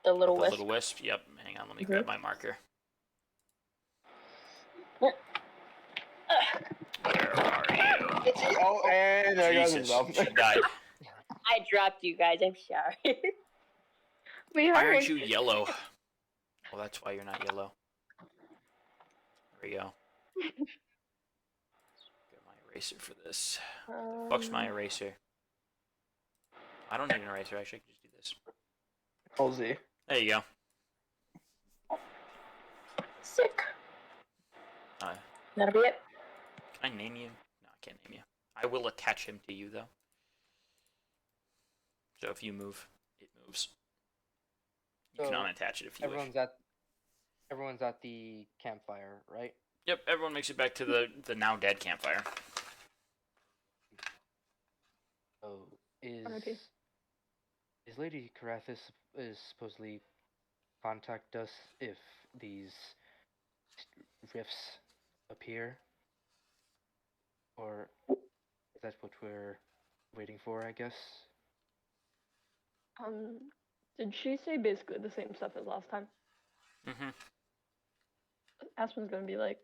the little wisp. The little wisp, yep. Hang on, let me grab my marker. Yeah. Where are you? Oh, and there goes Jesus, himself. she died. I dropped you guys, I'm sorry. We Why heard. aren't you yellow? Well, that's why you're not yellow. There we go. Get my eraser for this. Fuck's my eraser? I don't need an eraser, actually. I can just do this. Oh, Z. There you go. Sick. That'll be it. Can I name you? No, I can't name you. I will attach him to you, though. So if you move, it moves. You So can unattach it if you wish. Everyone's at the campfire, right? Yep, everyone makes it back to the now dead campfire. Oh, R.I.P. is Lady Carathis is supposedly contact us if these rifts appear, or is that what we're waiting for? I guess. Did she say basically the same stuff as last time? Mm-hmm. Aspen's gonna be like,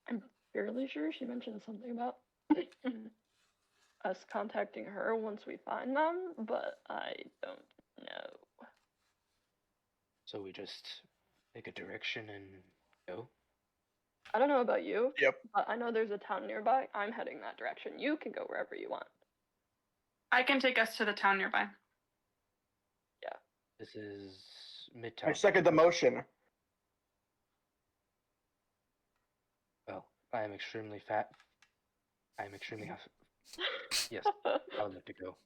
I'm fairly sure she mentioned something about us contacting her once we find them, but I don't know. So we just take a direction and go. I don't know about you, Yep. but I know there's a town nearby. I'm heading that direction. You can go wherever you want. I can take us to the town nearby. This is I Midtown. second the motion. Well, I am extremely fat. I am extremely Yes, I would like to go.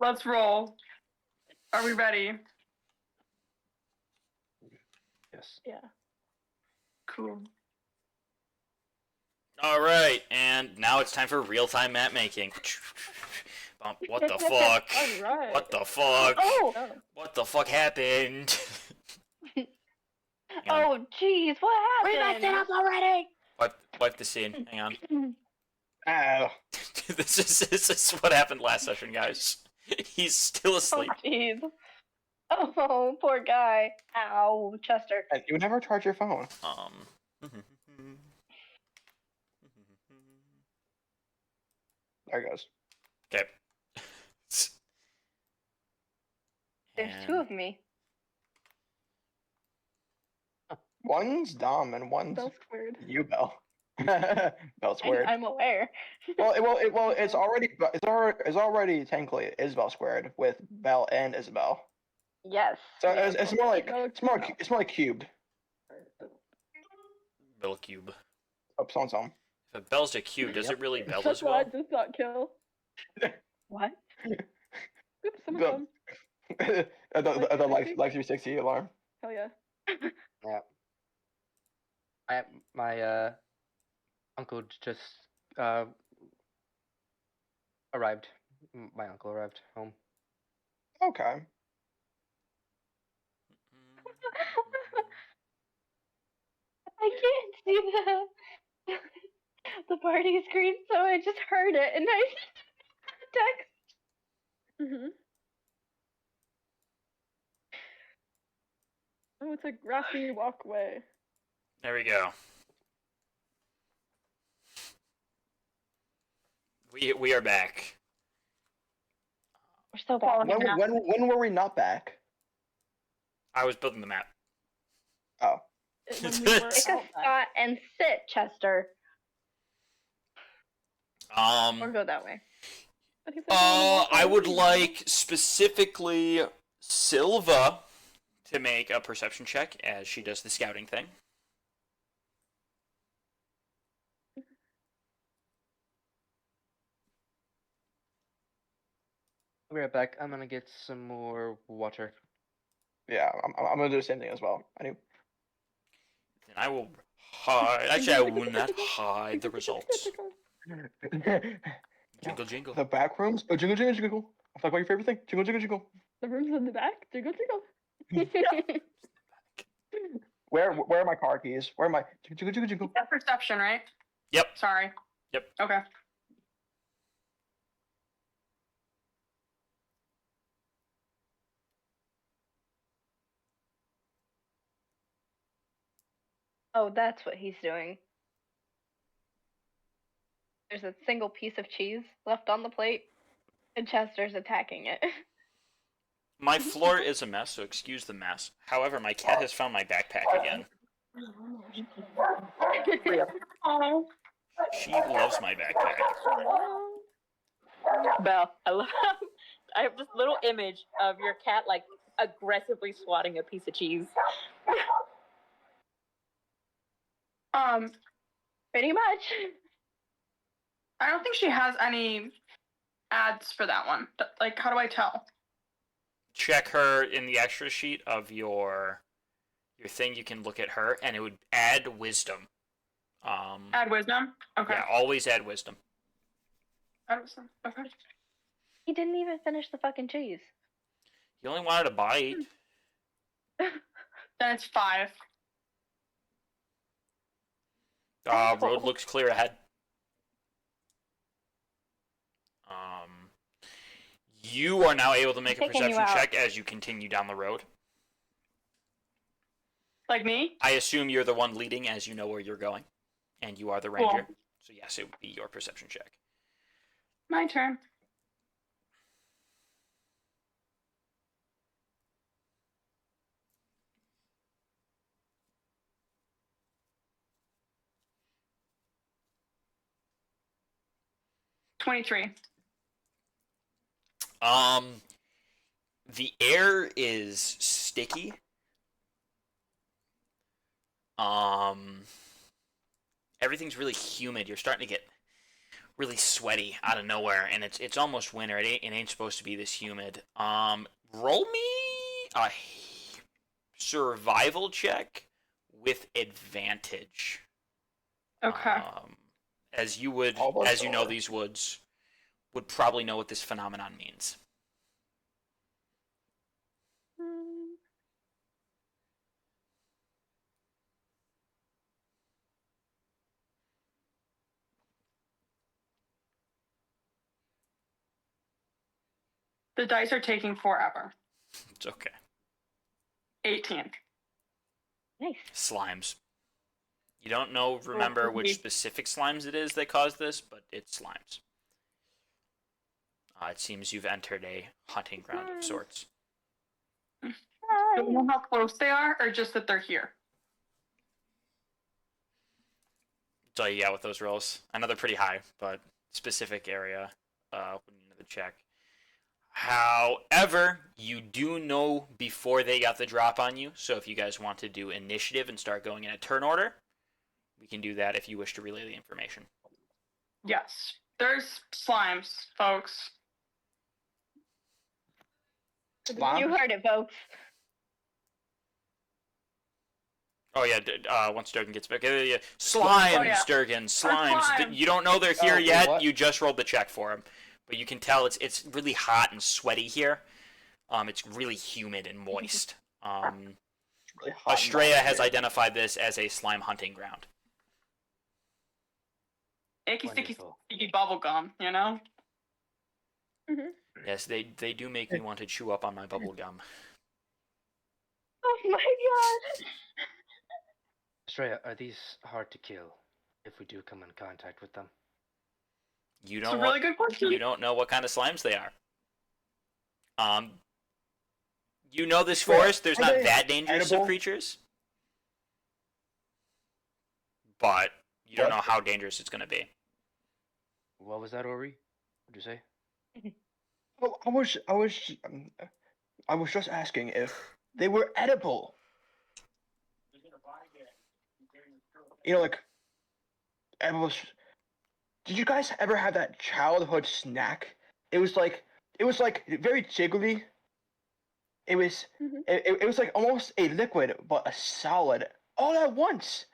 Let's roll. Are we ready? Yes. Yeah. Cool. All right, and now it's time for real-time map making. What the fuck? Alright. What the fuck? Oh, Oh. What the fuck happened? Hang on. oh, jeez, what We happened? messed it up already! Wipe the scene. Hang on. Oh. This is what happened last session, guys. He's still Oh, asleep. jeez. Oh, poor guy. Ow, Chester. And you never charge your phone. There it goes. Okay. There's two of me. One's dumb and one's That's weird. you, Belle. Belle squared. I'm aware. It's already technically Isabel squared with Belle and Isabel. Yes. So we it's are more like No, it's more like cubed. Bell cube. Oh, someone's home. If Bell's a cube, does it really Bell as That's what I well? did not kill. What? Oops, someone The- come. the life 360 alarm. Hell yeah. Yeah. My uncle just arrived. My uncle arrived home. Okay. I can't see the party screen, so I just heard it and I text. Mm-hmm. Oh, it's a grassy walkway. There we go. We are back. We're so bad. When were we not back? I was building the map. Oh. When we were Take a out back. spot and sit, Chester. Or go that way. I think they're going walk I away would from you. like specifically Silva to make a perception check as she does the scouting thing. I'll be right back. I'm gonna get some more water. Yeah, I'm gonna do the same thing as well. I knew. And I will hide. Actually, I will not hide the results. Jingle, jingle. The back rooms. Oh, jingle, jingle, jingle. I thought about your favorite thing. Jingle, jingle, jingle. The room's in the back. Jingle, jingle. Where are my car keys? Where are my jingle, jingle, jingle? That's perception, right? Yep. Sorry. Yep. Okay. Oh, that's what he's doing. There's a single piece of cheese left on the plate, and Chester's attacking it. My floor is a mess, so excuse the mess. However, my cat has found my backpack again. Oh. She loves my backpack. Belle, I love. I have this little image of your cat like aggressively swatting a piece of cheese. Pretty much. I don't think she has any ads for that one. Like, how do I tell? Check her in the extra sheet of your thing. You can look at her, and it would add wisdom. Add wisdom? Okay. Yeah, always add wisdom. Add wisdom. Okay. He didn't even finish the fucking cheese. You only wanted a bite. Then it's 5. Road looks clear ahead. You are now able to make a Taking you perception out. check as you continue down the road. Like me? I assume you're the one leading as you know where you're going. And you are the ranger. Cool. So yes, it would be your perception check. My turn. $23. The air is sticky. Everything's really humid. You're starting to get really sweaty out of nowhere, and it's almost winter. It ain't supposed to be this humid. Roll me a survival check with advantage. Okay. As you would, Almost as you know, over. these woods would probably know what this phenomenon means. The dice are taking forever. It's okay. 18. Nice. Slimes. You don't remember which specific slimes it is that caused this, but it's slimes. It seems you've entered a hunting ground of sorts. Do you know how close they are, or just that they're here? So yeah, with those rolls, I know they're pretty high, but specific area would need another check. However, you do know before they got the drop on you, so if you guys want to do initiative and start going in a turn order, we can do that if you wish to relay the information. Yes. There's slimes, folks. You heard it, folks. Oh yeah, once Durgan gets back. Yeah. Slimes, Oh, yeah. Durgan, slimes. Slimes. You don't know they're here wait, yet. what? You just rolled the check for them. But you can tell it's really hot and sweaty here. It's really humid and moist. Really hot and Estrella has hot. identified this as a slime hunting ground. Icky, sticky, Wonderful. sticky bubble gum, you know? Yes, they do make me want to chew up on my bubble gum. Oh my god. Estrella, are these hard to kill if we do come in contact with them? You It's don't a really good question. you don't know what kind of slimes they are. You know this forest, there's Are not they that dangerous of edible? creatures. But you don't What? know how dangerous it's gonna be. What was that, Ori? What'd you say? Oh, I was just asking if they were edible. You know, like edible. Did you guys ever have that childhood snack? It was like very jiggly. It was Mhm. it was like almost a liquid but a solid all at once.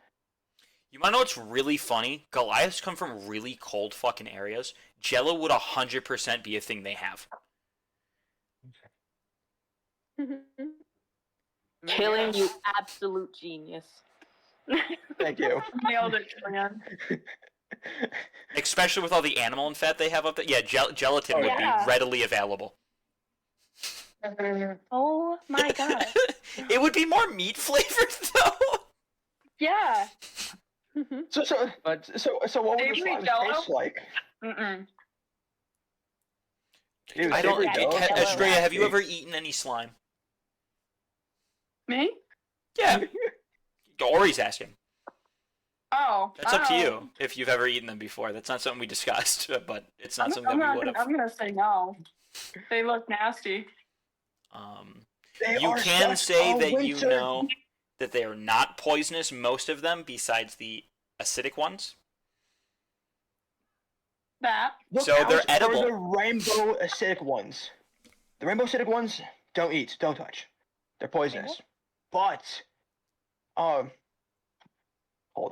You wanna know what's really funny? Goliaths come from really cold fucking areas. Jello would 100% be a thing they have. Killing you, Yes. absolute genius. Thank you. Nailed it, man. Especially with all the animal and fat they have up there. Yeah, gelatin Oh, would yeah. be readily available. Oh my god. It would be more meat flavored though. Yeah. So what would the Savory slimes Jell-O? taste like? Mm-mm. Dude, I don't. savory Jell-O? Estrella, have you Nasty. ever eaten any slime? Me? Yeah. Ori's asking. Oh. That's up to oh. you if you've ever eaten them before. That's not something we discussed, but it's not something that we would have. I'm gonna say no. They look nasty. They You are can such say a that you winter- know that they are not poisonous, most of them, besides the acidic ones. That. Look So they're out for edible. the rainbow acidic ones. The rainbow acidic ones, don't eat, don't touch. They're poisonous. But, hold,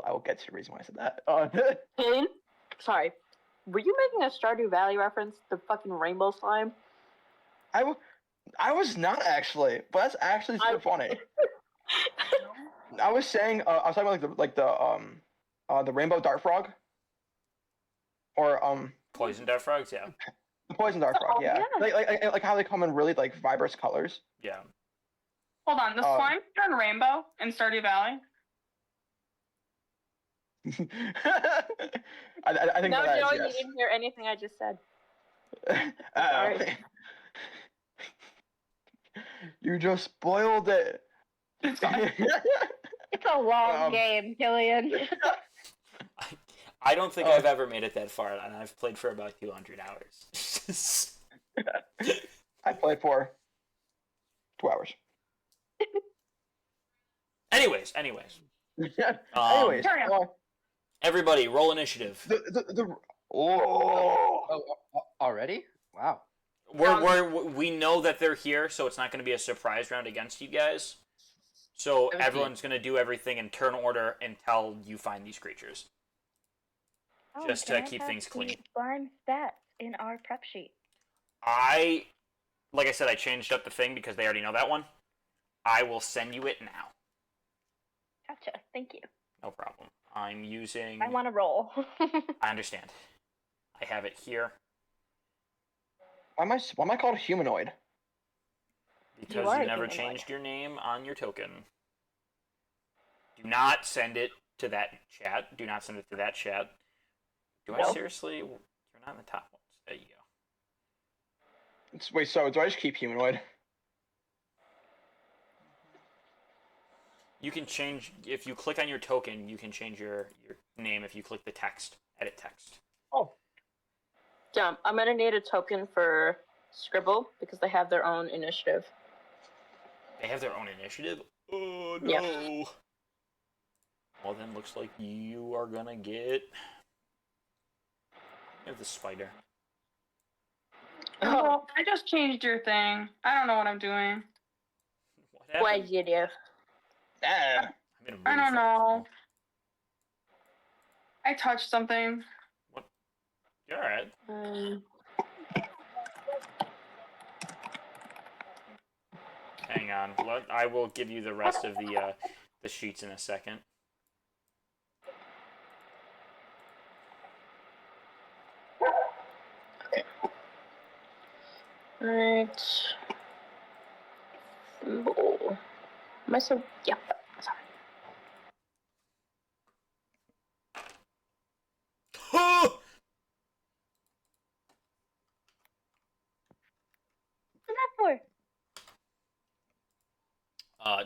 I will get to the reason why I said that. Kane? Sorry. Were you making a Stardew Valley reference? The fucking rainbow slime? I was not actually, but that's actually super funny. I was saying, I was talking about the rainbow dart frog, or Poison dart frogs, yeah. the poison dart frog, Oh, yeah. yeah. Like how they come in really like vibrant colors. Yeah. Hold on. The slime turned rainbow in Stardew Valley. I think No, that Joey, is, you yes. didn't hear anything I just said. Sorry. You just spoiled it. It's fine. It's a long Um, game, Killian. I don't think Oh. I've ever made it that far, and I've played for about 200 hours. I played for 2 hours. Anyways, Anyways, Carry on. everybody, roll initiative. Oh, already? Wow. We know that they're here, so it's not going to be a surprise round against you guys. So 17. everyone's going to do everything in turn order until you find these creatures. Oh, Just can to I keep have things the clean. slime stats in our prep sheet. Like I said, I changed up the thing because they already know that one. I will send you it now. Gotcha. Thank you. No problem. I'm using... I want to roll. I understand. I have it here. Why am I called humanoid? Because are you a never humanoid. changed your name on your token. Do not send it to that chat. Do not send it to that chat. Do I Nope. seriously? You're not in the top ones. There you go. Wait, so do I just keep humanoid? You can change, if you click on your token, you can change your name if you click the text, edit text. Oh. I'm gonna need a token for Scribble because they have their own initiative. They have their own initiative? Oh, no. Yeah. Well, then looks like you are gonna get... You have the spider. Oh, I just changed your thing. I don't know what I'm doing. What happened? what you do? Ah. I'm in a I really don't know. fucking- I touched something. You're alright. Hang on. I will give you the rest of the sheets in a second. Right. Symbol. Am I so? Yeah. Sorry.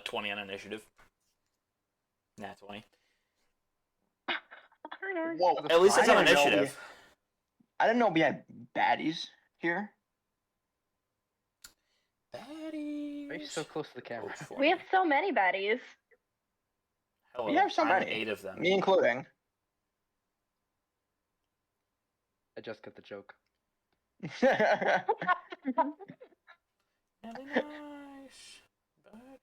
20 on initiative. Nah, 20. Whoa, For the At least it's I on didn't know initiative. I didn't know we had baddies here. Baddies. Why are you so close to the camera? Vote for We me. have so many baddies. Hello, We have so I'm many. 8 of them. Me including. I just got the joke. Really nice. Baddies.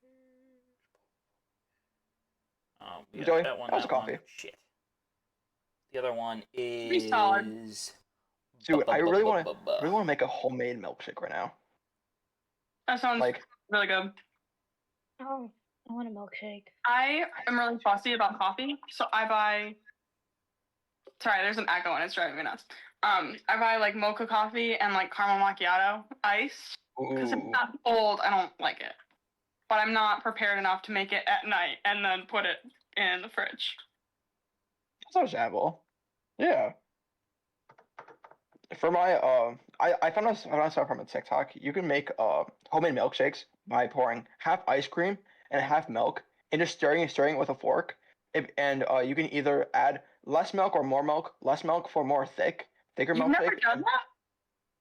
We got Joey, that one. how's That the one. coffee? Shit. The other one Pretty solid. is. Dude, I really want to make a homemade milkshake right now. That sounds Like, really good. Oh, I want a milkshake. I am really fussy about coffee, so I buy. Sorry, there's an echo and it's driving me nuts. I buy like mocha coffee and like caramel macchiato ice because if ooh, it's not cold, I don't like it. But I'm not prepared enough to make it at night and then put it in the fridge. that's understandable. Yeah. For my I found out from a TikTok. You can make homemade milkshakes by pouring half ice cream and half milk and just stirring it with a fork. And you can either add less milk or more milk. Less milk for more thicker You've milkshake. never done that?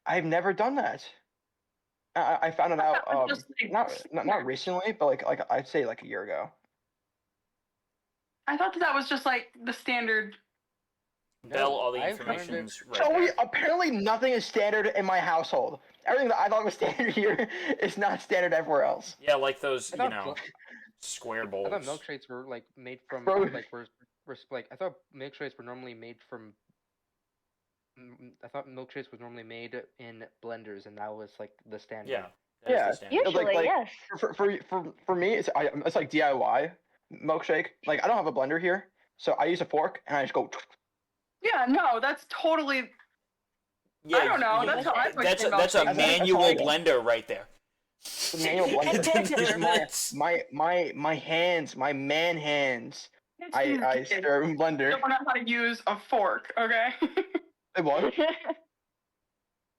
I've never done that. I found it out thought just, like, not recently, but like I'd say like a year ago. I thought that was just like the standard. Bell, all the I've learned information's right So there. apparently nothing is standard in my household. Everything that I thought was standard here is not standard everywhere else. Yeah, like those, I you thought know, square I bowls. thought milkshakes were like made from Bro. were like I thought milkshakes were normally made from. I thought milkshakes was normally made in blenders, and that was like the standard. Yeah. That is Yeah. the standard. Usually, yes. For me, it's like DIY milkshake. Like I don't have a blender here, so I use a fork and I just go. Yeah, no, that's totally. Yeah, I don't know, you- that's how I that's think a, that's a about things. manual That's how blender right there. Manual blender. my hands, my man hands. I stir in You blender. don't know how to use a fork, okay? Wait, what? Wait,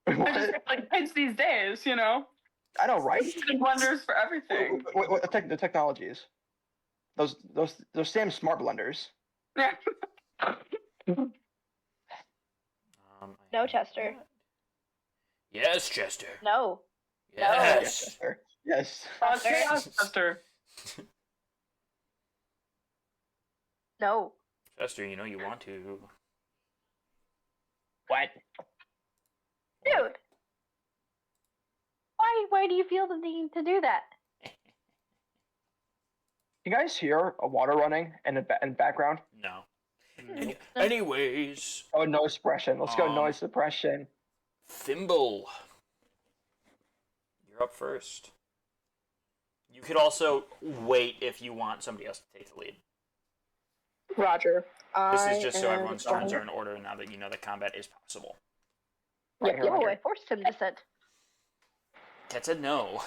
I what? just like kids these days, you know. I know, right? Using blenders for everything. What the technologies? Those Sam smart blenders. Yeah. I No, have Chester. that. Yes, Chester. No. Yes. Chester. Yes. Chester. No. Chester, you know you want to. What? Dude. Why do you feel the need to do that? You guys hear a water running in the background? No. No. Anyways, Oh, noise suppression. Let's go noise suppression. Thimble. You're up first. You could also wait if you want somebody else to take the lead. Roger. This is just so everyone's turns are in order now that you know that combat is possible. Right here, Yo, right I here. forced him to sit. Cat said no.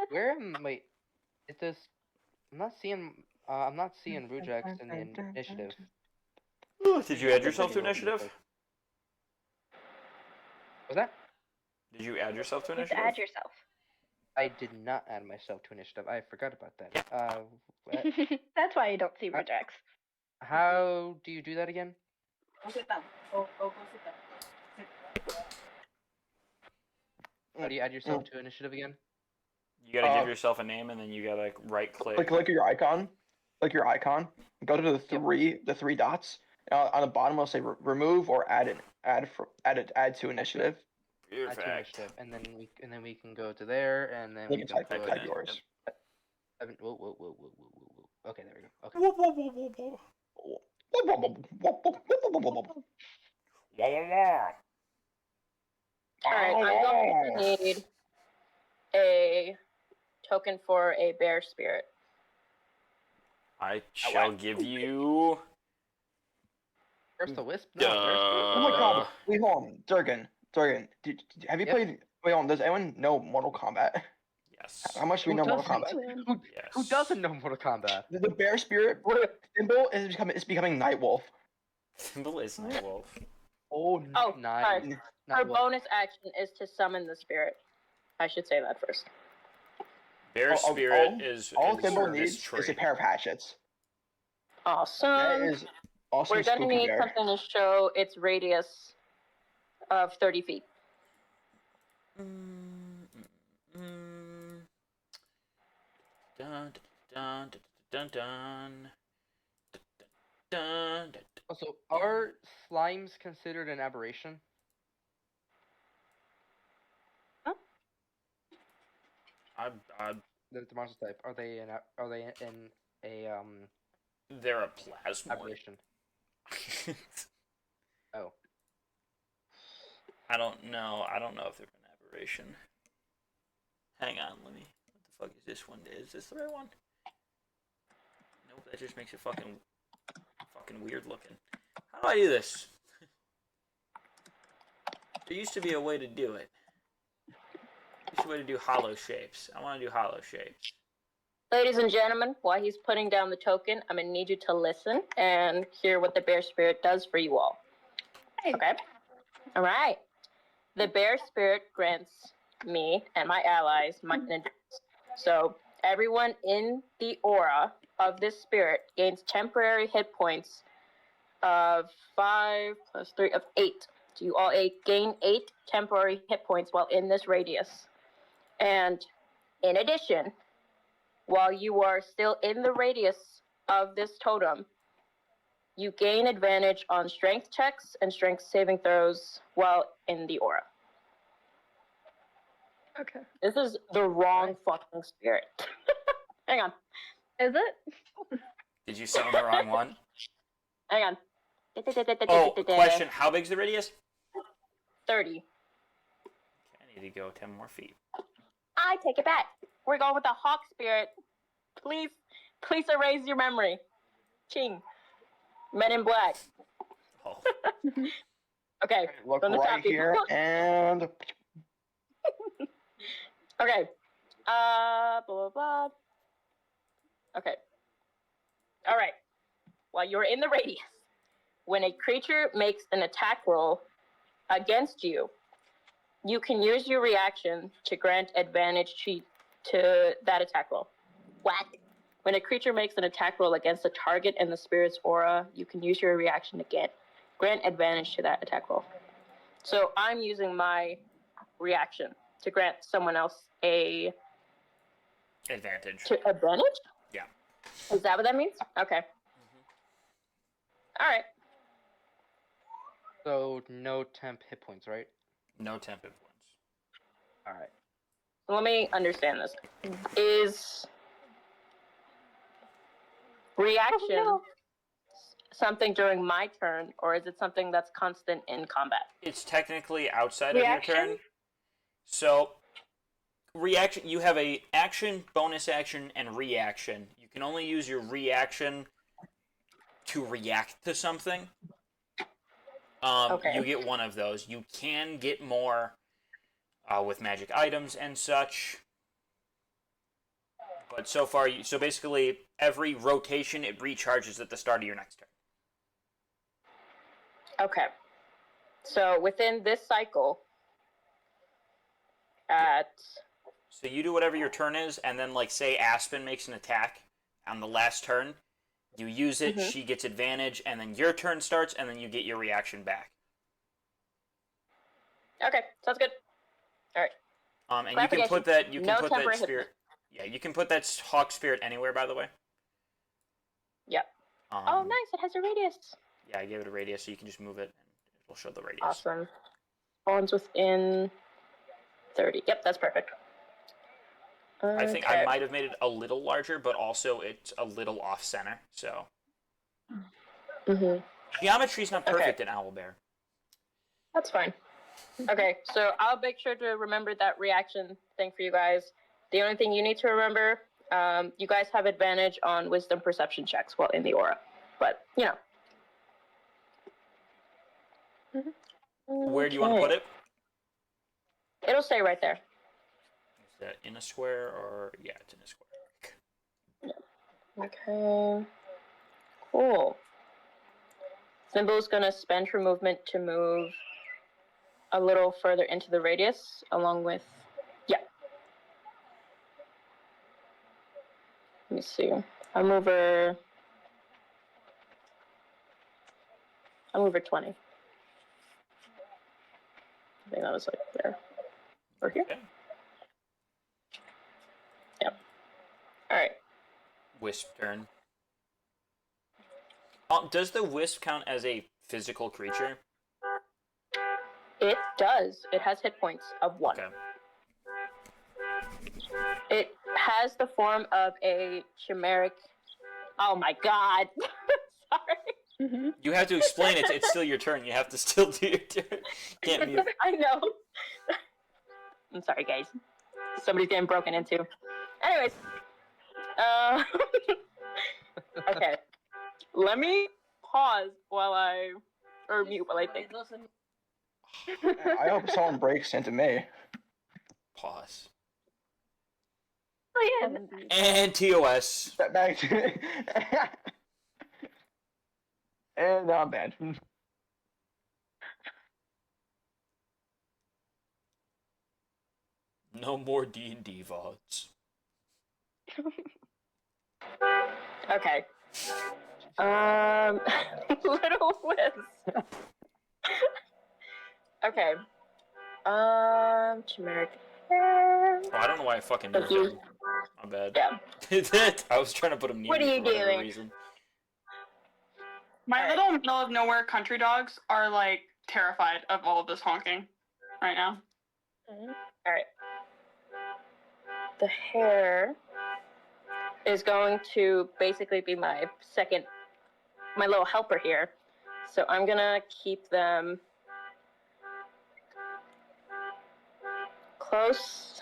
Where am wait? Is this? I'm not seeing. I'm not seeing Rujax in the initiative. Did you add yourself to initiative? Was that? Did you add yourself to Just initiative? add yourself. I did not add myself to initiative. I forgot about that. What? That's why you don't see rejects. How do you do that again? Go sit down. Go sit down. How do you add yourself to initiative again? You gotta give yourself a name and then you gotta right click. Click your icon. Click your icon. Go to the three dots. On the bottom, it'll say remove or add to initiative. Add to Perfect. initiative, and then we can go to there, and then You we can can type put. in. yours. Whoa. Okay, there we go. Okay. Whoop, whoop, whoop, whoop, whoop. Wah, wah, wah. Alright, I'm going to need a token for a bear spirit. I shall give you. First the wisp. No, Oh my god! Wait, hold on, Durgan. Have you Yep. played? Wait, hold on. Does anyone know Mortal Kombat? Yes. How much do we know Mortal Kombat? Yes. Who doesn't know Mortal Kombat? The bear spirit symbol is becoming Nightwolf. Thimble is Nightwolf. Oh, Oh, nice. sorry. Not Her wolf. bonus action is to summon the spirit. I should say that first. Bear spirit is all is Thimble this needs is a trait. pair of hatchets. That Awesome. is also We're gonna Spooky need Bear. something to show its radius of 30 feet. Dun dun dun dun dun. Also, are slimes considered an aberration? I The monster type, are they in a they're a plasmoid. aberration? Oh. I don't know. I don't know if they're an aberration. Hang on, let me. What the fuck is this one? Is this the right one? Nope, that just makes it fucking weird looking. How do I do this? There used to be a way to do it. There's a way to do hollow shapes. I want to do hollow shapes. Ladies and gentlemen, while he's putting down the token, I'm gonna need you to listen and hear what the bear spirit does for you all. Okay? All right. The bear spirit grants me and my allies my endurance. So everyone in the aura of this spirit gains temporary hit points of 5 plus 3 of 8. So you all gain 8 temporary hit points while in this radius. And in addition, while you are still in the radius of this totem, you gain advantage on strength checks and strength saving throws while in the aura. Okay. This is the wrong fucking spirit. Hang on. Is it? Did you summon the wrong one? Hang on. Oh, question. How big's the radius? 30. Okay, I need to go 10 more feet. I take it back. We're going with the hawk spirit. Please erase your memory. Ching. Men in Black. Oh. Okay. Look from the right top, here people. and Okay. Blah, blah, blah. Okay. All right. While you're in the radius, when a creature makes an attack roll against you, you can use your reaction to grant advantage to that attack roll. What? When a creature makes an attack roll against a target in the spirit's aura, you can use your reaction to grant advantage to that attack roll. So I'm using my reaction to grant someone else a Advantage. advantage? Yeah. Is that what that means? Okay. All right. So no temp hit points, right? No temp influence. All right. So let me understand this. Is reaction something during my turn, or is it something that's constant in combat? It's technically outside Reaction? of your turn. So, reaction, you have a action, bonus action, and reaction. You can only use your reaction to react to something. Okay. You get one of those. You can get more with magic items and such. But so far, so basically, every rotation, it recharges at the start of your next turn. Okay. So within this cycle, So you do whatever your turn is, and then, like, say Aspen makes an attack on the last turn. You use it, she gets advantage, and then your turn starts, and then you get your reaction back. Okay, sounds good. All right. And you can put that. You can No put that temporary hit spirit. Yeah, you can put that hawk spirit anywhere. By the way. Yep. Oh, nice! It has a radius. Yeah, I gave it a radius, so you can just move it, and it'll show the radius. Awesome. Spawns within 30. Yep, that's perfect. I think I might have made it a little larger, but also it's a little off center. So. Geometry's not perfect in Owlbear. That's fine. Okay, so I'll make sure to remember that reaction thing for you guys. The only thing you need to remember, you guys have advantage on wisdom perception checks while in the aura. But, you know. Where do you want to put it? It'll stay right there. Is that in a square or... Yeah, it's in a square. Okay. Cool. Thimble's going to spend her movement to move a little further into the radius, along with... Yeah. me see. I'll move her 20. I think that was like there. Or here? Okay. Yep. Alright. Wisp turn. Does the wisp count as a physical creature? It does. It has hit points of 1. Okay. It has the form of a chimeric. Oh my god. Sorry. You have to explain it. It's still your turn. You have to still do your turn. Can't mute. I know. I'm sorry, guys. Somebody's getting broken into. Anyways. Okay. Let me pause or mute while I think. I hope someone breaks into me. Pause. Oh yeah. And TOS. Back to and now I'm bad. No more D&D VODs. Okay. Little Wiz. Okay. Chimeric hair. Oh, I don't know why I fucking moved him. My bad. Yeah. I was trying to put him near What me are for you whatever doing? reason. My little middle of nowhere country dogs are like terrified of all of this honking right now. Alright. The hair is going to basically be my little helper here. So I'm gonna keep them close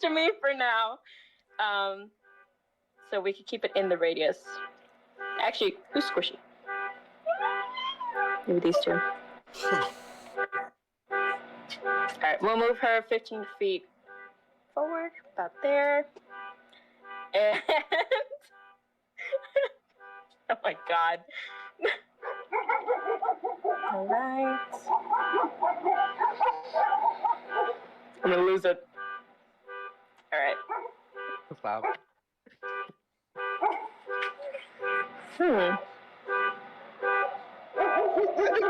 to me for now. So we can keep it in the radius. Actually, who's squishy? Maybe these two. Alright, we'll move her 15 feet forward, about there. And oh my god. Alright. I'm gonna lose it. Alright. That's loud. You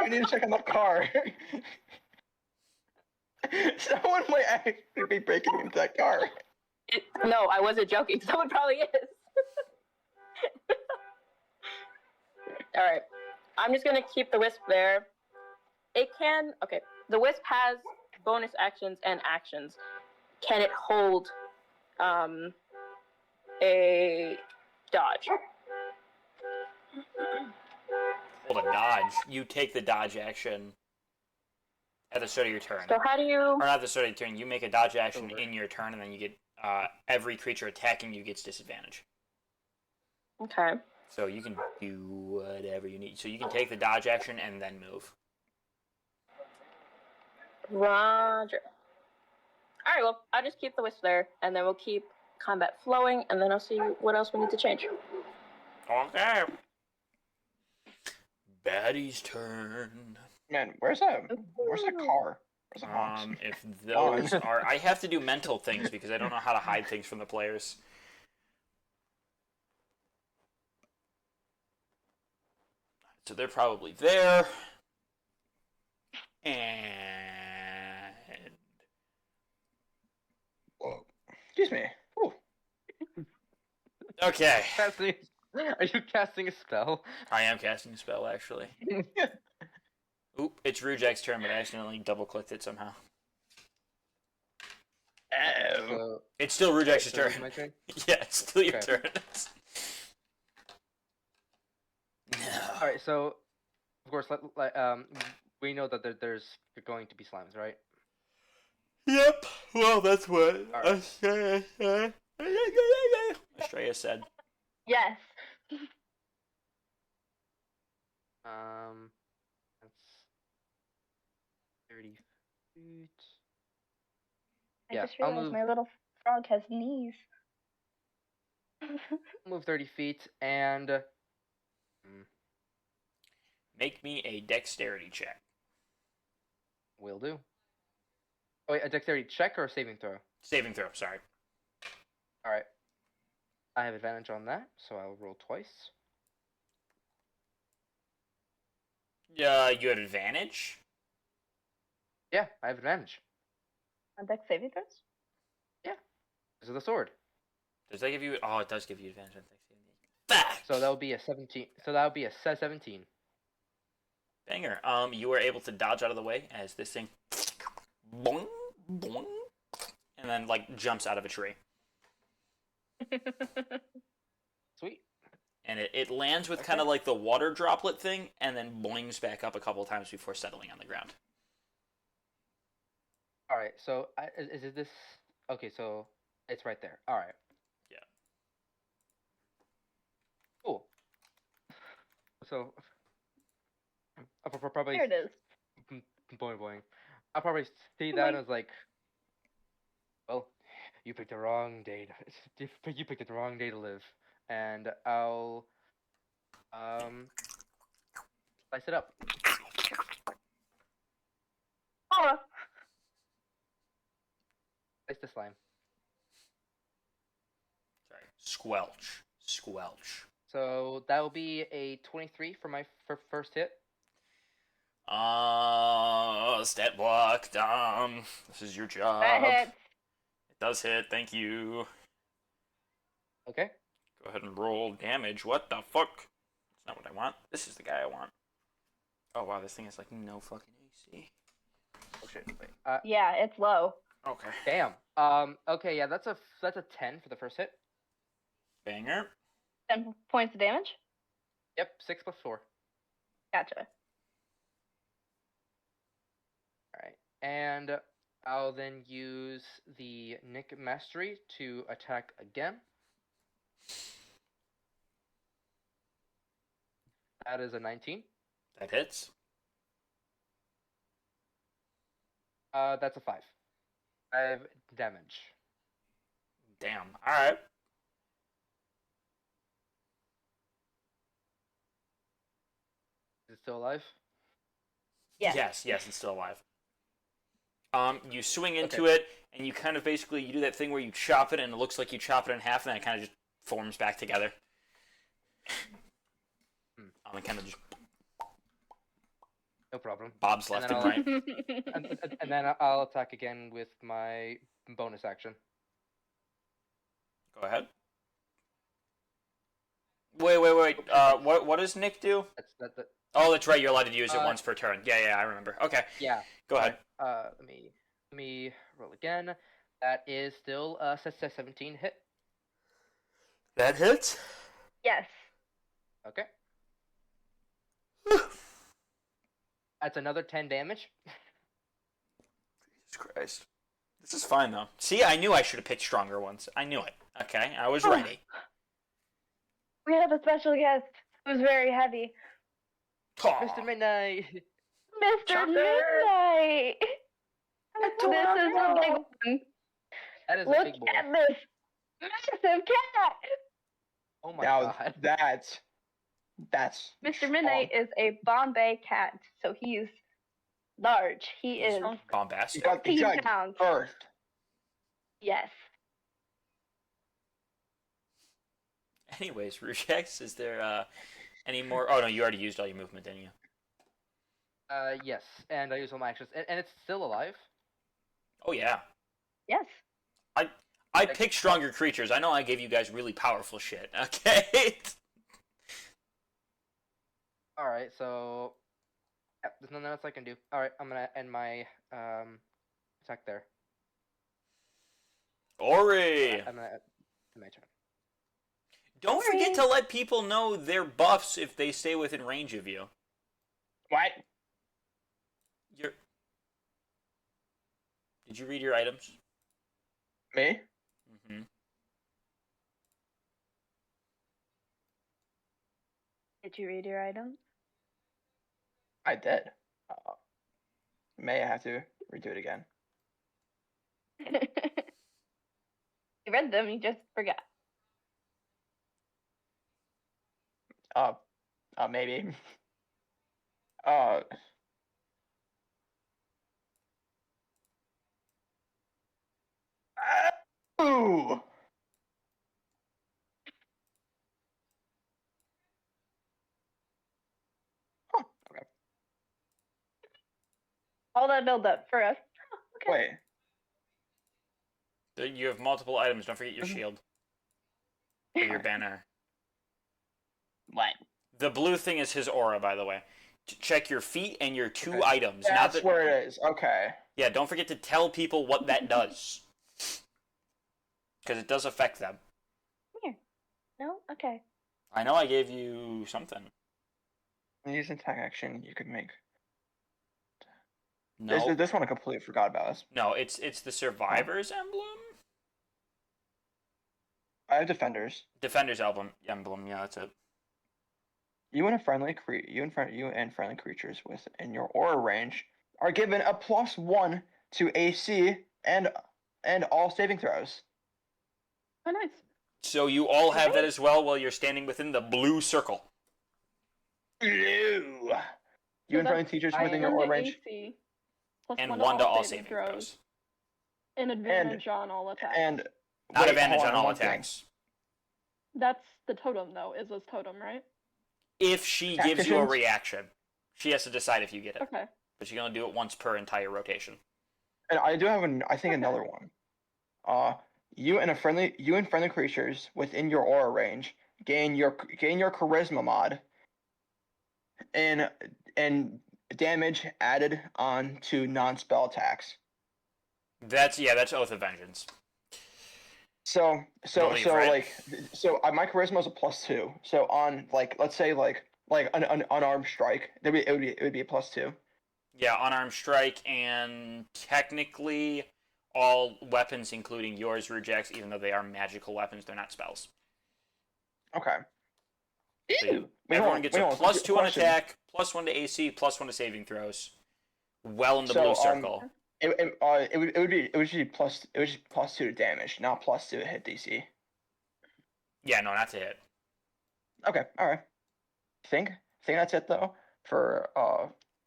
need to check on the car. Someone might actually be breaking into that car. No, I wasn't joking. Someone probably is. Alright. I'm just gonna keep the wisp there. Okay. The wisp has bonus actions and actions. Can it hold a dodge? Hold a dodge. You take the dodge action at the start of your turn. So how do you... Or not at the start of your turn. You make a dodge action Over. in your turn, and then you get... every creature attacking you gets disadvantage. Okay. So you can do whatever you need. So you can take the dodge action and then move. Roger. Alright, well, I'll just keep the wisp there, and then we'll keep combat flowing, and then I'll see what else we need to change. Okay. Baddie's turn. Man, where's that car? Where's the box? If those are... I have to do mental things because I don't know how to hide things from the players. So they're probably there. And... Whoa. Excuse me. Ooh. Okay. Are you casting a spell? I am casting a spell, actually. Oop, it's Rujak's turn, but I accidentally double-clicked it somehow. Oh. So, It's still Rujak's so it's turn. my turn? Yeah, it's still your Okay. turn. Alright, so of course, we know that there's going to be slimes, right? Yep. Well, that's what Alright. Estrella said. Yes. That's 30 feet. I Yeah, just I'll realized move. my little frog has knees. Move 30 feet and Make me a dexterity check. will do. Oh, wait, a dexterity check or a saving throw? Saving throw, sorry. Alright. I have advantage on that, so I'll roll twice. Yeah, you had advantage. Yeah, I have advantage. On deck saving throws? Because of the sword. Does that give you? Oh, it does give you advantage on Thanksgiving. Fuck. So that would be a 17. So that would be a 17. Banger. You were able to dodge out of the way as this thing, boing, boing, and then like jumps out of a tree, Sweet. and it lands with Okay. kind of like the water droplet thing, and then boings back up a couple times before settling on the ground. All right. So is it this? Okay. So it's right there. All right. Yeah. Cool. So I'll probably There it is. boing boing. I'll probably see that Boing. and was like, well, you picked the wrong day. You picked the wrong day to live, and I'll slice it up. Oh, Slice the slime. Sorry. Squelch. Squelch. So that will be a 23 for my first hit. Stat block. This is your job. that hits. It does hit. Thank you. Okay. Go ahead and roll damage. What the fuck? That's not what I want. This is the guy I want. Oh wow, this thing has like no fucking AC. Oh shit. Wait. Yeah, it's low. Okay. Damn. Okay. Yeah. That's a 10 for the first hit. Banger. 10 points of damage. Yep. 6 plus 4. Gotcha. All right. And I'll then use the Nick Mastery to attack again. That is a 19. That hits. That's a 5. 5 damage. Damn. Alright. Is it still alive? Yes. Yes, it's still alive. You swing into Okay. it, and you kind of basically you do that thing where you chop it, and it looks like you chop it in half, and then it kind of just forms back together. And kind of just No problem. bobs And left then and right. And then I'll attack again with my bonus action. Go ahead. Wait. What does Nick do? That. Oh, that's right. You're allowed to use it Uh, once per turn. Yeah, I remember. Okay, Yeah. go ahead. Let me roll again. That is still a 17 hit. That hits. Yes. Okay. That's another 10 damage. Jesus Christ. This is fine though. See, I knew I should have picked stronger ones. I knew it. Okay, I was ready. We have a special guest who's very heavy. Mr. Midnight. Mr. Shocker. Midnight! This is a big one. That is a Look big boy. at this massive cat! Oh my Now god. that's Mr. Midnight is a Bombay cat, so he's large. He is You Bombastic. got 15 pounds. Earth. Yes. Anyways, Rujex, is there any more? Oh no, you already used all your movement, didn't you? Yes, and I use all my actions, and it's still alive. Oh yeah. Yes. I picked stronger creatures. I know I gave you guys really powerful shit. Okay. All right, so there's nothing else I can do. All right, I'm gonna end my attack there. Ori. I'm gonna end my turn. Don't forget to let people know their buffs if they stay within range of you. What? Did you read your items? Me? Mm-hmm. Did you read your items? I did. May I have to redo it again? You read them, you just forgot. Maybe. Ooh. All that build up for us. Okay. Wait. You have multiple items. Don't forget your shield. Or your banner. What? The blue thing is his aura, by the way. Check your feet and your 2 Okay. items. That's where it is. Okay. Yeah, don't forget to tell people what that does. Because it does affect them. Here. No? Okay. I know I gave you something. Use attack action. You could make. No. This one I completely forgot about. No, it's the Survivor's emblem? I have defenders. Defender's emblem, yeah, that's it. You and friendly creatures within your aura range are given a +1 to AC and all saving throws. Oh, nice. So you all have that as well while you're standing within the blue circle. Blue. You So and friendly that's creatures I within your One aura to range. AC, plus And 1 1 to all saving saving throws. and advantage on all attacks. And Not wait, advantage hold on all one thing. attacks. That's the totem, though. Is this totem, right? If she gives you a Tacticians? reaction, she has to decide if you get it. Okay. But she can only do it once per entire rotation. And I do have I think Okay. another one. You and friendly creatures within your aura range gain your charisma mod and damage added on to non-spell attacks. That's Oath of Vengeance. So Believe, right? my charisma is a +2. So on let's say an unarmed strike, it would be a +2. Yeah, unarmed strike and technically all weapons, including yours, rejects, even though they are magical weapons, they're not spells. Okay. So Ew. Wait, everyone hold on, gets wait, a hold on. +2 on Question. attack, +1 to AC, +1 to saving throws. Well in the So, blue circle. It would be +2 to damage, not +2 to hit DC. Yeah, no, not to hit. Okay, all right. Think that's it though for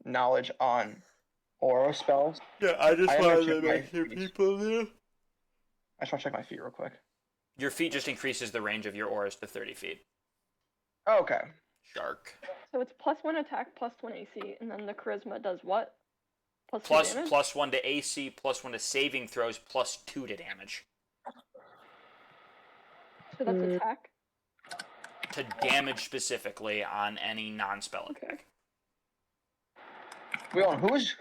knowledge on aura spells. Yeah, I just I am wanted gonna to check my make sure feet. people knew. I just want to check my feet real quick. Your feet just increases the range of your auras to 30 feet. Oh, okay. Shark. So it's +1 attack, +1 AC, and then the charisma does what? +2 Plus damage? +1 to AC, +1 to saving throws, +2 to damage. So that's attack. To damage specifically on any non-spell attack. Wait on, who's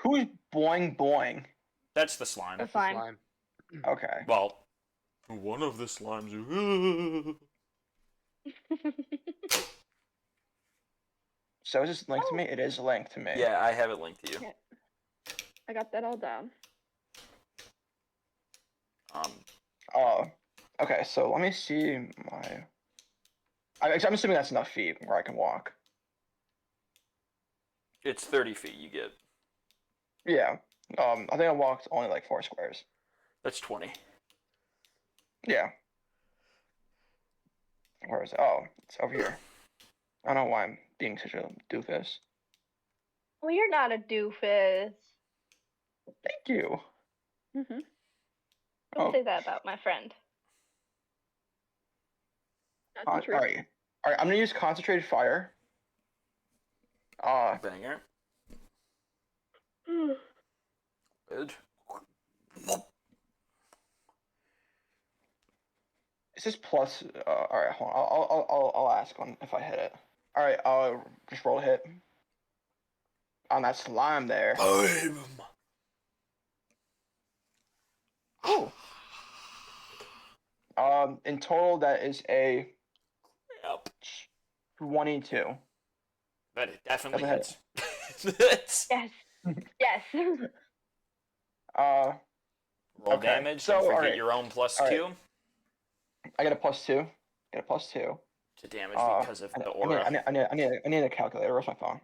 boing boing? That's the slime. That's That's the slime. Okay. Well, one of the slimes. So is this linked to me? It is linked to me. Yeah, I have it linked to you. Yeah. I got that all down. Okay, so let me see my. I'm assuming that's enough feet where I can walk. It's 30 feet you get. Yeah. I think I walked only like 4 squares. That's 20. Yeah. Where is it? Oh, it's over here. I don't know why I'm being such a doofus. Well, you're not a doofus. Thank you. Mm-hmm. Don't Oh. say that about my friend. That's All true. right. I'm gonna use concentrated fire. Banger. Good. Is this plus? All right. Hold on. I'll ask on if I hit it. All right. I'll just roll a hit on that slime there. Oh. In total, that is a Yep. 22. But it definitely Doesn't hits. Yes. Yes. Uh, Roll Okay, damage. so, Don't forget alright. your own +2 Alright. I get a +2. Get a +2. to damage because of I the need, aura. I need a calculator. Where's my phone?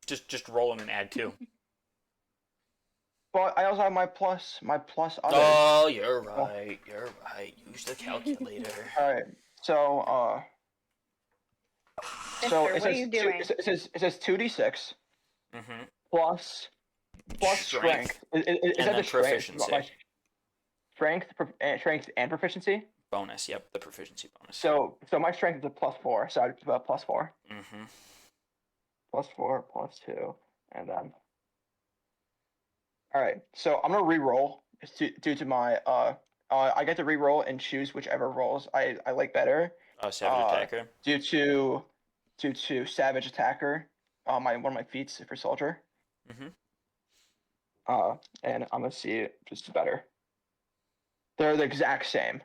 Just roll them and add 2. But I also have my plus others. Oh, you're right. You're right. Use the calculator. All right. So Mister, it what are says you doing? it says 2d6 Mm-hmm. plus strength. Is And that then the strength? proficiency. My strength and proficiency. Bonus. Yep, the proficiency bonus. So my strength is a +4. So I do a +4. Mm-hmm. +4 +2, and then All right, so I'm gonna re-roll due to my I get to re-roll and choose whichever rolls I like better. Oh, Savage Attacker. Due to Savage Attacker, one of my feats for Soldier. Mm-hmm. And I'm gonna see it just better. They're the exact same.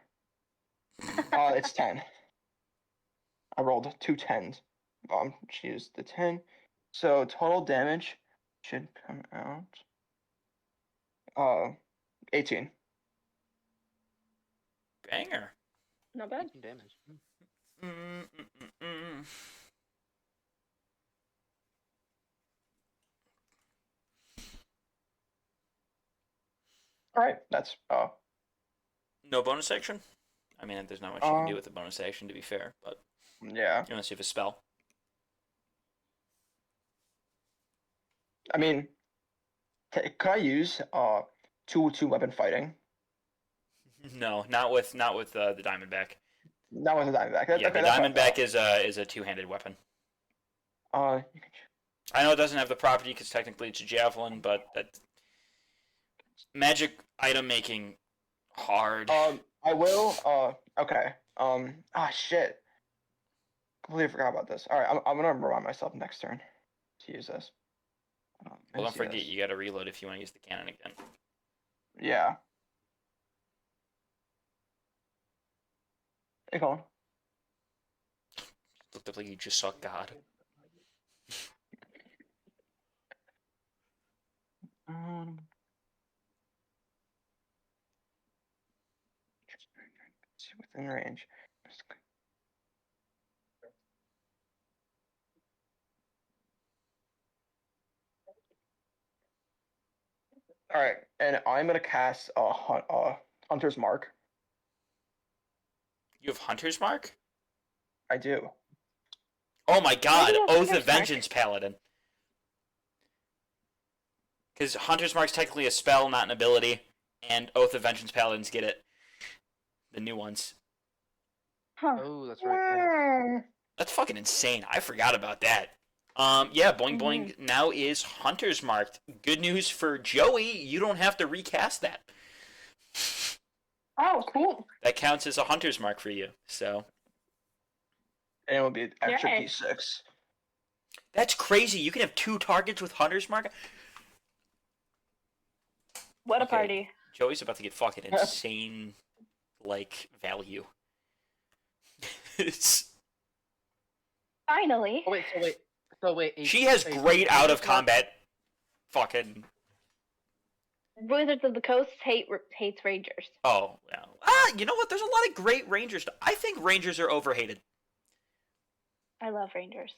It's 10. I rolled 2 10s. Choose the 10. So total damage should come out. 18. Banger. Not bad. 18 damage. Mm-mm-mm-mm. All right, that's No bonus action? I mean, there's not much you can do with a bonus action, to be fair, but yeah. unless you have a spell. I mean, could I use two weapon fighting? No, not with the Diamondback. That was a Diamondback. Yeah, Okay, the that's what I Diamondback is a two-handed weapon. thought. I know it doesn't have the property because technically it's a javelin, but that magic item making hard. I will. Okay. Shit. Completely forgot about this. All right, I'm gonna remind myself next turn to use this. Well, don't forget you got to reload if you want to use the cannon again. Yeah. Hey, Colin. Looked up like you just saw God. Within range. All right, and I'm gonna cast Hunter's Mark. You have Hunter's Mark? I do. Oh my God! do you have Oath Hunter's of Vengeance Paladin. Because Hunter's Mark's technically a spell, not an ability, and Oath of Vengeance Paladins get it. The new ones. Huh. Oh, that's right. That's fucking insane. I forgot about that. Yeah, Boing Boing now is Hunter's Marked. Good news for Joey, you don't have to recast that. Oh, cool. That counts as a Hunter's Mark for you, so. And it will be an extra Yay. D6. That's crazy. You can have 2 targets with Hunter's Mark. What a Okay. party. Joey's about to get fucking insane, like, value. It's... Finally. So wait. She has great out of combat fucking. Wizards of the Coast hates Rangers. Oh, yeah. You know what? There's a lot of great Rangers. I think Rangers are overhated. I love Rangers.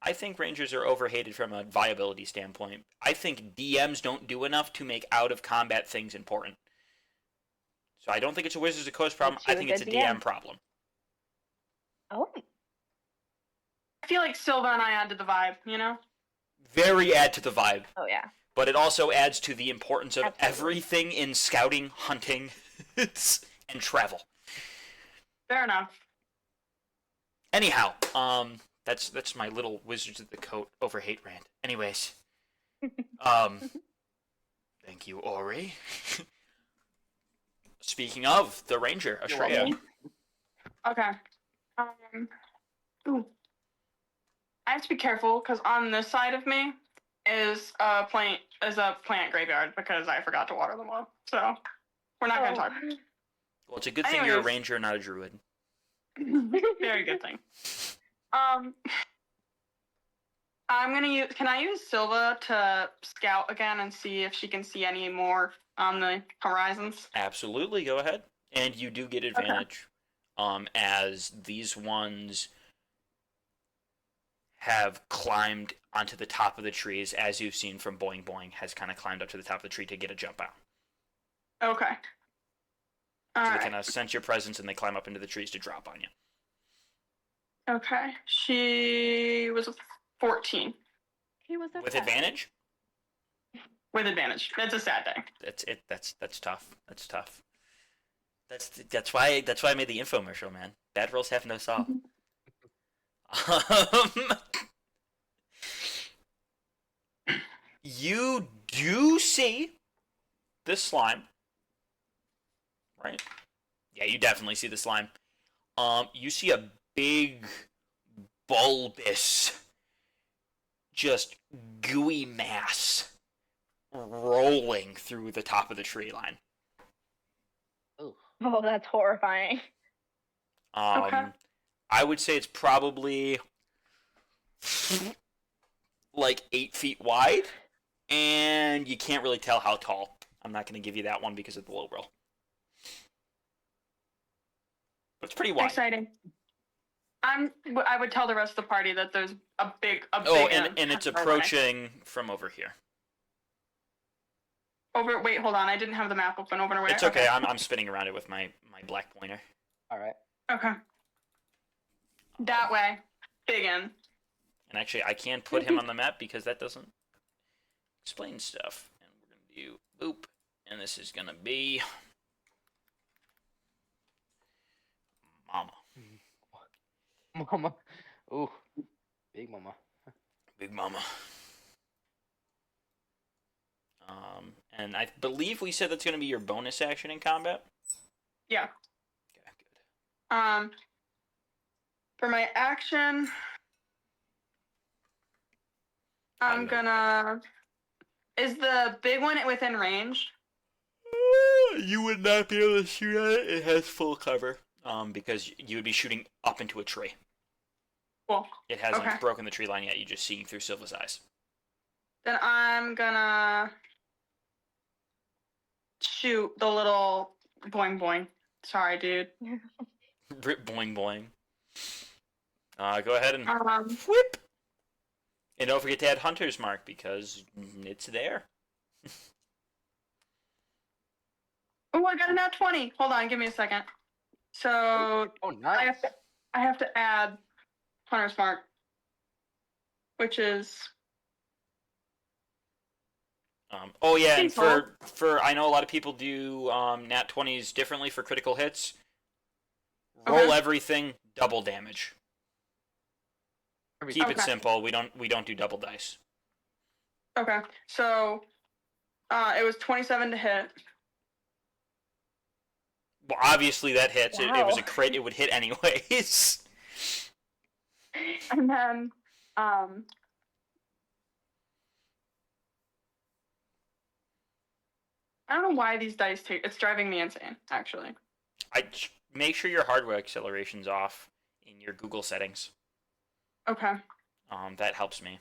I think Rangers are overhated from a viability standpoint. I think DMs don't do enough to make out of combat things important. So I don't think it's a Wizards of the Coast problem. Makes you I think a it's a good DM DM. problem. Oh. I feel like Silva and I add to the vibe, you know? Very add to the vibe. Oh yeah. But it also adds to the importance of Absolutely. everything in scouting, hunting, and travel. Fair enough. Anyhow, that's my little Wizards of the Coast overhate rant. Anyways, thank you, Ori. Speaking of the Ranger, You're Ashreya. welcome. Okay. Ooh. I have to be careful because on this side of me is a plant graveyard because I forgot to water them all. So we're not gonna talk. Well, it's a good thing you're a Anyways. Ranger, not a Druid. Very good thing. I'm gonna use. Can I use Silva to scout again and see if she can see any more on the horizons? Absolutely, go ahead. And you do get advantage, as these ones have climbed onto the top of the trees, as you've seen from Boing Boing, has kind of climbed up to the top of the tree to get a jump out. Okay. So they Alright. kind of sense your presence and they climb up into the trees to drop on you. Okay. She was a 14 He was a With fat. advantage? with advantage. It's a sad day. That's it. That's tough. That's tough. That's why I made the infomercial, man. Bad rolls have no saw. You do see this slime, right? Yeah, you definitely see the slime. You see a big, bulbous, just gooey mass rolling through the top of the tree line. Ooh. Oh, that's horrifying. Okay. I would say it's probably like 8 feet wide, and you can't really tell how tall. I'm not going to give you that one because of the low roll. But it's pretty wide. Exciting. I would tell the rest of the party that there's a big. Oh, and it's approaching from over here. Over. Wait, hold on. I didn't have the map open. Over where? It's okay. I'm spinning around it with my black pointer. All right. Okay. That way. Big in. And actually, I can put him on the map because that doesn't explain stuff. And we're going to do boop. And this is going to be Mama. Mama. Ooh. Big mama. Big Mama. And I believe we said that's going to be your bonus action in combat. Yeah. Okay, good. For my action, I'm gonna. Is the big one within range? You would not be able to shoot at it. It has full cover. Because you would be shooting up into a tree. Cool. It hasn't Okay. broken the tree line yet. You're just seeing through Silva's eyes. Then I'm gonna shoot the little boing boing. Sorry, dude. Rip boing boing. Go ahead and Whip. And don't forget to add Hunter's Mark because it's there. Oh, I got a nat 20. Hold on, give me a second. So Oh, nice. I have to add Hunter's Mark, which is Oh yeah, and People. for I know a lot of people do nat 20s differently for critical hits. Roll Okay. everything, double damage. Keep it Okay. simple. We don't do double dice. okay. So it was 27 to hit. Well, obviously that hits. It was a Wow. crit. It would hit anyways. And then I don't know why these dice take. It's driving me insane, actually. Make sure your hardware acceleration's off in your Google settings. Okay. That helps me.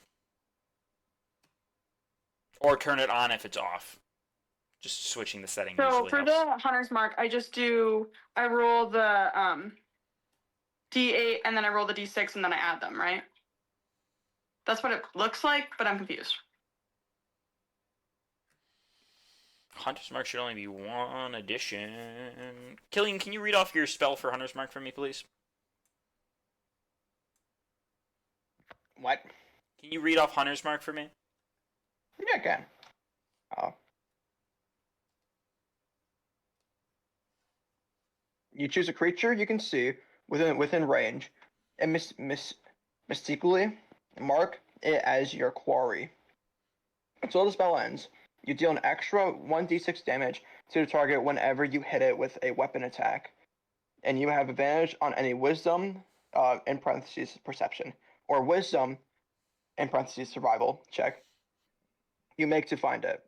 Or turn it on if it's off. Just switching the setting So usually for helps. the Hunter's Mark, I roll the D8 and then I roll the D6 and then I add them, right? That's what it looks like, but I'm confused. Hunter's Mark should only be one addition. Killian, can you read off your spell for Hunter's Mark for me, please? What? Can you read off Hunter's Mark for me? Yeah, I can. You choose a creature you can see within range, and mystically mark it as your quarry. Until the spell ends, you deal an extra 1d6 damage to the target whenever you hit it with a weapon attack, and you have advantage on any wisdom in parentheses perception or wisdom in parentheses survival check you make to find it.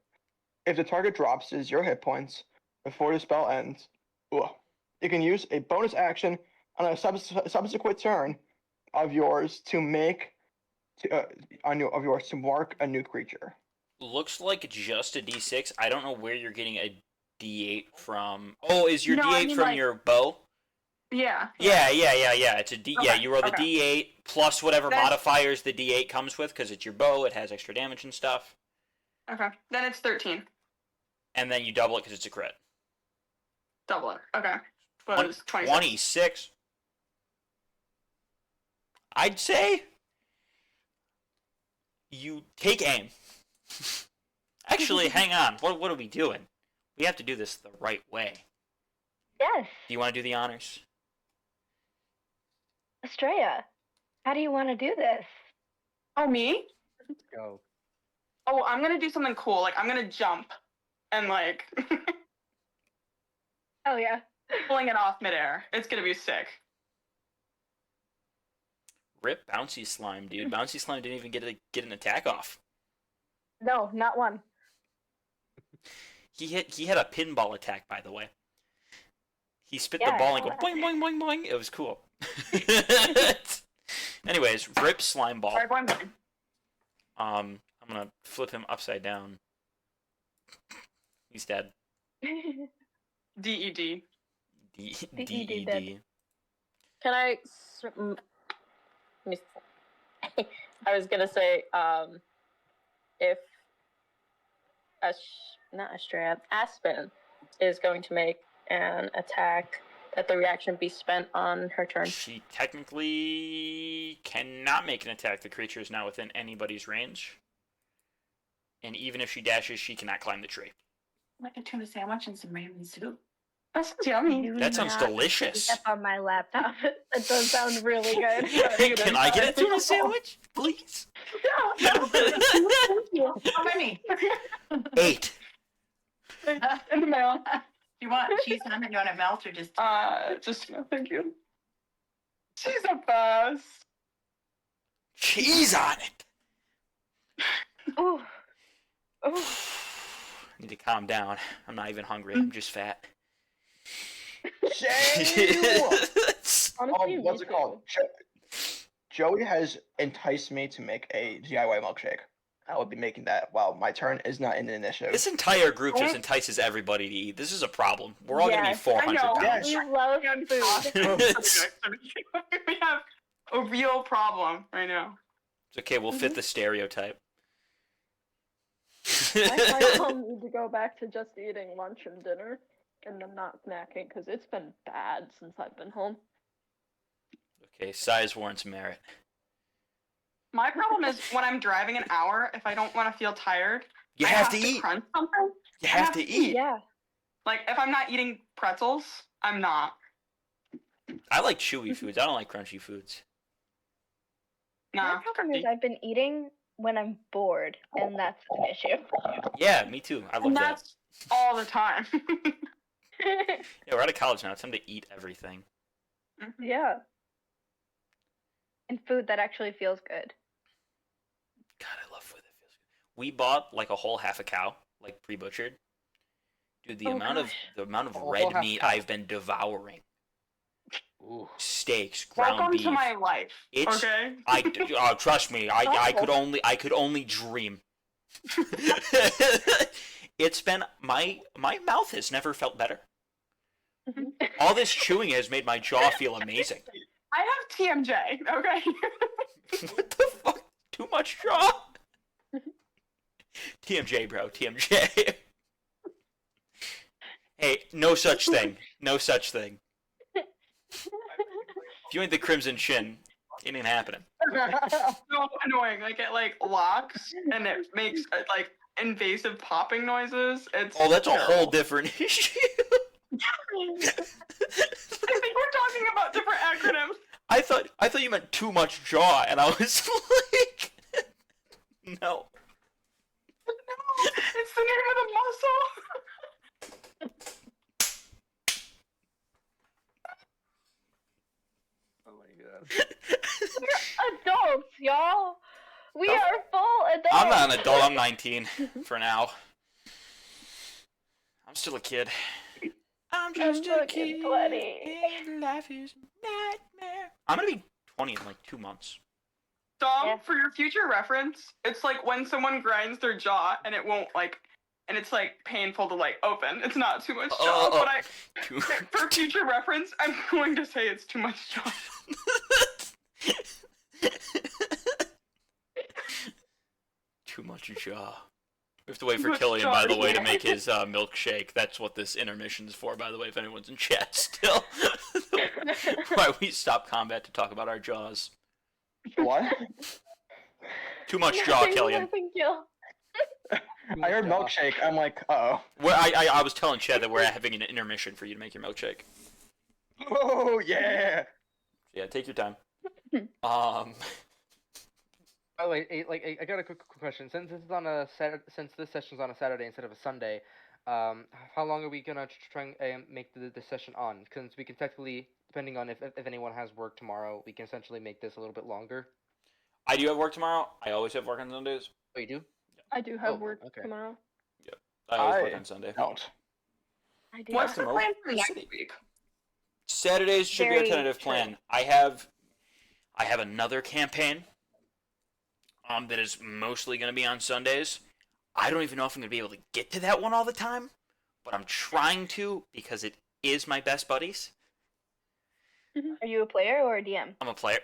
If the target drops to 0 hit points before the spell ends, you can use a bonus action on a subsequent turn of yours to mark a new creature. Looks like just a d6. I don't know where you're getting a d8 from. Oh, is your No, d8 I mean, from like- your bow? Yeah. Yeah. It's a d. Yeah, Okay, you roll the okay. d8 plus whatever That's- modifiers the d8 comes with, because it's your bow. It has extra damage and stuff. Okay. Then it's 13. And then you double it because it's a crit. Double it. Okay. Well, it was 26. 26. I'd say you take aim. Actually, hang on. What are we doing? We have to do this the right way. Yes, Do you want to do the honors? Estrella. How do you want to do this? Oh, me? Go. Oh, I'm gonna do something cool. Like I'm gonna jump and like Oh yeah. pulling it off midair. It's gonna be sick. Rip Bouncy Slime, dude. Bouncy Slime didn't even get an attack off. No, not one. He had a pinball attack, by the way. He spit Yeah, the I ball and saw go that. boing boing boing boing. It was cool. Anyways, Rip Slime Ball. Sorry, boing, boing. I'm gonna flip him upside down. He's dead. DED. DED. Can I? Let me. I was gonna say, if not Astrea, Aspen is going to make an attack, that the reaction be spent on her turn. She technically cannot make an attack. The creature is now within anybody's range. And even if she dashes, she cannot climb the tree. Like a tuna sandwich and some ramen soup. That sounds yummy. That sounds delicious. Step on my laptop. That does sound really good. Can I get a tuna sandwich, please? How many? 8. In the mail. You want cheese on it? You want it melt or just? Just thank you. She's a best. Cheese on it. Ooh. Ooh. I need to calm down. I'm not even hungry. I'm just fat. Shame! Honestly, What's me it called? too. Joey has enticed me to make a DIY milkshake. I will be making that while my turn is not in the initiative. This entire group just entices everybody to eat. This is a problem. We're all gonna be Yes, 400 I know. pounds. We love food. We have a real problem right now. It's okay. We'll fit the stereotype. I might need to go back to just eating lunch and dinner, and then not snacking, because it's been bad since I've been home. Okay, size warrants merit. My problem is when I'm driving an hour, if I don't want to feel tired, You I have to eat. crunch something. You have to eat. Yeah. Like if I'm not eating pretzels, I'm not. I like chewy foods. I don't like crunchy foods. Nah. My problem is I've been eating when I'm bored, and that's an issue. Yeah, me too. I love And that. that's all the time. Yeah, we're out of college now. It's time to eat everything. Yeah. And food that actually feels good. God, I love food that feels good. We bought like a whole half a cow, like pre-butchered. Dude, the Oh, amount gosh. of A whole red half meat cow. I've been devouring. Ooh. Steaks, ground Welcome beef. to my life. It's- Okay. Trust me, I could only dream. It's been my mouth has never felt better. All this chewing has made my jaw feel amazing. I have TMJ. Okay. What the fuck? Too much jaw? TMJ, bro. TMJ. Hey, no such thing. No such thing. If you ain't the Crimson Chin, it ain't happening. So annoying. Like it like locks and it makes like invasive popping noises. It's Oh, that's a terrible. whole different issue. I think we're talking about different acronyms. I thought you meant too much jaw, and I was like, no. No, it's the name of the muscle. Oh my god. We're adults, y'all. We are full adults. I'm not an adult. I'm 19 for now. I'm still a kid. I'm just a fucking kid. 20. And life is a nightmare. I'm gonna be 20 in like 2 months. Dom, Yeah. for your future reference, it's like when someone grinds their jaw and it won't like, and it's like painful to like open. It's not too much jaw, but I, Too, for future reference, I'm going to say it's too much jaw. too much jaw. We have to wait for Too much Killian, jaw, by the way, to yeah. make his milkshake. That's what this intermission's for, by the way, if anyone's in chat still. Why we stop combat to talk about our jaws. What? Too much jaw, Nothing Killian. less than kill. I heard milkshake. I'm like, uh-oh. Well, I was telling Chad that we're having an intermission for you to make your milkshake. Oh yeah. Yeah, take your time. By the way, I got a quick question. Since this is on a since this session's on a Saturday instead of a Sunday, how long are we gonna try and make the session on? Since we can technically, depending on if anyone has work tomorrow, we can essentially make this a little bit longer. I do have work tomorrow. I always have work on Sundays. Oh, you do? I do have Oh, work okay. tomorrow. I always work I on Sunday. don't. I do. What's the Tomorrow? plan for next City. week? Saturdays should be our Very tentative true. plan. I have another campaign that is mostly going to be on Sundays. I don't even know if I'm going to be able to get to that one all the time, but I'm trying to because it is my best buddies. Are you a player or a DM? I'm a player.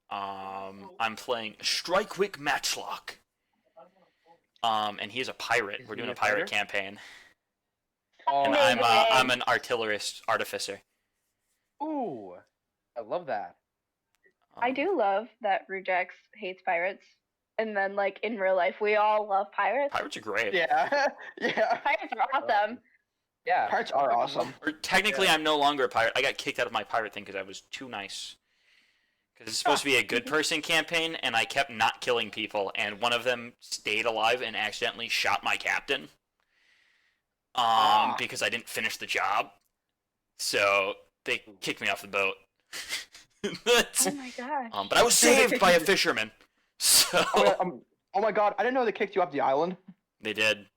I'm playing Strike Quick Matchlock. And he's a pirate. Is We're he doing a a pirate fighter? campaign. Oh, And Amazing. I'm an artificer. Ooh, I love that. I do love that Rujax hates pirates, and then like in real life, we all love pirates. Pirates are great. Yeah, yeah. Pirates are awesome. Yeah. Pirates are awesome. Or technically, Yeah. I'm no longer a pirate. I got kicked out of my pirate thing because I was too nice. Because it's supposed to be a good person campaign, and I kept not killing people, and one of them stayed alive and accidentally shot my captain. Because I didn't finish the job. So they kicked me off the boat. That's, Oh my gosh. but I was saved by a fisherman. So Oh my god, I didn't know they kicked you off the island. they did.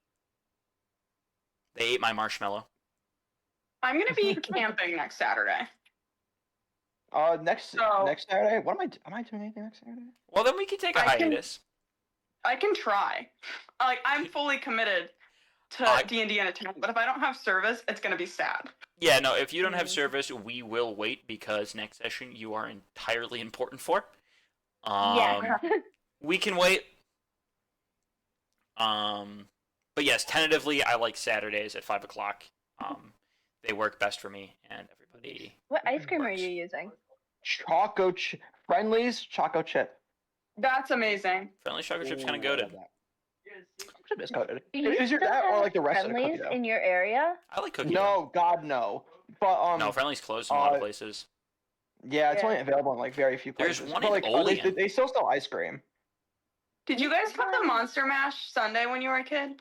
They ate my marshmallow. I'm gonna be camping next Saturday. Next So- next Saturday. What am I doing anything next Saturday? Well, then we can take a I can- hiatus. I can try. Like I'm fully committed to D&D and a town, but if I don't have service, it's gonna be sad. Yeah, no, if you don't have service, we will wait because next session you are entirely important for. Yeah. We can wait. But yes, tentatively, I like Saturdays at 5 o'clock. They work best for me and everybody. What ice cream are works. you using? Friendlies Choco Chip. That's amazing. Friendly chocolate chip's kind of Ooh, I love goated. that. Choco Chip is coated. Do you Is your still that or have like the rest of the Friendlies cookie dough? in your area? I like cookie dough. No, God no. But No, Friendly's closed in a lot of uh, places. yeah, it's Yeah. only available in like very few There's places. one But, in like, Olean. they still sell ice cream. Did you guys have the Monster Mash Sunday when you were a kid?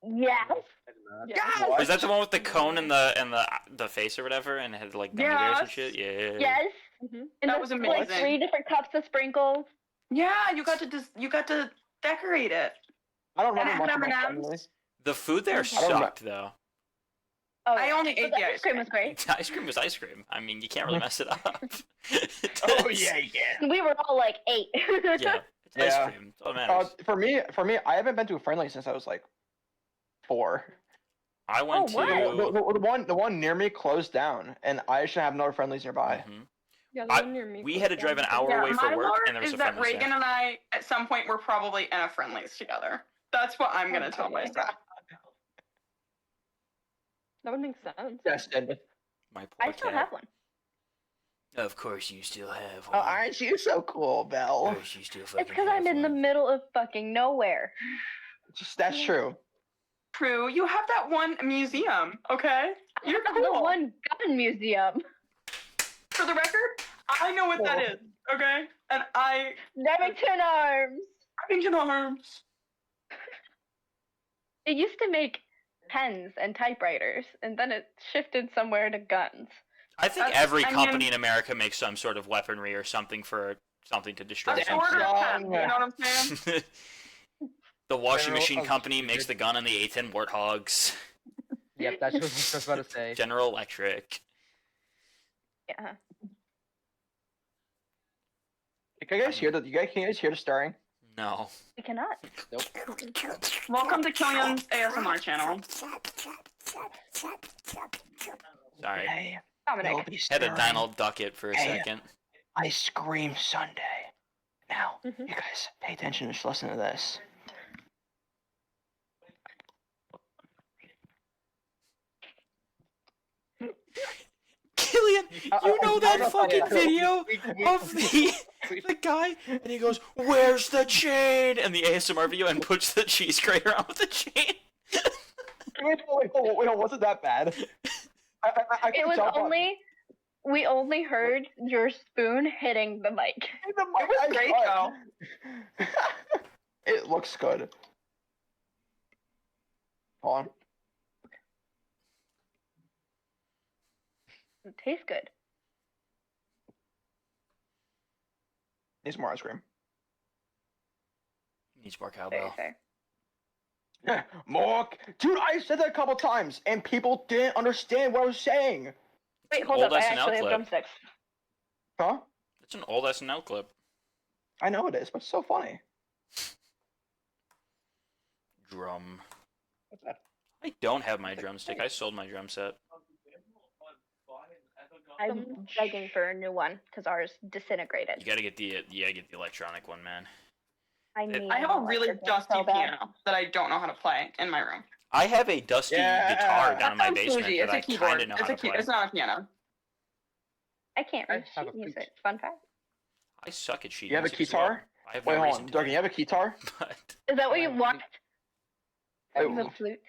Yes. I did not. Yeah. What? Is that the one with the cone and the face or whatever, and it had like gummy bears and Yes. shit? Yeah. Yes. Mm-hmm. And That there's, was like amazing. 3 different cups of sprinkles. Yeah, you got to decorate it. I don't And remember it had much about M&Ms. Friendlies. The food there I don't know. sucked though. Oh, I only but ate the the ice cream was great. The ice cream was ice cream. I mean, you can't really mess it up. Oh yeah, yeah. We were all like 8. Yeah, it's ice Yeah. cream. That's all that matters. For me, I haven't been to a Friendly since I was like 4. I went what? to. The one near me closed down, and I should have no Friendlies nearby. Mhm. Yeah, the I- one near me. we was had to drive an down. hour Yeah, away for my work, lore and there was is a that Friendly's Reagan there. and I, at some point, were probably in a Friendlies together. That's what I'm gonna tell Okay. myself. That would make sense. Destined. My poor I still cat. have one. Of course you still have Oh, one. aren't you so cool, Of Belle? course you still It's fucking because I'm have in the one. middle of fucking nowhere. That's true. True, you have that one museum, okay? You're I have cool. the one gun museum. For the record, I know what that is, okay? And I Remington Arms. Remington Arms. It used to make pens and typewriters, and then it shifted somewhere to guns. I think That's- every I mean- company in America makes some sort of weaponry or something for something to destroy A Damn sword or something. a pen, strong. you know what I'm saying? The washing Barrel machine of company makes stupid. the gun on the A10 Warthogs. Yep, that's what I was about to say. General Electric. Yeah. Can you guys hear the stirring? No. We cannot. Welcome to Killian's ASMR channel. Sorry. Hey, Dominic. you'll be Had to stirring Donald duck it for a Hey. second. Ice Cream Sunday. Now, Mhm. you guys, pay attention. Just listen to this. Killian, you know that fucking video of the. the guy, and he goes, "Where's the chain?" And the ASMR video, and puts the cheese grater on with the chain. Wait, wasn't that bad? I It was only. We only heard your spoon hitting the mic. It was great, though. It looks good. Hold on. It tastes good. Need some more ice cream. Needs more Very cowbell. fair. More. Dude, I said that a couple times, and people didn't understand what I was saying. Wait, an hold old up. I SNL actually have clip. drumsticks. Huh? It's an old SNL clip. I know it is, but it's so funny. Drum. What's that? I don't have my drumstick. I sold my drum set. I'm begging for a new one because ours disintegrated. You gotta get the electronic one, man. I need. I have a an really electric one dusty so bad. piano that I don't know how to play in my room. I have a dusty guitar down in my Sounds basement bougie. that It's I a keyboard. kind of know how to play. It's not a piano. I can't I read have a sheet music. flute. Fun fact. I suck at sheet You have a music as well. guitar? I have Wait, no hold reason on. to. Durgan, you have a guitar? But Is that what I you have a want? Wait, Is a flute?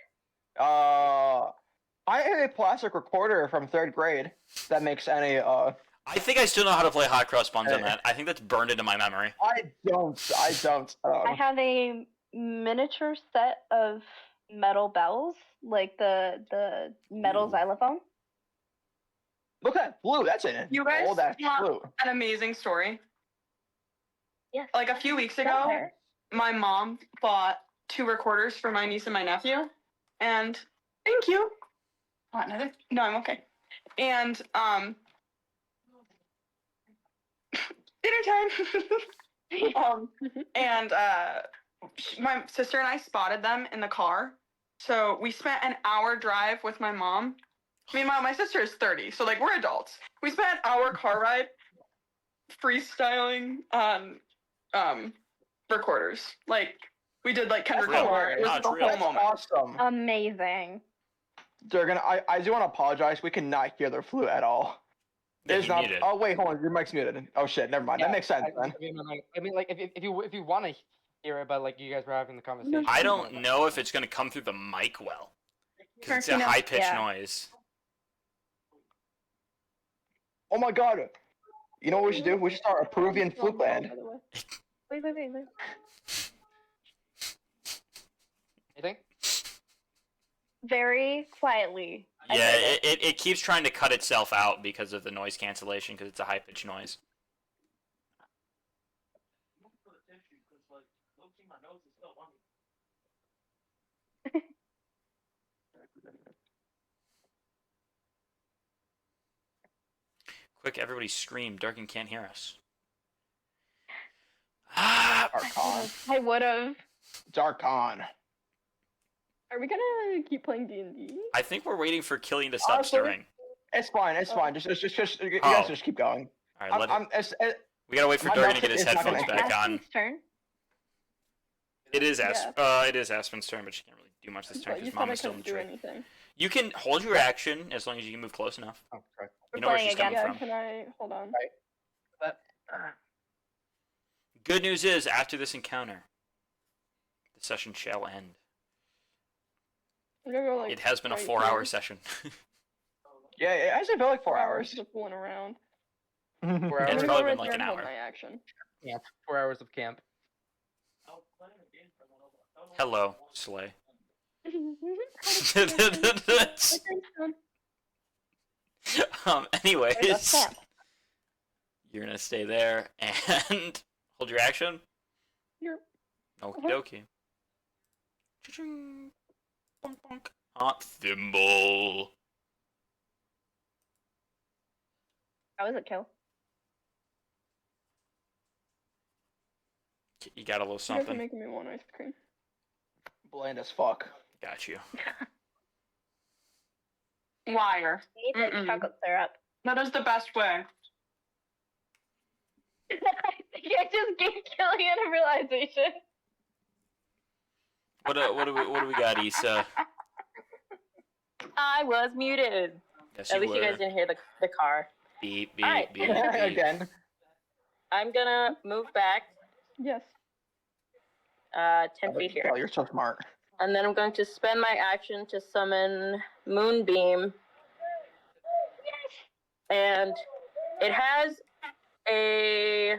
I have a plastic recorder from 3rd grade that makes any, I think I still know how to play hot cross buns on Hey. that. I think that's burned into my memory. I don't. I have a miniature set of metal bells, like the metal Ooh. xylophone. Look at that flute, that's in it. You guys Oh, that want flute. an amazing story? Yes. Like a few weeks ago, Vampire. my mom bought 2 recorders for my niece and my nephew, and thank you. Want another? No, I'm okay. And dinner time. And my sister and I spotted them in the car, so we spent an hour drive with my mom. Meanwhile, my sister is 30, so like we're adults. We spent an hour car ride freestyling on recorders. Like we did like Kendrick Really? Lamar. It was Not the real. whole moment. Awesome. Amazing. Durgan, I do want to apologize. We cannot hear their flute at all. Yeah, It's you not. muted. Oh wait, hold on. Your mic's muted. Oh shit, never mind. Yeah, That makes sense then. I mean, like, if you want to hear it, but like you guys were having the conversation. I don't know if it's gonna come through the mic well. Because it's a Martina. high pitched Yeah. noise. Oh my god. You know what we should do? We should start a Peruvian flute band. By the way. Wait. You think? Very quietly. I Yeah, heard it. it keeps trying to cut itself out because of the noise cancellation because it's a high pitched noise. Quick, everybody scream. Durgan can't hear us. Ah, Darkon. I would have. Darkon. Are we gonna keep playing D&D? I think we're waiting for Killian to stop Honestly, stirring. It's fine. It's Oh. fine. Just you Oh. guys just keep going. Alright, let it. We gotta wait for my Durgan to mouth get his is not headphones gonna- back on. Aspen's turn. It is Yeah. it is Aspen's turn, but she can't really do much this turn But you because said I Mama's still in couldn't the do tree. anything. You can hold your action as long as you can move close enough. Oh, sorry. You know where playing she's coming again. Yeah, from. can I hold on? But Good news is, after this encounter, the session shall end. I'm gonna go like. It has been a right 4-hour here. session. Yeah, it hasn't felt like 4 hours. Just fooling around. 4 It's I'm hours. gonna probably go been right like there an and hold hour. my action. Camp. 4 hours of camp. Hello, Slay. Anyways, Where's the camp? you're gonna stay there and hold your action. Here. Okie Uh-huh. dokie. Cha-ching. Bonk, bonk. Hot thimble. How was it, Kill? You got a little You guys are something. making me want ice cream. Bland as fuck. Got you. Liar. You need the Mm-mm. chocolate syrup. That is the best way. I think I just gave Killian a realization. What do we got, Issa? I was muted. Yes, At you least you guys were. didn't hear the car. Beep beep Alright. beep beep. Again. I'm gonna move back Yes. 10 feet here. Oh, you're so smart. And then I'm going to spend my action to summon Moonbeam. And it has a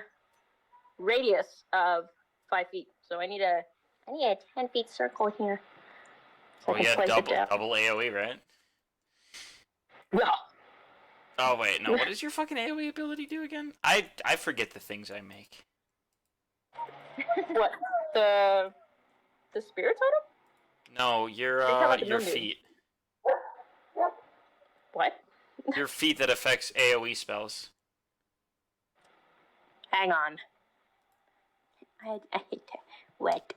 radius of 5 feet. So I need a 10 feet circle here. So Oh I can yeah, slice it down. double AoE, right? No. Oh wait, no. What does your fucking AoE ability do again? I forget the things I make. What? The spirit totem? No, You're talking about the your moonbeam. feet. What? Your feet that affects AoE spells. Hang on. I what?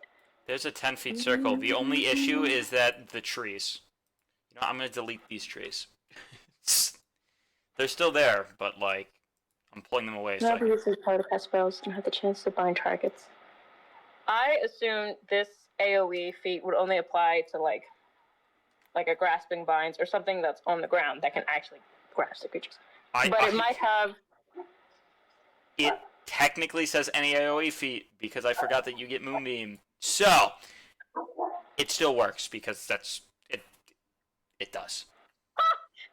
There's a 10 feet circle. The only issue is that the trees. You know, I'm gonna delete these trees. They're still there, but like, I'm pulling them away. So Never uses power to cast spells and have the chance to bind targets. I assume this AoE feat would only apply to like a grasping binds or something that's on the ground that can actually grasp the creatures. But it might have. It technically says any AoE feat because I forgot that you get Moonbeam. So it still works because that's it. It does.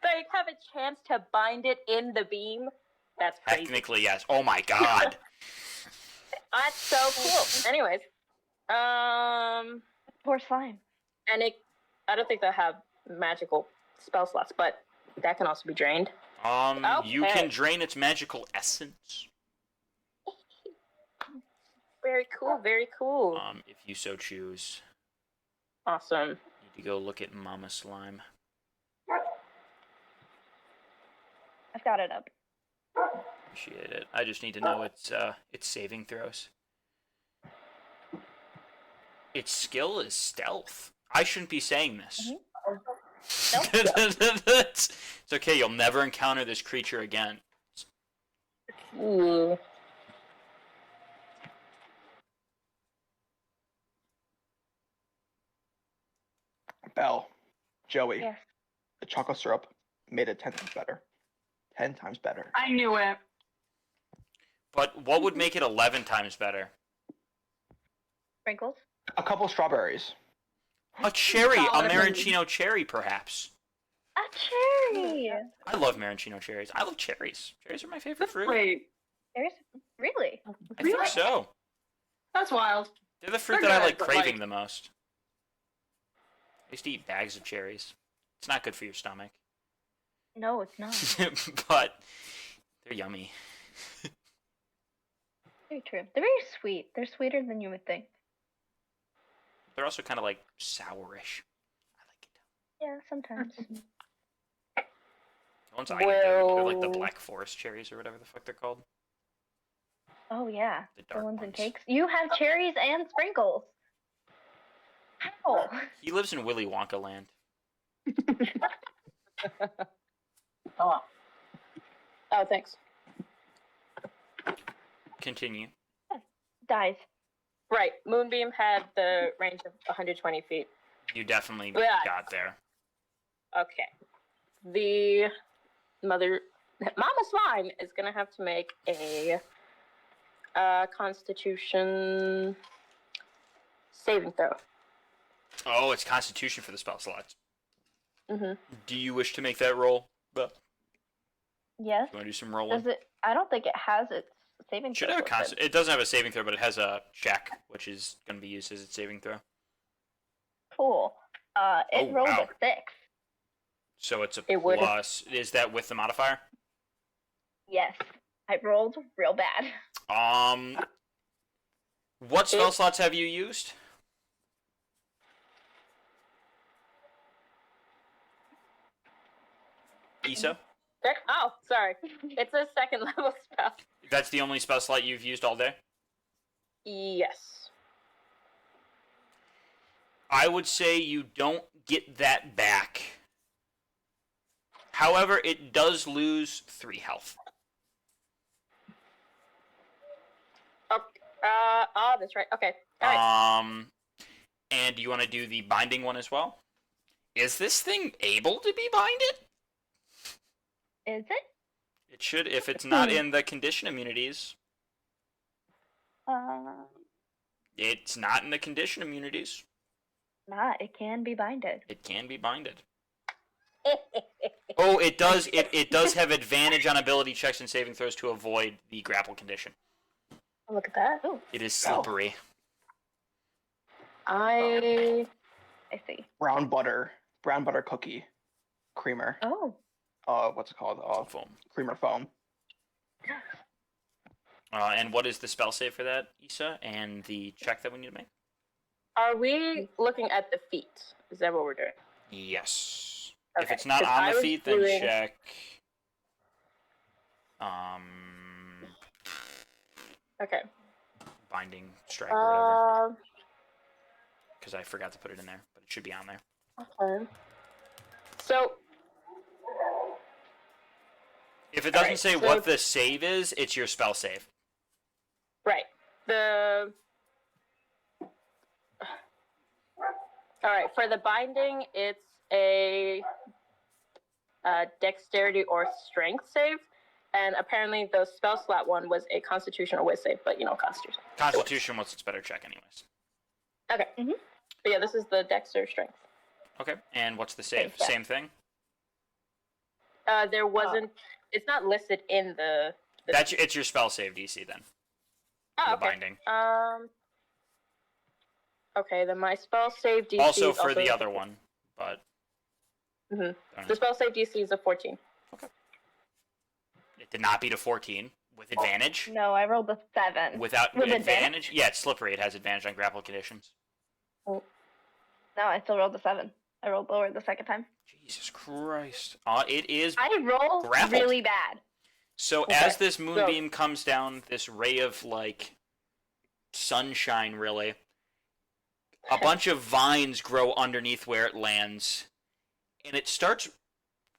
They have a chance to bind it in the beam. That's crazy. Technically, yes. Oh my god. That's so cool. Anyways, Poor slime. and I don't think they have magical spell slots, but that can also be drained. You Okay. can drain its magical essence. Very cool. Very cool. If you so choose. Awesome. Need to go look at Mama Slime. I've got it up. Appreciate it. I just need to know its saving throws. Its skill is stealth. I shouldn't be saying this. It's okay. You'll never encounter this creature again. Ooh. Belle, Joey, Yes. the chocolate syrup made it 10 times better. 10 times better. I knew it. But what would make it 11 times better? Sprinkles. A couple strawberries. A cherry, a Solid. maraschino cherry, perhaps. A cherry. I love maraschino cherries. I love cherries. Cherries are my favorite fruit. Wait, Cherries? Really? I think really? so. that's wild. They're the fruit They're that I good, like but, craving like- the most. I used to eat bags of cherries. It's not good for your stomach, No, it's not. but they're yummy. Very true. They're very sweet. They're sweeter than you would think. They're also kind of like sourish. I like it. Yeah, sometimes. The ones I eat, they're like the Well- Black Forest cherries or whatever the fuck they're called. Oh yeah, The the dark ones in ones. cakes. You have cherries and sprinkles. How? He lives in Willy Wonka land. Oh, thanks. Continue. Dies. Right. Moonbeam had the range of 120 feet. You definitely Yeah. got there. Okay. The Mama Slime is gonna have to make a Constitution saving throw. Oh, it's Constitution for the spell slots. Mm-hmm. Do you wish to make that roll? Beth? Yes. You want to do some rolling? Does it? I don't think it has its saving. Should throw have a listed. It doesn't have a saving throw, but it has a check, which is going to be used as its saving throw. Cool. It Oh, rolled wow. a 6. So it's a It would- plus. Is that with the modifier? Yes. I rolled real bad. What spell slots have you used? Issa? Oh, sorry. It's a second level spell. That's the only spell slot you've used all day? Yes. I would say you don't get that back. However, it does lose 3 health. That's right. Okay. All right. And do you want to do the binding one as well? Is this thing able to be binded? Is it? It should, if it's not in the condition immunities. It's not in the condition immunities. Not. It can be binded. It can be binded. Oh, it does. It does have advantage on ability checks and saving throws to avoid the grapple condition. Look at that. Ooh. It is slippery. I I see. brown butter cookie creamer. Oh. What's it called? Foam. Creamer foam. And what is the spell save for that, Issa, and the check that we need to make? Are we looking at the feet? Is that what we're doing? Yes. Okay, If it's not 'cause on I the was feet, then doing- check. Okay. Binding strike or whatever. Uh, Because I forgot to put it in there, but it should be on there. okay. So, If it doesn't Alright, say so- what the save is, it's your spell save. right. Alright, for the binding, it's a dexterity or strength save. And apparently the spell slot one was a constitution or whiz save, but constitution. Constitution was its better check, anyways. Okay. Mhm. But yeah, this is the dex or strength. Okay. And what's the save? Yeah. Same thing? There wasn't. It's not listed in the. It's your spell save DC then. Oh, The okay. binding. Okay, then my spell save DC. Also is for the other one, but. Mhm. Don't The spell save DC is a 14. It did not beat a 14 with advantage. No, I rolled a 7. Without With advantage? Yeah, it's slippery. It has advantage on grapple conditions. No, I still rolled a 7. I rolled lower the second time. Jesus Christ. It is. I roll Grappled. really bad. So Okay, as this so- moonbeam comes down, this ray of sunshine, really, a bunch of vines grow underneath where it lands, and it starts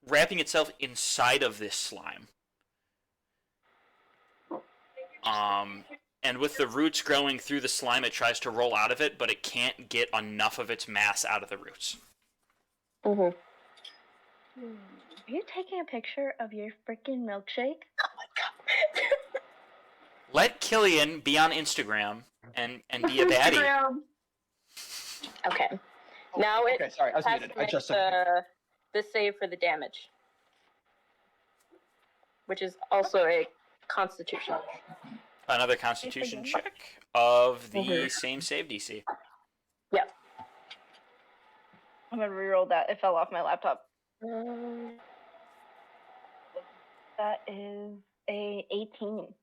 wrapping itself inside of this slime. And with the roots growing through the slime, it tries to roll out of it, but it can't get enough of its mass out of the roots. Mhm. Are you taking a picture of your freaking milkshake? Oh my god. Let Killian be on Instagram and be a baddie. Instagram. Okay. Now it Okay, sorry, I was has muted. to I make just the save for the damage, which is also a Constitution. Another Constitution check of the Mhm. same save DC. Yep. I'm gonna reroll that. It fell off my laptop. That is a 18.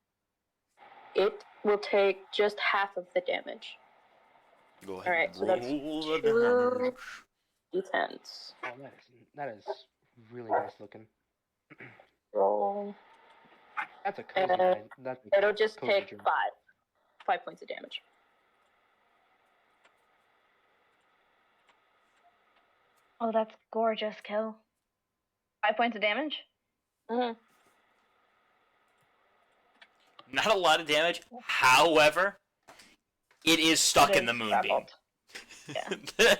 It will take just half of the damage. Go ahead. Alright, so that's roll the 2 damage. d10s. Oh, that is really nice looking. Roll. That's a cozy. That's a It'll just cozy take dream. 5 points of damage. Oh, that's gorgeous, Kill. 5 points of damage? Mhm. Not a lot of damage. However, it is stuck It in the is moonbeam. grappled. Yeah.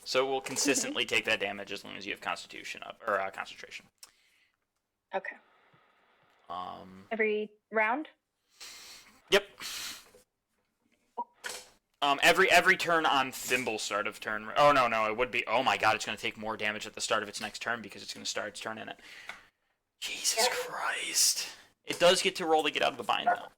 So we'll consistently take that damage as long as you have Constitution up or concentration. Okay. Every round? Yep. Every turn on Thimble's start of turn. Oh no, it would be. Oh my god, it's going to take more damage at the start of its next turn because it's going to start its turn in it. Jesus Christ! It does get to roll to get out of the bind though.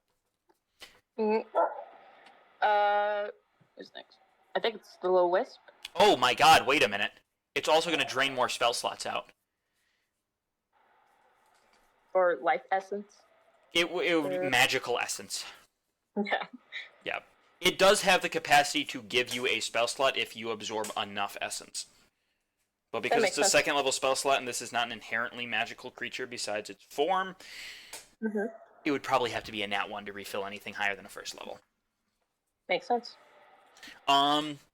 Who's next? I think it's the little wisp. Oh my god! Wait a minute. It's also going to drain more spell slots out. Or life essence. It would be magical essence. Yeah. Yeah. It does have the capacity to give you a spell slot if you absorb enough essence. But because makes it's a sense. second level spell slot and this is not an inherently magical creature besides its form, it would probably have to be a nat 1 to refill anything higher than a first level. Makes sense.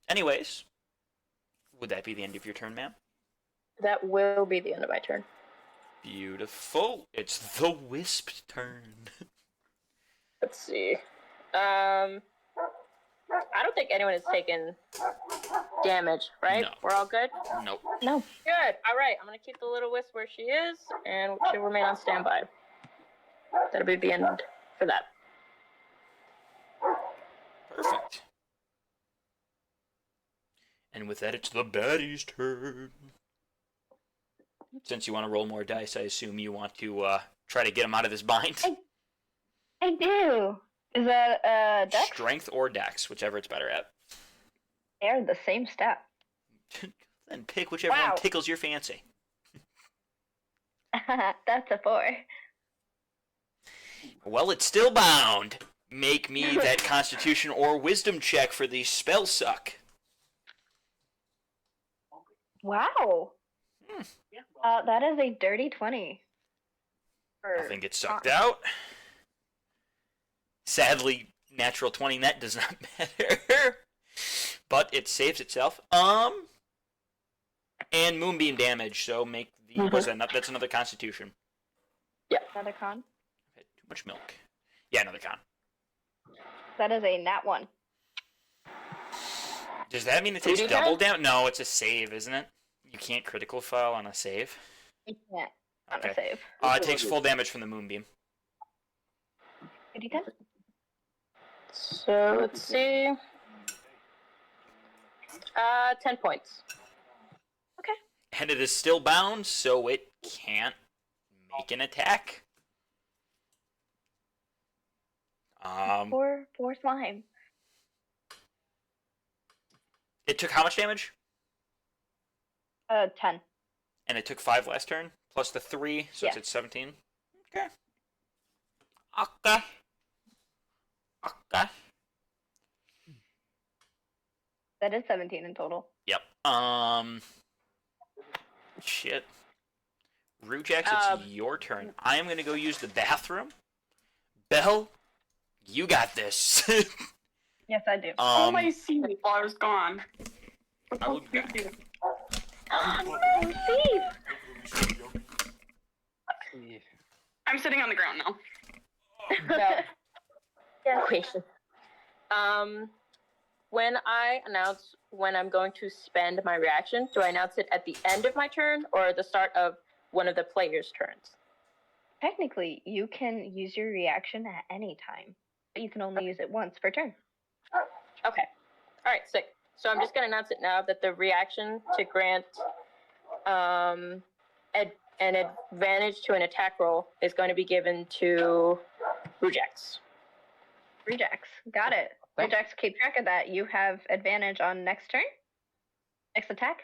Anyways, would that be the end of your turn, ma'am? That will be the end of my turn. Beautiful. It's the wisp turn. Let's see. I don't think anyone has taken damage, right? No. We're all good? Nope. No. Good. All right. I'm going to keep the little wisp where she is, and she'll remain on standby. That'll be the end for that. Perfect. And with that, it's the baddie's turn. Since you want to roll more dice, I assume you want to try to get him out of this bind. I do. Is that Dex? Strength or dex, whichever it's better at. They're the same stat. Then pick whichever Wow. one tickles your fancy. That's a 4. Well, it's still bound. Make me that Constitution or Wisdom check for the spell suck. Wow. That is a dirty 20. Nothing gets sucked out. Sadly, natural 20 net does not matter. But it saves itself. And moonbeam damage, so make the what's that? That's another Constitution. Another con. Okay, too much milk. Yeah, another con. That is a nat 1. Does that mean it takes double damage? No, it's a save, isn't it? You can't critical fail on a save. You can't on a Okay. save. It takes full damage from the moonbeam. 2d10? So let's see. 10 points. And it is still bound, so it can't make an attack. Poor slime. It took how much damage? 10. And it took 5 last turn, plus the 3, so it's Yeah. at 17. Okay. Okay. Okay. That is 17 in total. Yep. Shit. Rujax, it's your turn. I am gonna go use the bathroom. Belle, you got this. Yes, I do. Oh, my seed while I was gone. I will be back. I'm sitting on the ground now. Question. When I announce when I'm going to spend my reaction, do I announce it at the end of my turn or the start of one of the players' turns? Technically, you can use your reaction at any time, but you can only use it once per turn. Okay. All right, sick. So I'm just going to announce it now that the reaction to grant an advantage to an attack roll is going to be given to Rujax. Rejects. Got it. Thanks. Rejects, keep track of that. You have advantage on next turn. Next attack.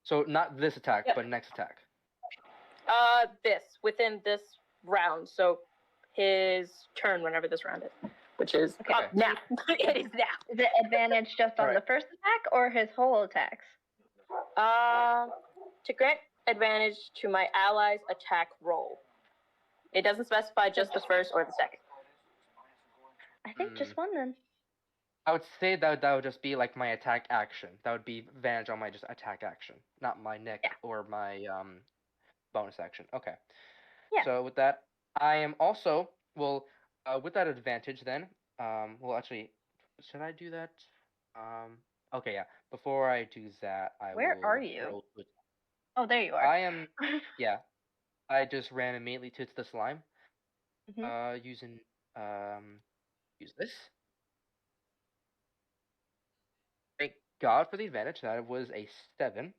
So not this attack, Yep. but next attack. Within this round. So his turn whenever this round is, which is Okay. up now. It is now. Is it advantage just on the Alright. first attack or his whole attacks? To grant advantage to my allies' attack roll. It doesn't specify just the first or the second. I think just one then. I would say that would just be like my attack action. That would be advantage on my just attack action, not my nick Yeah. or my bonus action. Okay. Yeah. So with that, I am also with that advantage then. Well, actually, should I do that? Okay, yeah. Before I do that, Where will are you? roll to- Oh, there you are. I am. Yeah. I just ran immediately to the slime. Mhm. Using use this. Thank God for the advantage. That was a 7.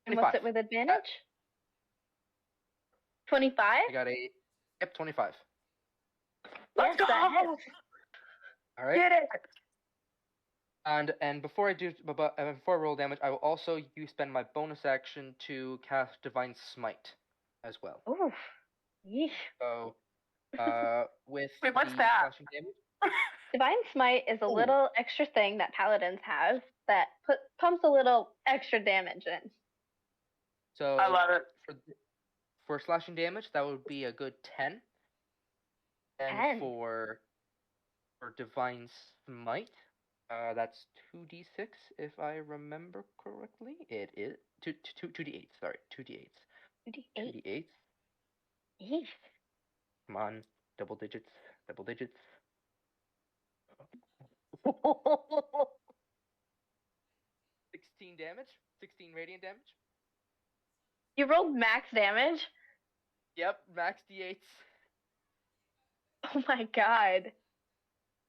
And what's 25. it with advantage? 25? I got a 25. Yes, that hits. All right. Get it. And before I do, before I roll damage, I will also spend my bonus action to cast Divine Smite, as well. Oof. Yeesh. So, with Wait, what's the that? slashing damage. Divine Smite is a Ooh. little extra thing that paladins have that pumps a little extra damage in. So I love it. for slashing damage, that would be a good 10. And 10. for Divine Smite, that's 2d6 if I remember correctly. It is 2d8. Sorry, 2d8. 2d8. 2d8. Yeesh. Come on, double digits, double digits. 16 damage, 16 radiant damage. You rolled max damage? Yep, max d8s. Oh my god.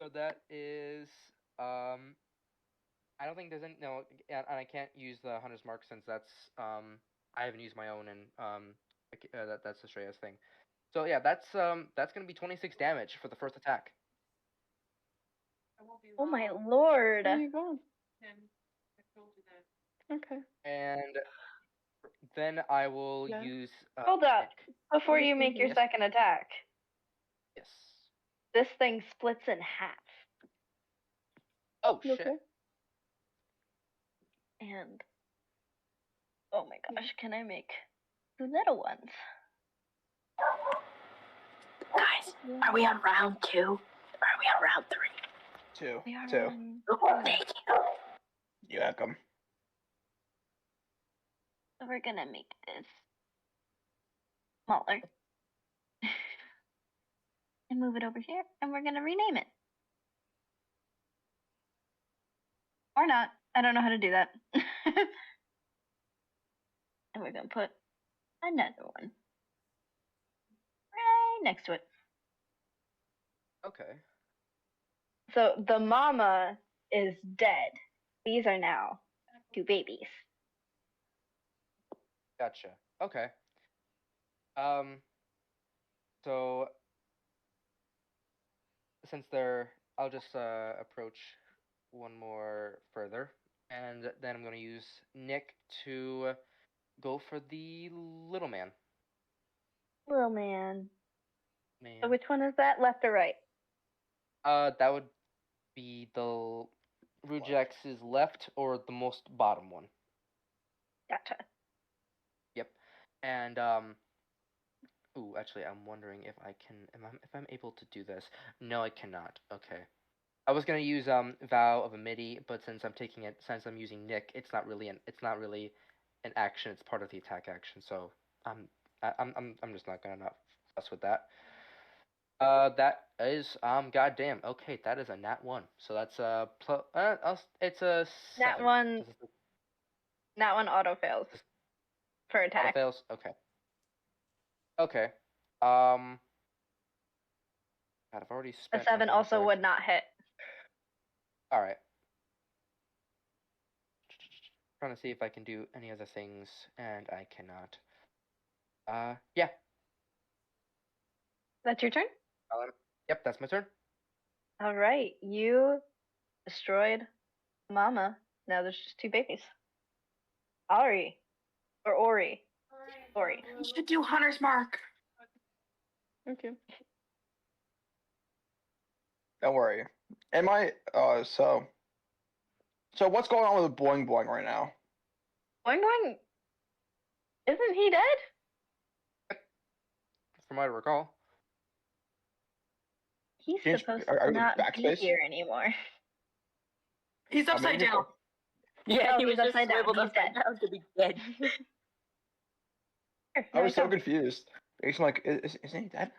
So that is I don't think there's any and I can't use the hunter's mark since that's I haven't used my own and that's Astrea's thing. So yeah, that's gonna be 26 damage for the first attack. Oh my lord. There you go. Okay. And then I will Yeah. use. Hold up. Nick. Before you Understand make your Yes. second attack, Yes. this thing splits in half. Oh shit. Okay. And oh my gosh, can I make two little ones? Guys, are we on round 2? Or are we on round 3? Two. We are Two. on Thank you. You welcome. So we're gonna make this smaller. And move it over here, and we're gonna rename it. Or not. I don't know how to do that. And we're gonna put another one right next to it. Okay. So the mama is dead. These are now two babies. Gotcha. Okay. So since I'll just approach one more further, and then I'm gonna use Nick to go for the little man. Little man. Man. So which one is that? Left or right? That would be the Rujex's left or the most bottom one. Gotcha. Yep. And ooh, actually, I'm wondering if I can, if I'm able to do this. No, I cannot. Okay. I was gonna use Vow of Amity, but since I'm using Nick, it's not really an action. It's part of the attack action. So I'm just not gonna not fuss with that. That is goddamn. Okay, that is a nat 1. So that's it's a 7. That one. Does this That one auto fails for auto attack. fails? Okay. Okay. God, I've already A spent. my 7 bonus also action. would not hit. All right. Trying to see if I can do any other things, and I cannot. Yeah. That's your turn? Yep, that's my turn. All right. You destroyed Mama. Now there's just two babies. Ori. Or Ori. Ori. You should do Hunter's Mark. Okay. Don't worry. Am I so what's going on with Boing Boing right now? Boing Boing. Isn't he dead? From what I recall. He's Change- supposed are to we not be backspace? here anymore. He's upside maybe down. Yeah, Oh, he was he's just upside down. swiveled He's upside dead. down to be dead. Here, I now was he's so gone. confused. Because I'm like, isn't he dead?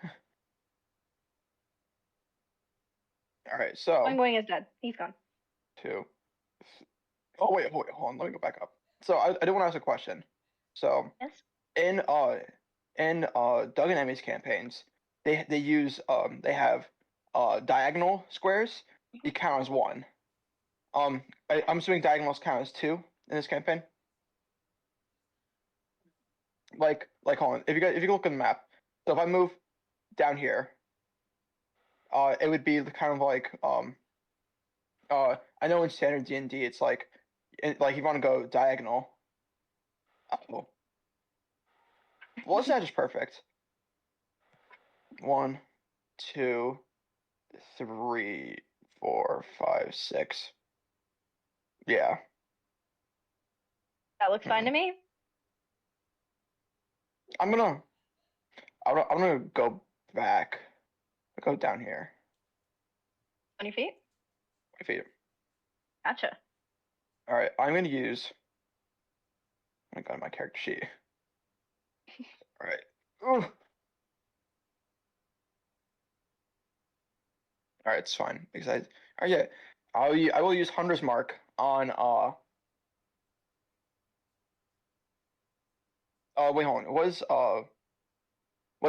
All right, so Boing Boing is dead. He's gone. 2. Oh wait, hold on. Let me go back up. So I do want to ask a question. So Yes. in Doug and Emmy's campaigns, they use they have diagonal squares. You count as 1. I'm assuming diagonals count as 2 in this campaign. Like hold on. If you look at the map, so if I move down here, it would be kind of like I know in standard D&D it's like if you want to go diagonal. Oh. Well, it's not just perfect. 1, 2, 3, 4, 5, 6. Yeah. That looks fine to me. I'm gonna go back. Go down here. 20 feet. 20 feet. Gotcha. All right. I'm gonna use. I got my character sheet. All right. Ooh. All right, it's fine because I. Oh yeah. I will use Hunter's Mark on wait, hold on. Was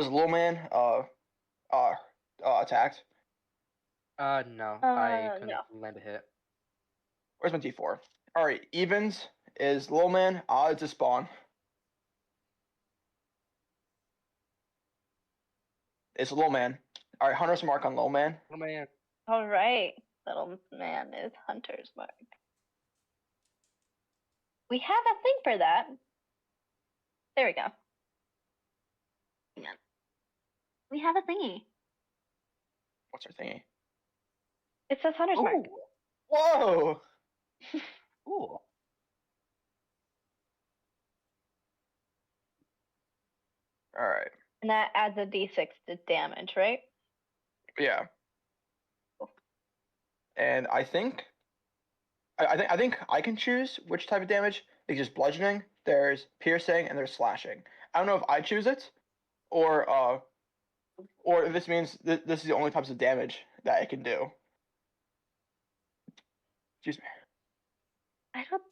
Little Man uh attacked? No, I couldn't no. land a hit. Where's my D4? All right, evens is Little Man, odds is Spawn. It's Little Man. All right, Hunter's Mark on Little Man. Oh man. All right. little man is Hunter's Mark. We have a thing for that. There we go. Hang on. We have a thingy. What's our thingy? It says Hunter's Mark. Ooh. Whoa! Cool. All right. And that adds a d6 to damage, right? Yeah. And I think I can choose which type of damage. There's bludgeoning, there's piercing, and there's slashing. I don't know if I choose it, or if this means this is the only types of damage that it can do. Excuse me. I don't.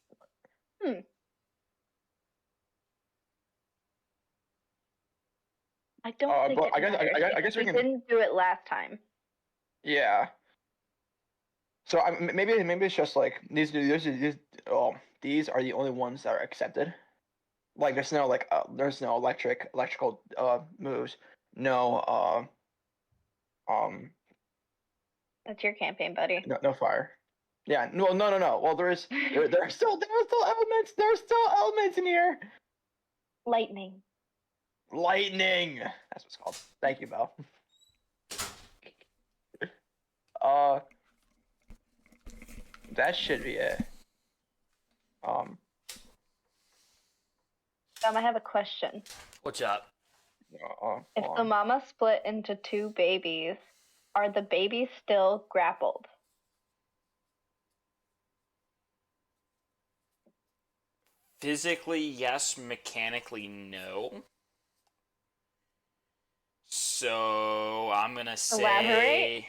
I don't think but it I guess matters I guess we because can. didn't do it last time. Yeah. So maybe it's just like these these are the only ones that are accepted. Like there's no electrical moves. No That's your campaign, buddy. no fire. Yeah, no. Well, there are still elements. There are still elements in here. Lightning. Lightning. That's what it's called. Thank you, Belle. That should be it. I have a question. What's up? If the mama split into two babies, are the babies still grappled? Physically, yes. Mechanically, no. So I'm gonna say Elaborate.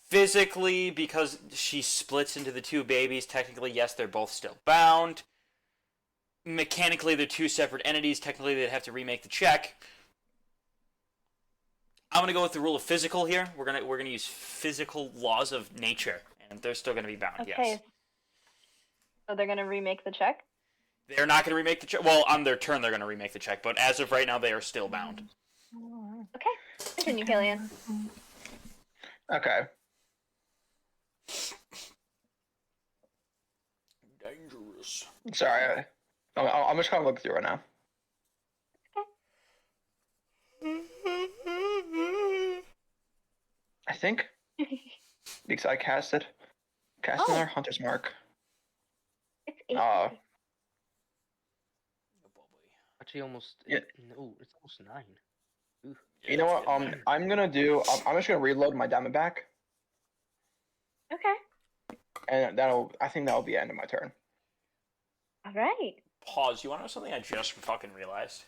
physically, because she splits into the two babies. Technically, yes, they're both still bound. Mechanically, they're two separate entities. Technically, they'd have to remake the check. I'm gonna go with the rule of physical here. We're gonna use physical laws of nature, and they're still gonna be bound. Okay. Yes. So they're gonna remake the check? They're not gonna remake the check. Well, on their turn, they're gonna remake the check, but as of right now, they are still bound. Okay. Continue, Killian. Okay. Dangerous. Sorry. I'm just kind of looking through it now. I think because I casted their Hunter's Mark. It's 8. Actually, almost. Yeah. No, it's almost 9. Ooh. Yeah, You know it's what? getting there. I'm just gonna reload my diamond back, Okay. and I think that'll be the end of my turn. All right. Pause. You want to know something I just fucking realized?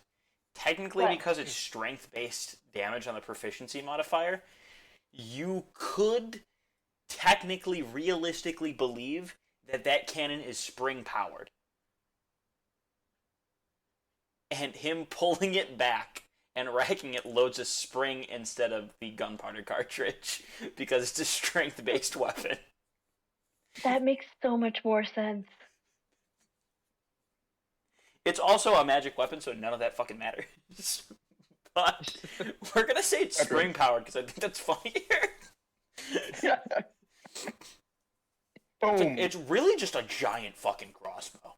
Technically, What? because it's strength-based damage on the proficiency modifier, you could technically, realistically believe that cannon is spring-powered. And him pulling it back and racking it loads a spring instead of the gunpowder cartridge, because it's a strength-based weapon. That makes so much more sense. It's also a magic weapon, so none of that fucking matters. But we're gonna say it's spring powered because I think that's funnier. Boom. It's really just a giant fucking crossbow.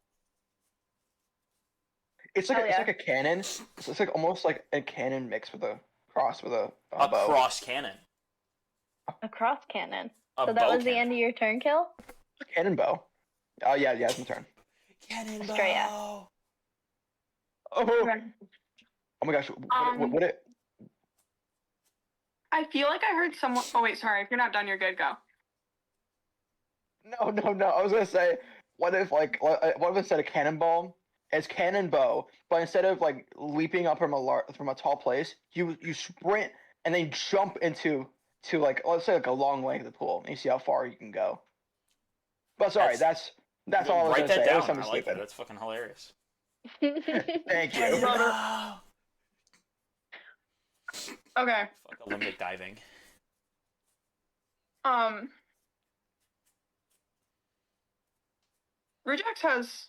It's like Oh, it's yeah. like a cannon. It's like almost like a cannon mixed with a cross with a A bow. cross cannon. A cross cannon. A So that bow was the cannon. end of your turn, Kill? A cannon bow. Oh yeah, it's my turn. Cannon Estrella. bow. Oh, Right. oh my gosh! What it? I feel like I heard someone. Oh wait, sorry. If you're not done, you're good. Go. No. I was gonna say, what if instead of cannonball, it's cannonbow, but instead of like leaping up from a tall place, you sprint and then jump into like, let's say like a long length of the pool, and you see how far you can go. But sorry, that's all I was Write gonna say. that That was down. something I like that. stupid. That's fucking hilarious. Thank you. No. Okay. Fuck Olympic diving. Rujax has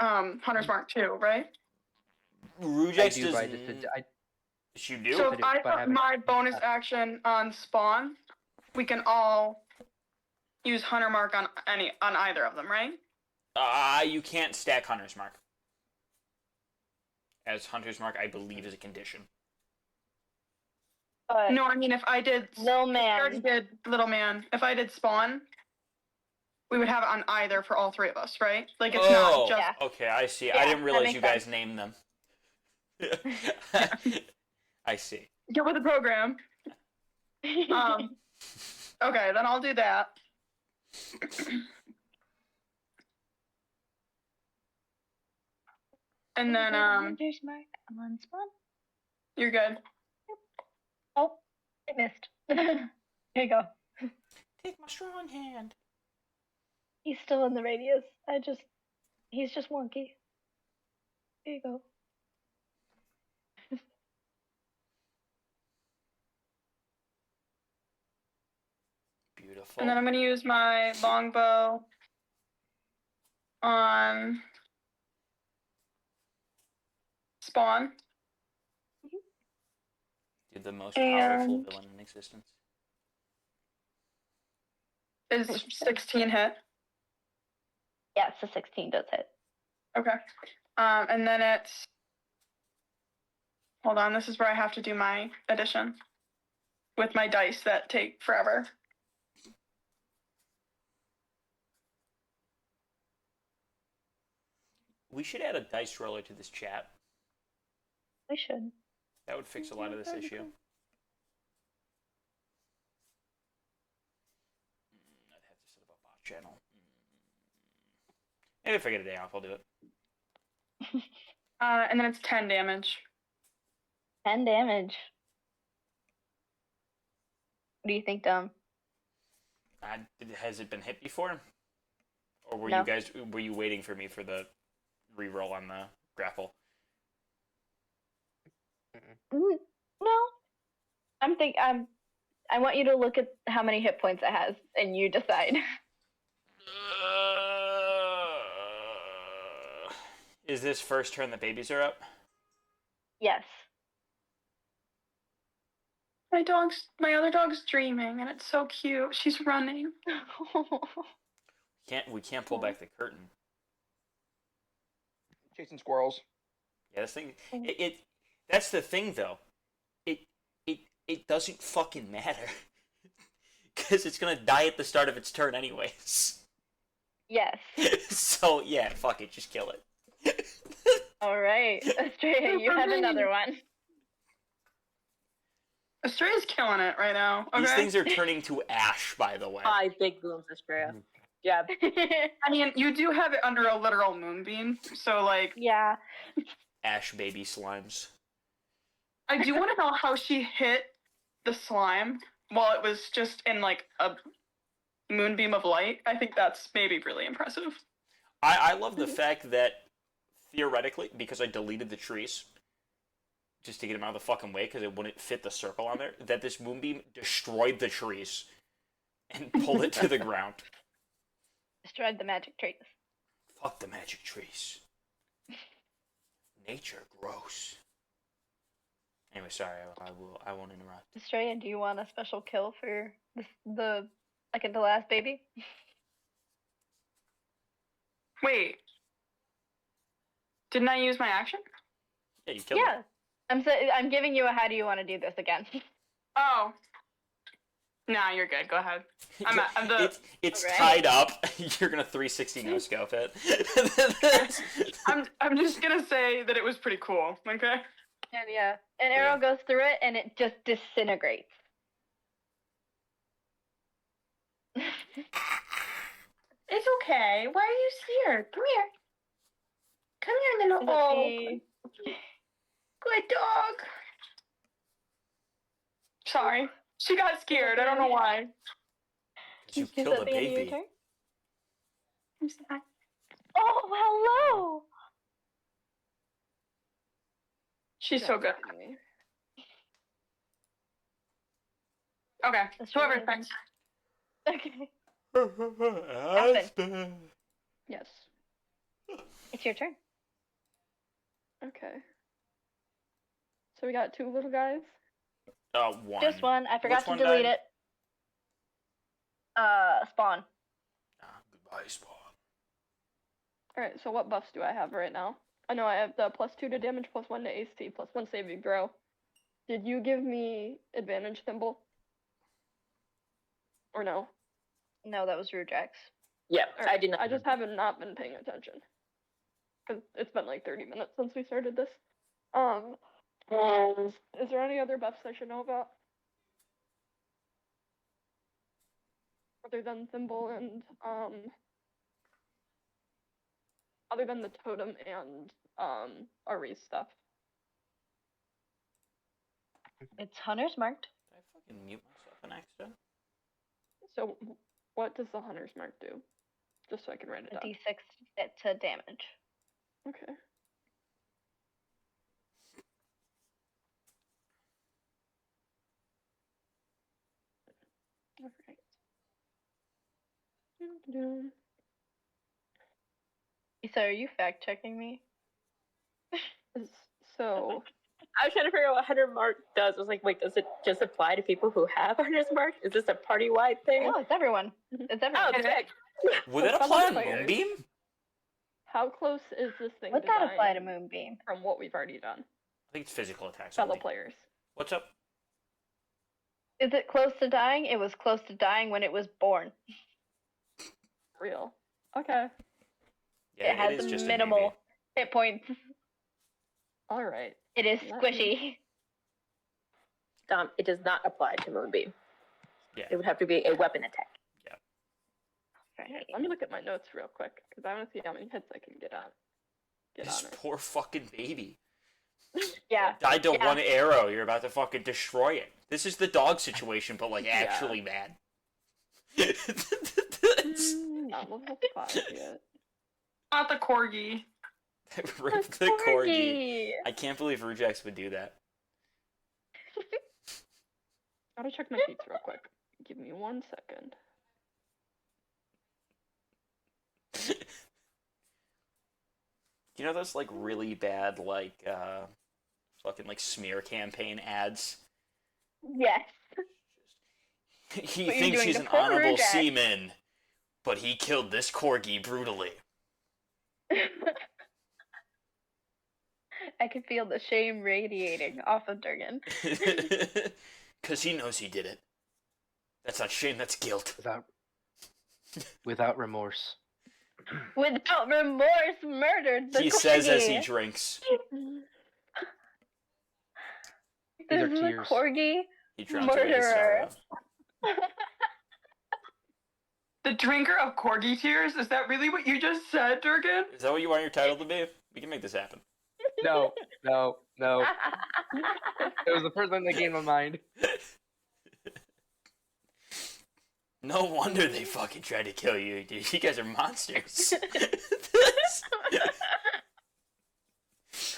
Hunter's Mark too, right? I Rujex do, does. but I just did. You do? So I if do, I but I put haven't- my bonus action on spawn, we can all use Hunter Mark on either of them, right? You can't stack Hunter's Mark. As Hunter's Mark, I believe, is a condition. But No, I mean if I did Little I already Man, did Little Man. If I did Spawn, we would have it on either for all three of us, right? Like it's not just Yeah. Okay, I see. Yeah, I didn't that realize makes you guys sense. named them. I see. get with the program. Okay, then I'll do that. And then Hunter's Mark on Spawn. you're good. Oh, it missed. Here you go. Take my strong hand. He's still in the radius. He's just wonky. Here you go. Beautiful. And then I'm gonna use my longbow on Spawn. You're the most powerful And- villain in existence. Is 16 hit? Yeah, it's a 16 does hit. Okay. And then it's. Hold on, this is where I have to do my addition with my dice that take forever. We should add a dice roller to this chat. We should. That would fix a lot of this issue. I'd have to set up a bot channel. Maybe if I get a day off, I'll do it. And then it's 10 damage. 10 damage. What do you think, Dom? Has it been hit before? Or were No. you waiting for me for the reroll on the grapple? No. I want you to look at how many hit points it has, and you decide. Is this first turn the babies are up? Yes. My other dog's dreaming, and it's so cute. She's running. We can't pull back the curtain. Chasing squirrels. Yeah, this thing. That's the thing, though. It doesn't fucking matter, because it's gonna die at the start of its turn anyways. Yes. So yeah, fuck it, just kill it. All right, Estrella, you have another one. Estrella's killing it right now. Okay. These things are turning to ash, by the way. 5 big booms, Estrella. Yeah. I mean, you do have it under a literal moonbeam, so like. Yeah. Ash baby slimes. I do want to know how she hit the slime while it was just in like a moonbeam of light. I think that's maybe really impressive. I love the fact that theoretically, because I deleted the trees just to get them out of the fucking way because it wouldn't fit the circle on there, that this moonbeam destroyed the trees and pulled it to the ground. Destroyed the magic trees. Fuck the magic trees. Nature, gross. Anyway, sorry, I won't interrupt. Estrella, do you want a special kill for the second to last baby? Wait. Didn't I use my action? Yeah, you killed Yeah. I'm giving you a how do you want to do this again. Oh. Nah, you're good. Go ahead. it. It's Alright. tied up. You're gonna 360 no scope it. I'm just gonna say that it was pretty cool. Okay. And yeah, an arrow goes through it and it just disintegrates. It's okay. Why are you scared? Come here. Come here, little. Oh, good dog. Sorry. She got scared. I don't know why. You Is killed that a the end of your baby. turn? I'm sorry. Oh, hello! She's so good. Okay. That's Whoever really thanks. Okay, Aspen. Yes. it's your turn. Okay. So we got 2 little guys. One. Just one. I forgot Which to one delete died? it. Spawn. Ice ball. Alright, so what buffs do I have right now? I know I have the +2 to damage, +1 to AC, +1 saving throw. Did you give me advantage symbol? Or no? No, that was Rujax. Yep, I Alright, did not. I just haven't not been paying attention. Because it's been like 30 minutes since we started this. Is there any other buffs I should know about? Other than Thimble and, other than the totem and, Ari's stuff. It's Hunter's marked. Did I fucking mute myself in accident? So, what does the Hunter's Mark do? Just so I can write it A down. D6 to damage. Okay. Alright. So are you fact checking me? So, I was trying to figure out what Hunter Mark does. I was like, wait, does it just apply to people who have Hunter's Mark? Is this a party-wide thing? No, it's everyone. It's everyone. Oh, sick. Would that So apply on fellow players- Moonbeam? how close is this thing Would to that dying apply to Moonbeam? from what we've already done? I think it's physical attacks. Fellow only. players. What's up? Is it close to dying? It was close to dying when it was born. Real. Okay. Yeah, it has is just a minimal maybe. hit points. Alright. It is Let me- squishy. It does not apply to Moonbeam. Yeah. It would have to be a weapon attack. Right. Let me look at my notes real quick, because I want to see how many hits I can get on. This it. poor fucking baby. Yeah. Died to Yeah. one arrow. You're about to fucking destroy it. This is the dog situation, but like Yeah. actually bad. Not level 5 yet. Not the corgi. Rip the corgi. I can't believe Rujax would do that. Gotta check my feats real quick. Give me 1 second. You know those like really bad like fucking like smear campaign ads? Yes. He What you're thinks doing he's to an poor honorable Rujax. seaman, but he killed this corgi brutally. I can feel the shame radiating off of Durgan. Because he knows he did it. That's not shame, that's guilt. Without remorse. Without remorse, murdered the He says as he corgi. drinks. These This are is a tears. corgi He drowns away his murderer. sorrow. The drinker of corgi tears? Is that really what you just said, Durgan? Is that what you want your title to be? We can make this happen. No. It was the first thing that came to mind. No wonder they fucking tried to kill you, dude. You guys are monsters.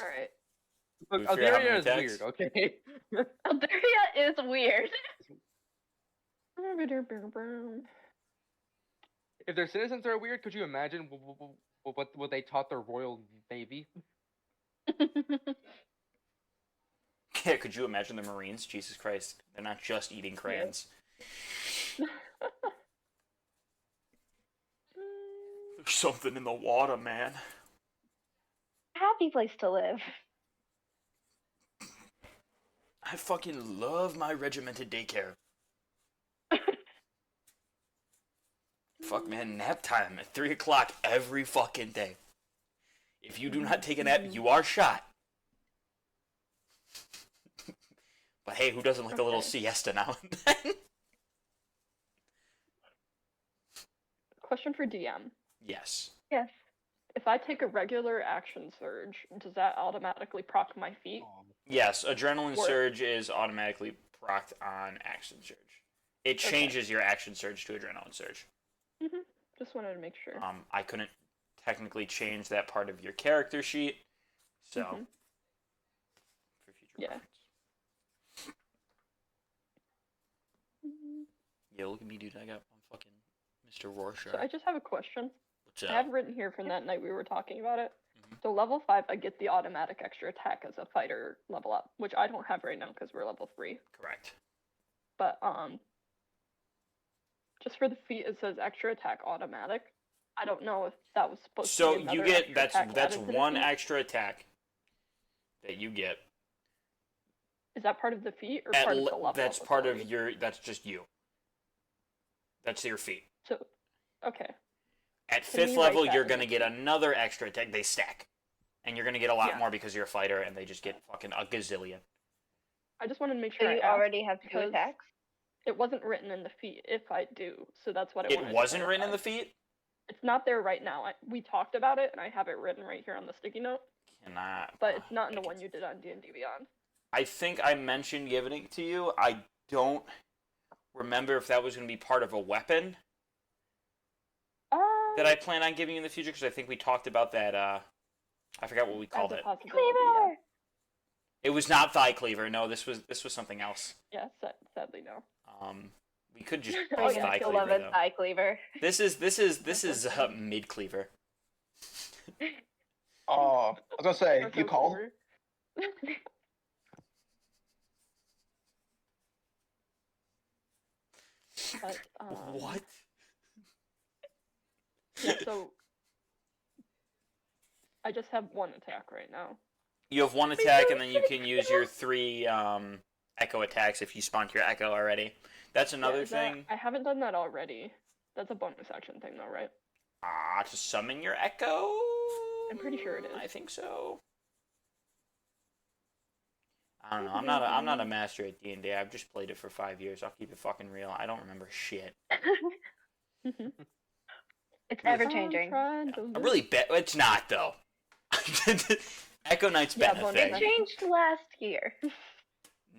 Alright. Look, We figure out how Algeria many is attacks? weird, okay? Algeria is weird. If their citizens are weird, could you imagine what they taught their Royal Navy? Yeah, could you imagine the Marines? Jesus Christ. They're not just eating crayons. There's something in the water, man. Happy place to live. I fucking love my regimented daycare. Fuck, man, nap time at 3 o'clock every fucking day. If you do not take a nap, you are shot. But hey, who doesn't like a little siesta now and then? Question for DM. Yes. Yes. If I take a regular action surge, does that automatically proc my feet? Yes, Adrenaline Or- Surge is automatically procced on Action Surge. It Okay. changes your Action Surge to Adrenaline Surge. Just wanted to make sure. I couldn't technically change that part of your character sheet, so Mhm. for future Yeah. reference. Yeah, look at me, dude. I'm fucking Mr. Rorschach. So I just have a question. What's I up? have written here from that night we were talking about it. Mhm. So level 5, I get the automatic extra attack as a fighter level up, which I don't have right now because we're level 3. Correct. But just for the feat, it says extra attack automatic. I don't know if that was supposed So to be you another get extra attack that's added to the one feat. extra attack that you get. Is that part of the feat or part of the level? That's up part of ability? your. That's just you. That's your feat. So, okay. At Can 5th we write level, that you're in gonna the get feat? another extra attack. They stack, and you're gonna get a lot Yeah. more because you're a fighter, and they just get fucking a gazillion. I just wanted to make So sure you I asked already have 2 because attacks? it wasn't written in the feat if I do, so that's what I wanted It to wasn't written in clarify. the feat. It's not there right now. We talked about it, and I have it written right here on the sticky note, Cannot. but it's not in the one you did on D&D Beyond. I think I mentioned giving it to you. I don't remember if that was going to be part of a weapon that I plan on giving you in the future, because I think we talked about that. I forgot what we called it. Cleaver! It was not thigh cleaver. No, this was something else. Yeah, sadly no. We could just I use used thigh to cleaver love a though. thigh cleaver. This is mid cleaver. I was gonna say, Or you so called? clever. But, What? Yeah, so I just have one attack right now. You have one attack, and then you can use your 3 echo attacks if you spawned your echo already. That's another is that- thing. I haven't done that already. That's a bonus action thing though, right? To summon your echo. I'm pretty sure it is. I think so. I don't know. I'm not a master at D&D. I've just played it for 5 years. I'll keep it fucking real. I don't remember shit. It's ever changing. I'm really bet it's not though. Echo Knight's been a It thing. changed last year.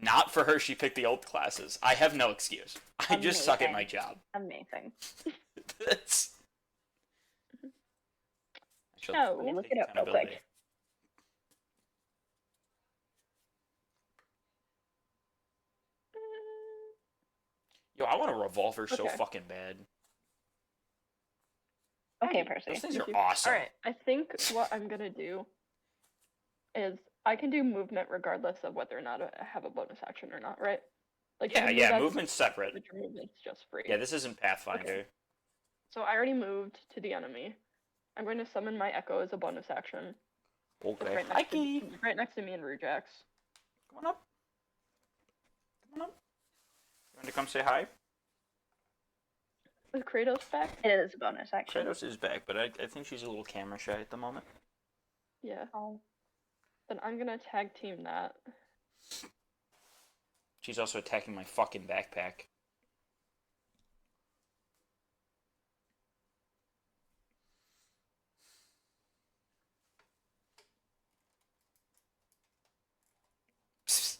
Not for her. She picked the old classes. I have no excuse. I just suck at my Amazing. job. Amazing. That's. Oh, Let me look it up real quick. Yo, I want a revolver so Okay. fucking bad. Okay, Percy. Those things are awesome. Alright, I think what I'm gonna do is I can do movement regardless of whether or not I have a bonus action or not, right? Like Yeah, you can yeah, move movement's separate. but your movement's just free. Yeah, this isn't Pathfinder. So I already moved to the enemy. I'm going to summon my Echo as a bonus action. It's Okay. right next to me and Rujax. Come on up. Come on up. You want to come say hi? Is Kratos back? It is a bonus action. Kratos is back, but I think she's a little camera shy at the moment. Yeah. Oh. Then I'm gonna tag team that. She's also attacking my fucking backpack.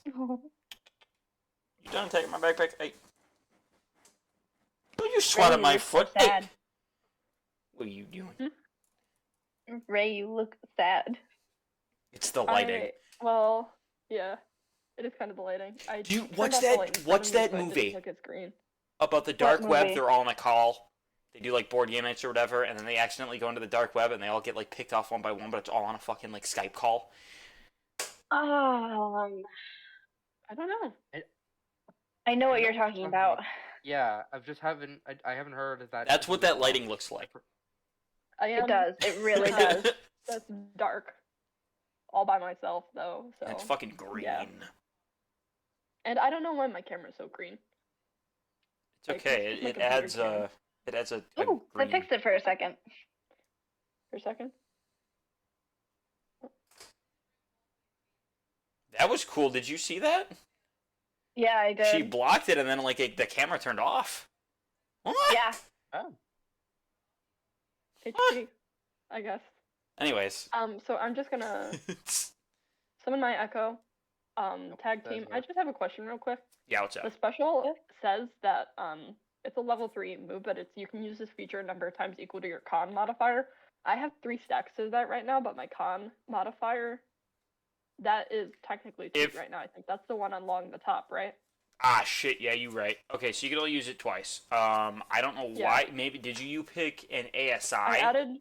You done taking my backpack? Hey. Don't you swat at Ray, my you foot. look Hey. sad. What are you doing? Ray, you look sad. It's the lighting. Well, yeah. It is kind of the lighting. Do you- turned what's off the that- lighting what's suddenly, that so it movie? didn't look as green. About the dark web, movie? they're all on a call. They do like board game nights or whatever, and then they accidentally go into the dark web and they all get like picked off one by one, but it's all on a fucking like Skype call. I don't know. I know what I you're know what talking you're about. Yeah, I haven't heard of that. That's what that lighting looks like. I am. It does. It really does. That's dark. All by myself though. So. It's fucking green. Yeah. And I don't know why my camera's so green. It's Like, okay. it's like It a weird adds camera. a Ooh, I green. fixed it for a second. For a second. That was cool. Did you see that? Yeah, I did. She blocked it and then like the camera turned off. What? Yeah. Oh. HD, I guess. Anyways. So I'm just gonna summon my Echo. Tag says team. that. I just have a question real quick. Yeah, what's The up? special says that it's a level 3 move, but you can use this feature a number of times equal to your con modifier. I have 3 stacks of that right now, but my con modifier, that is technically 2 right now. I think that's the one along the top, right? Ah, shit. Yeah, you're right. Okay, so you can only use it twice. I don't know why. Maybe did you pick an ASI? I added.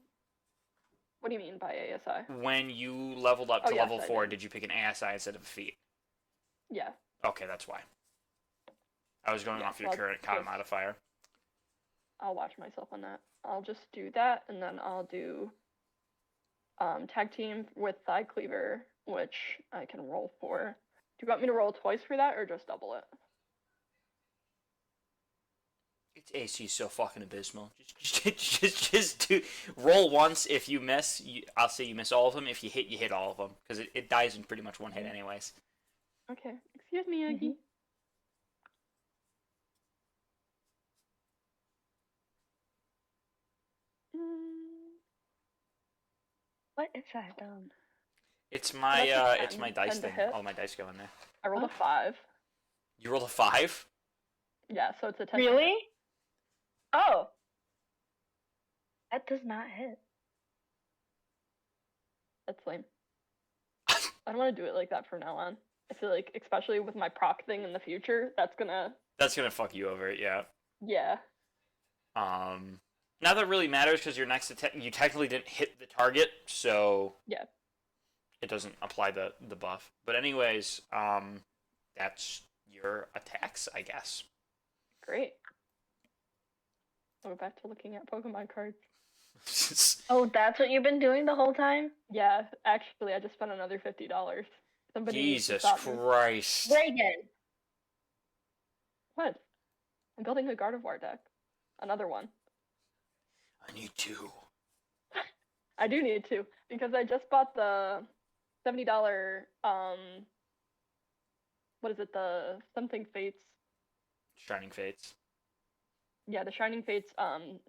What do you mean by ASI? When you leveled up Oh, to yes, level I 4, did. did you pick an ASI instead of a feat? Yeah. Okay, that's why. I was going off your well, current con just- modifier. I'll watch myself on that. I'll just do that, and then I'll do tag team with Thigh Cleaver, which I can roll for. Do you want me to roll twice for that, or just double it? Its AC is so fucking abysmal. Just do roll once. If you miss, I'll say you miss all of them. If you hit all of them, because it dies in pretty much one hit anyways. Okay. Excuse me, Aggie. What is that? It's my That's a it's 10. my dice 10 to thing. hit. All my dice go in there. I rolled a 5. You rolled a 5? Yeah, so it's a 10. to hit. Really? Oh. That does not hit. That's lame. I don't want to do it like that from now on. I feel like, especially with my proc thing in the future, that's gonna fuck you over. Yeah. Yeah. Now that really matters because your next attack, you technically didn't hit the target, so Yeah. it doesn't apply the buff. But anyways, that's your attacks, I guess. Great. I'll go back to looking at Pokemon cards. Oh, that's what you've been doing the whole time? Yeah, actually, I just spent another $50. Somebody needs to Jesus stop me. Christ. Reagan. What? I'm building a Gardevoir deck. Another one. I need two. I do need to, because I just bought the $70, what is it, the something Fates? Shining Fates. Yeah, the Shining Fates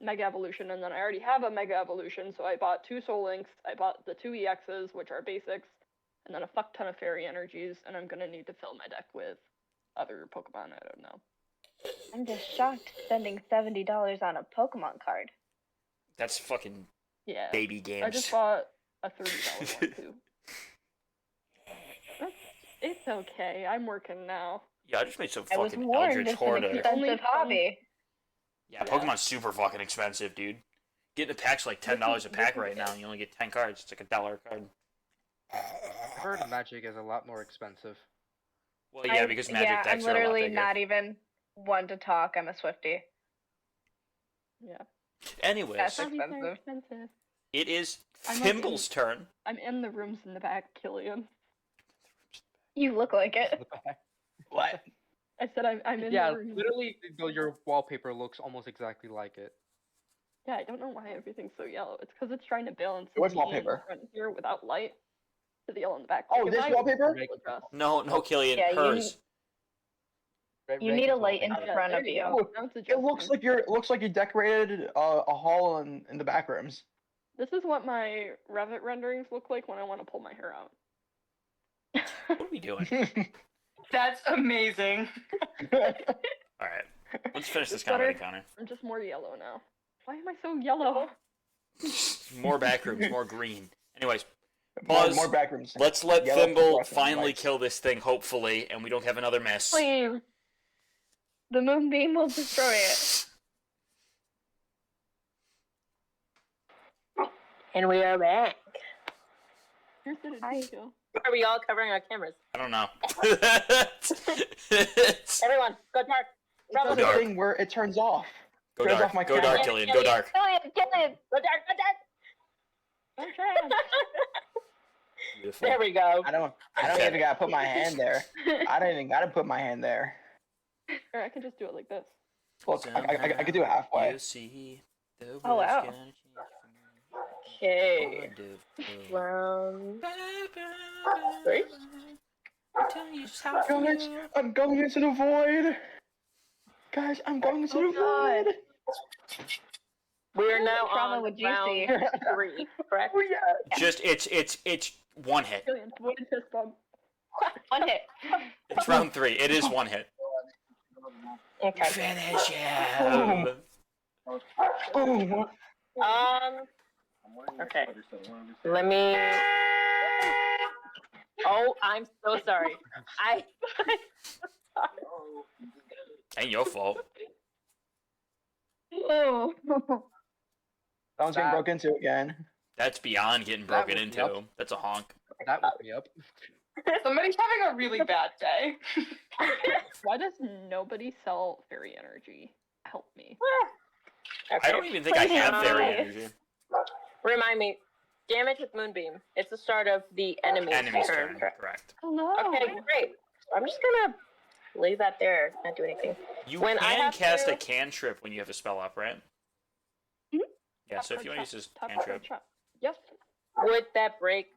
Mega Evolution, and then I already have a Mega Evolution, so I bought 2 Soul Links, I bought the 2 EXs, which are basics, and then a fuck ton of Fairy Energies, and I'm gonna need to fill my deck with other Pokemon, I don't know. I'm just shocked spending $70 on a Pokemon card. That's fucking Yeah. baby games. I just bought a $30 one, too. It's okay, I'm working now. Yeah, I just made some I was fucking warned Eldritch it's an Horror. Only expensive thing- hobby. Yeah, Pokemon's super fucking expensive, dude. Getting a pack's like $10 a pack right now, and you only get 10 cards. It's like $1 a card. I've heard Magic is a lot more expensive. Well, yeah, because Magic I'm decks are a lot literally bigger. not even one to talk. I'm a Swiftie. Yeah. Anyways, That's Hobbies are expensive. expensive. it is I'm like Thimble's turn. I'm in the rooms in the back, Killian. You look like it. What? I said I'm in Yeah, the rooms. literally, your wallpaper looks almost exactly like it. Yeah, I don't know why everything's so yellow. It's because it's trying to balance What's me in wallpaper? front here without light to the yellow in the back. Oh, Like, if this I wallpaper? will adjust. No, Killian, Yeah, hers. You need a light in Yeah, front there of you you. go. Now it's It looks adjusting. like you decorated a hall in the back rooms. This is what my Revit renderings look like when I want to pull my hair out. What are we doing? That's amazing. Alright, let's finish this It's better. comedy, Connor. I'm just more yellow now. Why am I so yellow? More back rooms, more green. Anyways, more Pause. back rooms. let's let Yellow Thimble fluorescent finally lights. kill this thing, hopefully, and we don't have another miss. Please. The moonbeam will destroy it. And we are back. Here's the Hi. detail. Are we all covering our cameras? I don't know. Everyone, go dark. That's Go the dark. thing where it turns off. Go Turns dark. off my Go camera. dark, Killian. Go dark. Killian, Killian! Go dark, go dark. Beautiful. There we go. I don't Okay. even gotta put my hand there. I don't even gotta put my hand there. Or I can just do it like this. Look, I could do it halfway. You see the Oh, wow. world's gonna change for Okay. me. Round 3. Tell you just how I Guys, feel. I'm going into the void. Guys, I'm going into Oh, the God. void. We are What now trauma on would you round see? 3, correct? Oh yeah. Just it's one hit. Killian, void fist bump. One hit. It's round 3. It is one hit. Okay. Finish him. Boom. Okay. Let me. Oh, I'm so sorry. I. Ain't your fault. Oh. Someone's getting broke into again. That's beyond getting That broken would be into. That's a honk. That woke me up. Somebody's having a really bad day. Why does nobody sell fairy energy? Help me. Okay. I don't even think I have fairy Um, energy. Remind me. Damage with Moonbeam. It's the start of the enemy's turn. Correct. Hello. Okay, great. So I'm just gonna leave that there, not do anything. You When I can have cast to- a cantrip when you have a spell up, right? Mhm. Yeah, so if you want to use this Top cantrip, card. Yes. Would that break?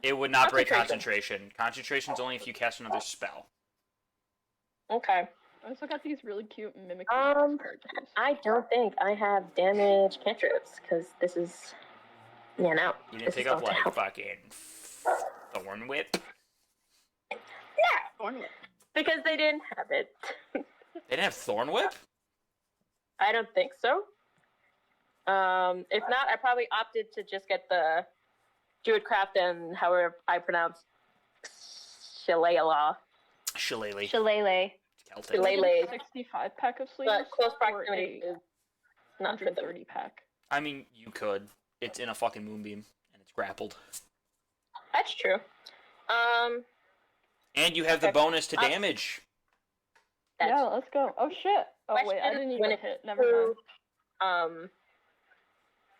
it would not break Concentration. concentration. Concentration's only if you cast another spell. Okay. I also got these really cute mimic Um, cards. I don't think I have damage cantrips because this is. Yeah, no. You didn't This pick is up going to like help. fucking Thorn Whip. Yeah, because they didn't have it. They didn't have Thorn Whip? I don't think so. If not, I probably opted to just get the Druidcraft and however I pronounce Shillelagh. Shillelagh. Shillelagh. Celtic. Shillelagh. 65 pack of sleeves. But close or proximity a is not for them. 130 pack. I mean, you could. It's in a fucking moonbeam, and it's grappled. That's true. And you have the Okay. bonus to damage. That's Yeah, let's go. Oh shit. Oh wait, I Question didn't when even it hit. Never mind.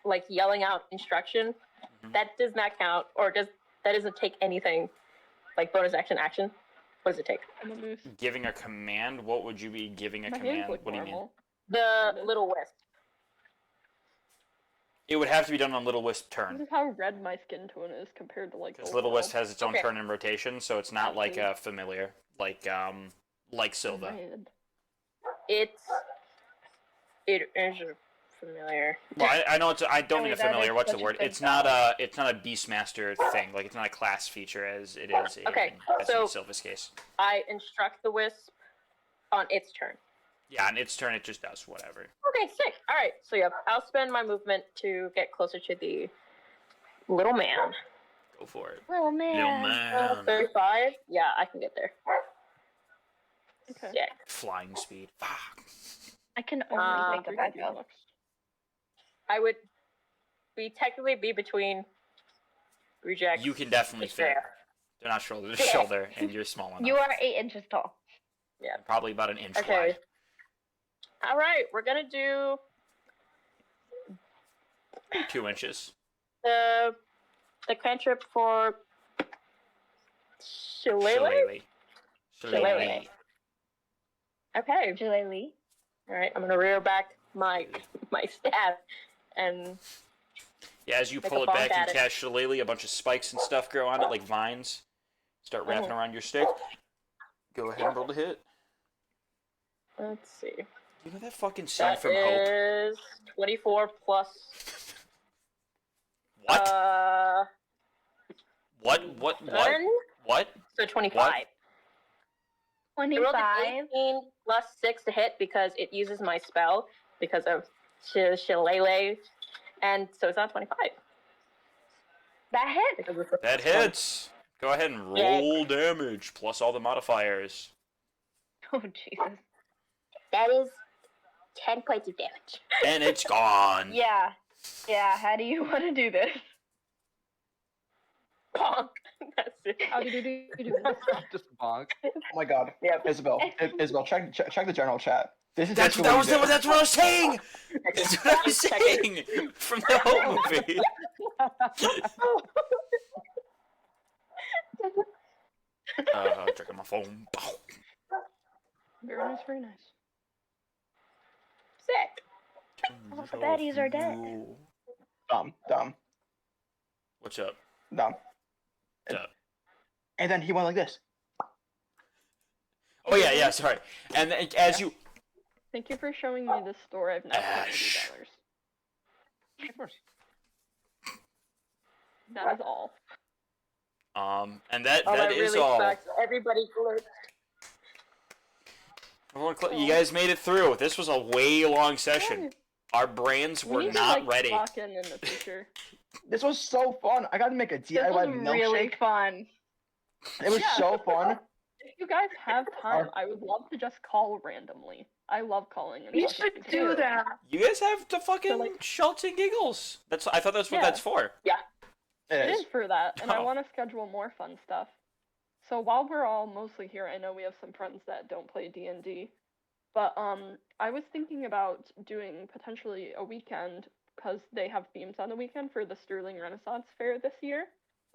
like yelling out instruction, that does not count, or that doesn't take anything, like bonus action. What does it take? I'm a moose. Giving a command? What would you be giving a My command? hands look What do you mean? normal. The little wisp. It would have to be done on Little Wisp This turn. is how red my skin tone is compared to like. Because the Little world. Wisp has its own Okay. turn in rotation, so it's not like a familiar. Like Silva. Red. It is familiar. Well, I know it's. I don't Oh, mean a that familiar. is What's the such a word? good It's not a. It's not a Beastmaster thing. Like it's not a class feature as it is in, Okay, as so- in Silva's case. I instruct the wisp on its turn. Yeah, on its turn it just does whatever. Okay, sick. All right, so yeah, I'll spend my movement to get closer to the little man. Go for it. Oh Little man. man. 35. Yeah, I can get there. Okay. Sick. Flying speed. Fuck. I can only Um, think of Echo. I would technically be between rejects. You can definitely fit. Estrella. They're not shoulder to Yeah. shoulder, and you're small enough. You are 8 inches tall. Probably about an inch Okay. wide. All right, we're gonna do 2 inches. the cantrip for Shillelagh. Shillelagh. Okay. Shillelagh. All right, I'm gonna rear back my staff and Yeah, as you Make pull a it back, bonk at you it. cast Shillelagh, a bunch of spikes and stuff grow on it, like vines. Start wrapping Mhm. around your stick. Go ahead and roll the hit. let's see. You know that fucking scene That from Hope? is 24 plus What? What? 10, What? so 25. I rolled an 25. 18 plus 6 to hit because it uses my spell because of Shillelagh, and so it's not 25. That hit. Because it's That hits. Go ahead and roll damage plus all the modifiers. Oh Jesus. That is 10 points of damage. And it's gone. Yeah. Yeah. How do you want to do this? Bonk. That's it. How do you do this? Just bonk. Oh my god. Yep. Isabel, Isabel, check the general chat. This is That's actually what you did. that's what I was saying. That's what I was saying from the Hope movie. Checking my phone. Very nice, very nice. Sick. All the baddies are dead. Dumb. What's up? What's up? And then he went like this. Oh yeah, sorry. And then, as you Thank you for showing me this store. I've now spent Ash. $80. Of course. That is all. and that Oh, that that is really all. sucks. Everybody glitched. You guys made it through. This was a way long session. Our brains We were need not to, like, ready. Lock in the future. This was so fun. I got to make a This DIY was milkshake. really fun. It was Yeah. so fun. If you guys have time, I would love to just call randomly. I love calling. And We talking should to do people. that. You guys have to fucking So, like- Shults and giggles. I thought that's what Yeah. that's for. It It is. is for that, and I Oh. want to schedule more fun stuff. So while we're all mostly here, I know we have some friends that don't play D&D. But I was thinking about doing potentially a weekend because they have themes on the weekend for the Sterling Renaissance Fair this year.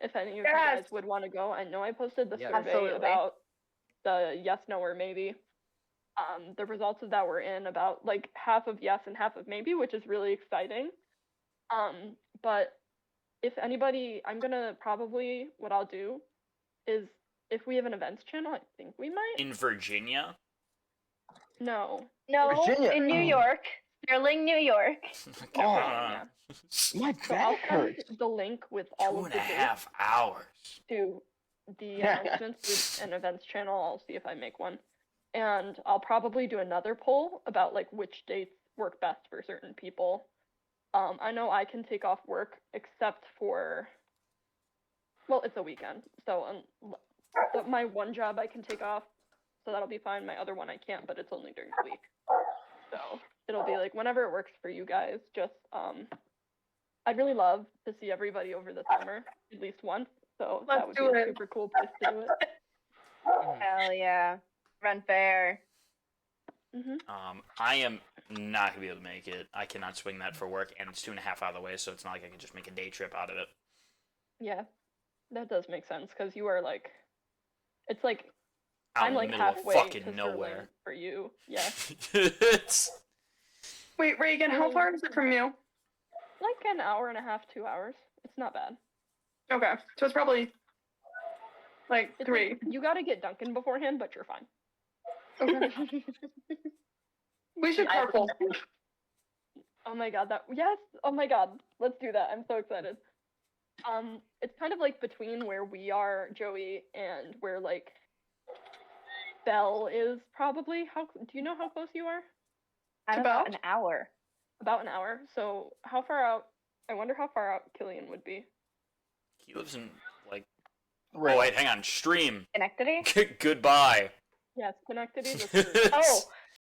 If any of you guys Yes. would want to go, I know I posted the Yeah. survey Absolutely. about the yes, no, or maybe. The results of that were in about like half of yes and half of maybe, which is really exciting. But if anybody, I'm gonna probably what I'll do is if we have an events channel, I think we might. In Virginia? No. No, Virginia. in New York, Sterling, New York. Come Oh. on. Yeah. My So I'll back send hurts. the link with all Two of and the a dates half hours. to the announcements with an events channel. I'll see if I make one. And I'll probably do another poll about like which dates work best for certain people. I know I can take off work except for, well, it's a weekend. So my one job I can take off, so that'll be fine. My other one I can't, but it's only during the week. So it'll be like whenever it works for you guys. Just I'd really love to see everybody over the summer at least once. So that would Let's be do a it. super cool place to do it. Hell yeah. Run fair. I am not gonna be able to make it. I cannot swing that for work, and it's 2.5 out of the way, so it's not like I can just make a day trip out of it. Yeah, that does make sense because you are like, it's like Out I'm in the like middle of halfway fucking to nowhere. Sterling for you. Yeah, It's Wait, Reagan, how far is it from you? like an hour and a half, 2 hours. It's not bad. Okay, so it's probably like It's 3. like, you gotta get Duncan beforehand, but you're fine. Okay. We should carpool. Oh my god, yes! Oh my god, let's do that. I'm so excited. It's kind of like between where we are, Joey, and where like Belle is probably. Do you know how close you are? I'm About? about an hour. About an hour. So how far out? I wonder how far out Killian would be. he lives in like. Right. Oh wait, hang on. Stream. Schenectady? Goodbye. Yes, Schenectady. That's Oh,